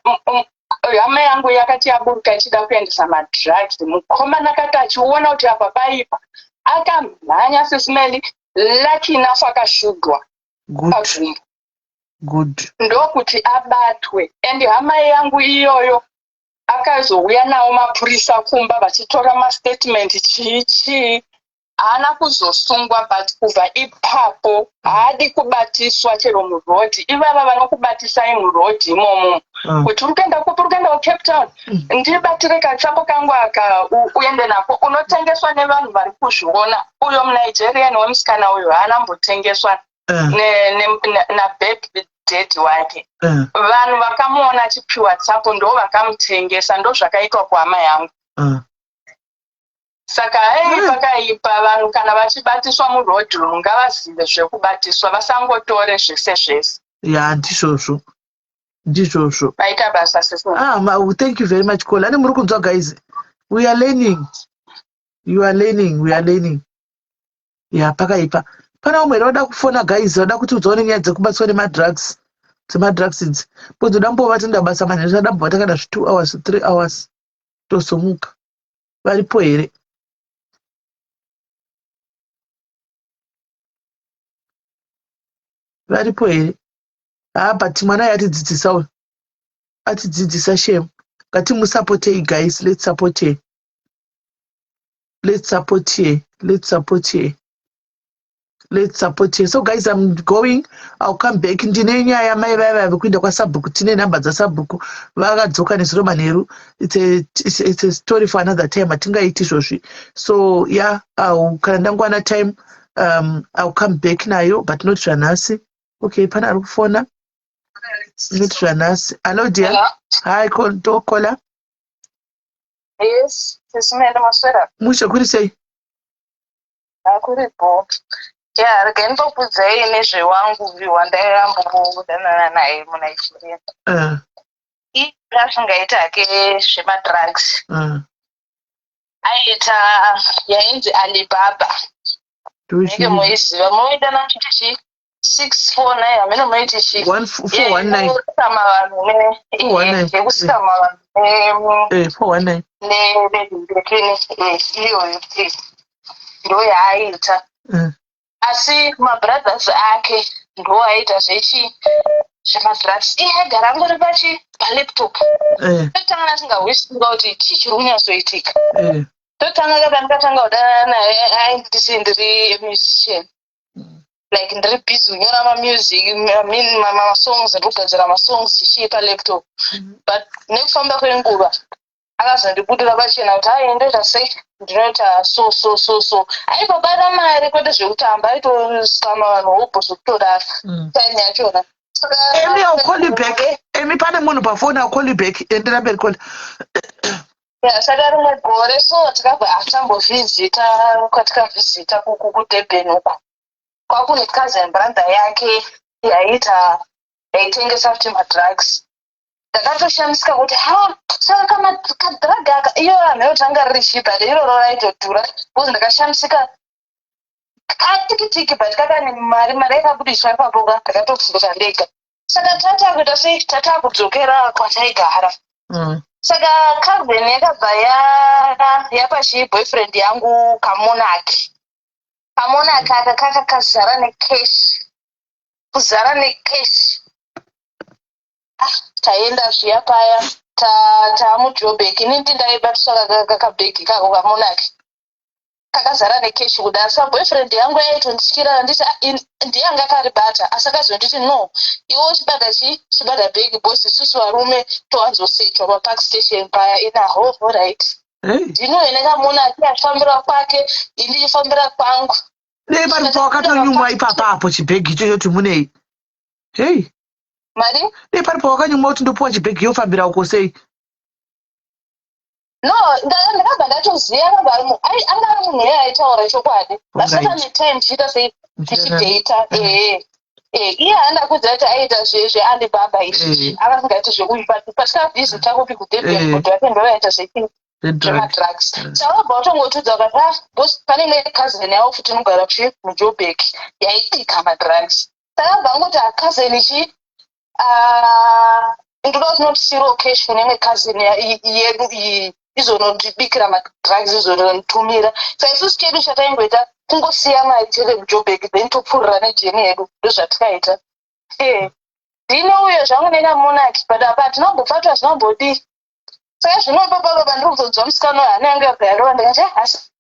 hama yangu yakati yaburuka ichida kuendesa madrugs. Mukomana akati achiona kuti apa paipa akamhanya sesimeli lucky enough akasvugwa pagumbo. Ndokuti abatwe. And hama yangu iyoyo akazouya nawo mapurisa kumba vachitora mastatement chichi. Haana kuzosungwa but kubva ipapo haadi kubatiswa chero murodhi. Ivava vanokubatisai murodhi imomo kuti urikuenda kupi, urikuenda kuCape Town, ndibatire kachako kangu aka uende nako. Unotengeswa nevanhu vari kuzviona. Uyo muNigerian wemusikana uyu haana mbotengeswa nababy daddy wake. Vanhu vakamuona achipiwa tsapo ndo vakamutengesa. Ndo zvakaitwa kuhama yangu. Saka pakaipa vanhu kana vachibatiswa murodhi ngavazive zvekubatiswa, vasangotore zvese zvese. Ndizvozvo. Vaita basa sese. Thank you very much Kola. Ani muri kunzwa guys. We are learning. You are learning. We are learning. Pakaipa. Pana umwe roda kufona guys, roda kuti udzaone nyaya dzekubatswa nemadrugs. Dzemadrugs idzi. Kuti udambova tindabasa manheru adambova takada 2 hours 3 hours tosomuka. Varipo here. Varipo here. But mwana yatidzidzisawo. Atidzidzisa shame. Ngatimusupportei guys. Let's support her. Let's support her. Let's support her. Let's support her. So guys, I'm going. I'll come back. Ndine nyaya mai vaya vekuenda kwaSabhuku. Tine namba dzaSabhuku. Vakadzoka nezuro manheru. It's a story for another time. Atingaiti izvozvi. So yeah, kana ndangwana time, I'll come back nayo, but not zvanhasi. Okay, pana ari kufona. Not zvanhasi. Hello dear. Hello. Hi, Kola. Yes, sesimele maswera. Musha kuri sei? Akuripo. Yeah, regendobvudzei nezvewangu wandairambodanana naye muNigeria. Zvazvingaita hake zvemadrugs. Aita yainzi Alibaba. Nenge muiziva muidana chichi 649 hamene muiti chi 1419 yekusama vanhu 419 nebekini iyoyo ndo yaaita. Asi mabrothers ake ndo aita zvemadrugs. Iye agara angori palaptop. Totanga asingawisinga kuti chii chiri kunyatsoitika. Totanga ndakatanga kudanana naye aindisi ndiri musician. Like ndiri busy kunyora mamusic, masongs, ndikugadzira masongs chichi palaptop. But nekufamba kwenguva akazondibudira pachena kuti ndoita sei, ndinoita so aipabata mari kwete zvekutamba, aitosama vanhu hobho zvekutodaro time yachona. Amy, I'll call you back. Amy, pane munhu pafoni, I'll call you back. Endera mberi Kola. Saka rimwe gore so tikabva atambovhizita kwatikavhizita kuDurban uko. Kwakune cousin brother yake yaitengesa futi madrugs. Ndakatoshamisika kuti saka kadrug aka iyo anayotanga riri chipa iroro raitodhura. Because ndakashamisika katikitiki but kakane mari yakabudiswa ipapo ndakatopfuura ndega. Saka tatakuita sei tatakudzokera kwataigara. Saka cousin yakabva yapa boyfriend yangu Kamonaki. Kamonaki akakaka kazara necash. Kuzara necash. Taenda zviya paya tamuJoburg. Inini ndaibatiswa kakabhegi kako Kamonaki. Kakazara necash kudai. Sa boyfriend yangu yaitondityira nditi ndiye anga karibata. Asi akazonditi no. Iwe uchibata chibata bhegi bosi isusu varume towanzosetwa papark station paya inaho right. Ndinoene Kamonaki achifambira kwake, ini ndichifambira kwangu. Nepari pawakatonyumwa ipapapo chibhegi ichocho kuti munei. Hey. Mari? Nepari pawakanyumwa kuti ndopuwa chibhegi yofambira uko sei? No, ndakabva ndatoziva anga ari munhu iye aitaura chokwadi. Vasata netime tichiita sei tichidata. Iye handakudza kuti aita zvealibaba izvi. Akasingaiti zvekuipa. Patikavhizita kupi kuDurban kuti vapendo vaita zvemadrugs. Saka utongotudza kuti pane imwe cousin yavo futi inogara muJoburg yaidika madrugs. Saka bvangoti cousin ichi ndoda kuti notisi location imwe cousin yedu iyi izonondibikira madrugs izononditumira. Saka isusu chedu chataingoita kungosiya mari tiri muJoburg then topfuurira nejeni yedu ndozvatikaita. Ndino uyo zvangu nena Monarch but apa tinambopfatwa zvinombodii. Saka zvino papa bandinozodzwa musikana hana yangu yagara ndikati asi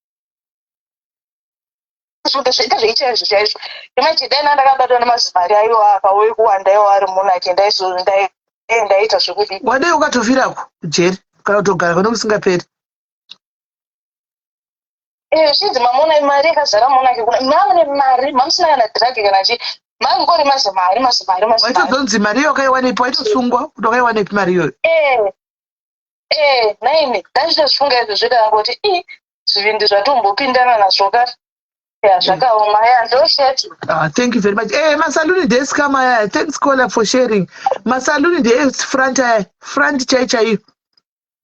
zvoita zveicha izvo chaizvo. Imachidai ndakabatwa nemazimari aiwa akauye kuwanda iwo ari Monarch ndaita zvekudii. Wadai ukatofirako jeri kana kutogara pano kusingaperi. Zvinzi mamona mari yakazara Monarch mamune mari mamusina kana drug kana chi mangori mazimari. Waitozonzi mari iyo wakaiwanepi waitosungwa kuti wakaiwanepi mari iyoyo. Naime ndachitozifunga izvo zvega ngoti zvivindi zvatombopindana nazvo kati zvakaoma ndosheti. Thank you very much. Masaluni desk kama yaya. Thanks caller for sharing. Masaluni desk front aya. Front chaiyo.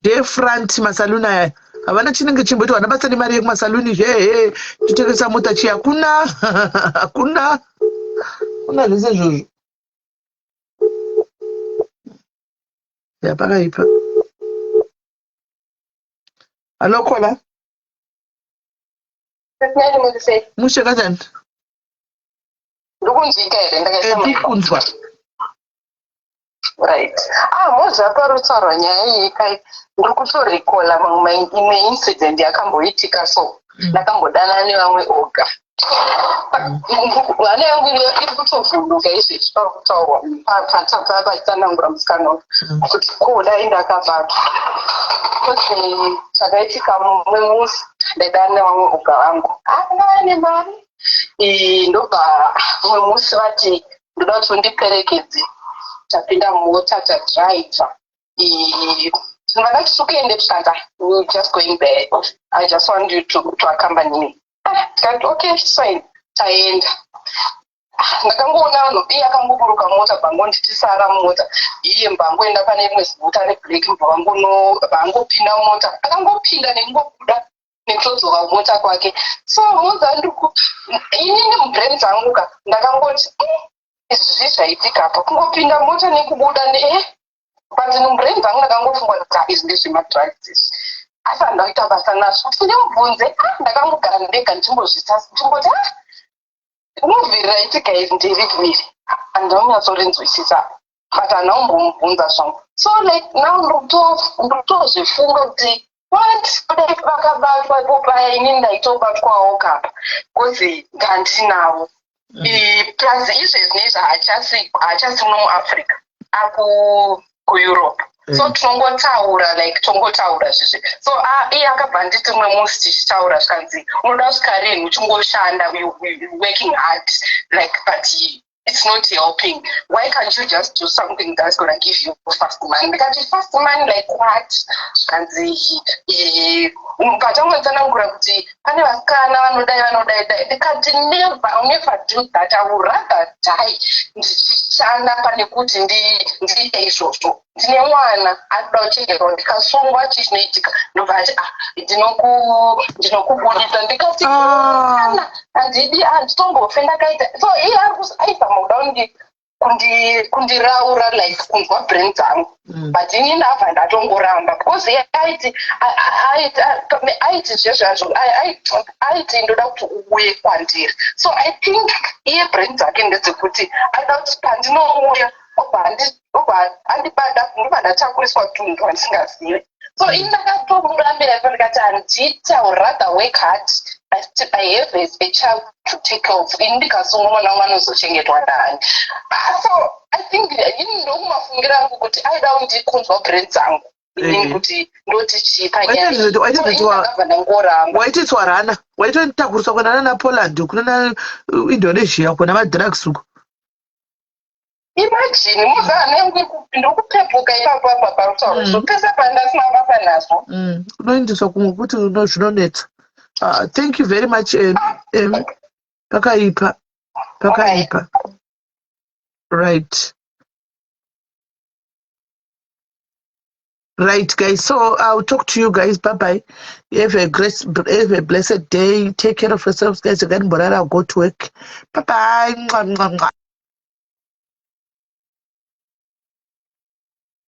De front masaluni aya. Havana chinenge chimboitwa vana basa nemari yekumasaluni totengesa mota chi hakuna. Hakuna zvese izvozvo. Yapakaipa. Hello caller. Mushe kanjani? Ndokunzika here ndirikunzwa. Right. Mozvaparutsa nyaya iyi kai ndikutorikola imwe incident yakamboitika so ndakambodana nevamwe oga. Vana yangu iri kutovhunduka izvezvi pari kutaurwa pachitsanangura musikana kuti dai ndakabatwa. Kuti chakaitika mumwe musi ndaidana nevamwe oga vangu ane mari ndobva mumwe musi vati ndoda kuti undiperekedze tapinda mumota tadriver. Ndakati sukuende tusanga we're just going there. I just want you to accompany me. Tikati okay fine taenda. Ndakangoona vanhu akamboburuka mota bangondisara mumota iye mbangoenda pane rimwe zibuta rebreki mbangopinda mumota akangopinda nengobuda nekutodzoka mumota kwake. So moza inini mubrain dzangu ndakangoti izvi zvaitika apa kungopinda mota nekubuda but mubrain dzangu ndakangofunga kuti izvi ndezvemadrugs izvi. Asi handaita basa nazvo kuti ndimubvunze ndakangogara ndega ndichimboti movhi raitika izvi nderipiri handaunyatsorenzwisisa but handaumbomubvunza zvangu. So like now ndotozvifunga kuti what kudai vakabatwa ipopaya inini ndaitobatwawo kapa kozi ngandinavo. Plus izvezvinezvi haachasi muno muAfrica kuEurope. So tongotaura zvizvi. So iye akabva nditi mumwe musi tichitaura zvikanzi unoda kusvika rini uchingoshanda working hard like but it's not helping. Why can't you just do something that's going to give you fast money? Ndikati fast money like what? Zvikanzi patangotsanangura kuti pane vasikana vanodai ndikati never do that. I would rather die ndichishanda pane kuti ndiite izvozvo. Ndine mwana anoda kuchengerwa ndikasungwa chizvinoitika ndobva ati ndinokubudisa ndikati handitombofe ndakaita. So iye aibva muda kundiraura like kunzwa brain dzangu but ini ndabva ndatongoramba because aiti zvezvazvo aiti ndoda kuti uye kwandiri. So I think iye brain dzake ndedzekuti aida kuti pandinouya obva andibada takuriswa tunhu wandisingazivi. So ini ndakatomurambira ndikati handita would rather work hard. I have a child to take care of. In ndikasunga mwana uzochengetwa ndani. So I think ini ndokumafungira angu kuti aida kundikunzwa brain dzangu inini kuti ndoti chipa waiti tswarana waitonditakurisa kuenda naPoland kuna Indonesia kuna madrugs uko. Imagine muzane ndikupepuka ipapa parutauro zvopesa pandasina basa nazvo. Unoindiswa kumwe kuti zvinonetsa. Thank you very much. Pakaipa. Right. Right, guys. So I'll talk to you guys. Bye-bye. Have a blessed day. Take care of yourselves, guys. Again, but I'll go to work. Bye-bye.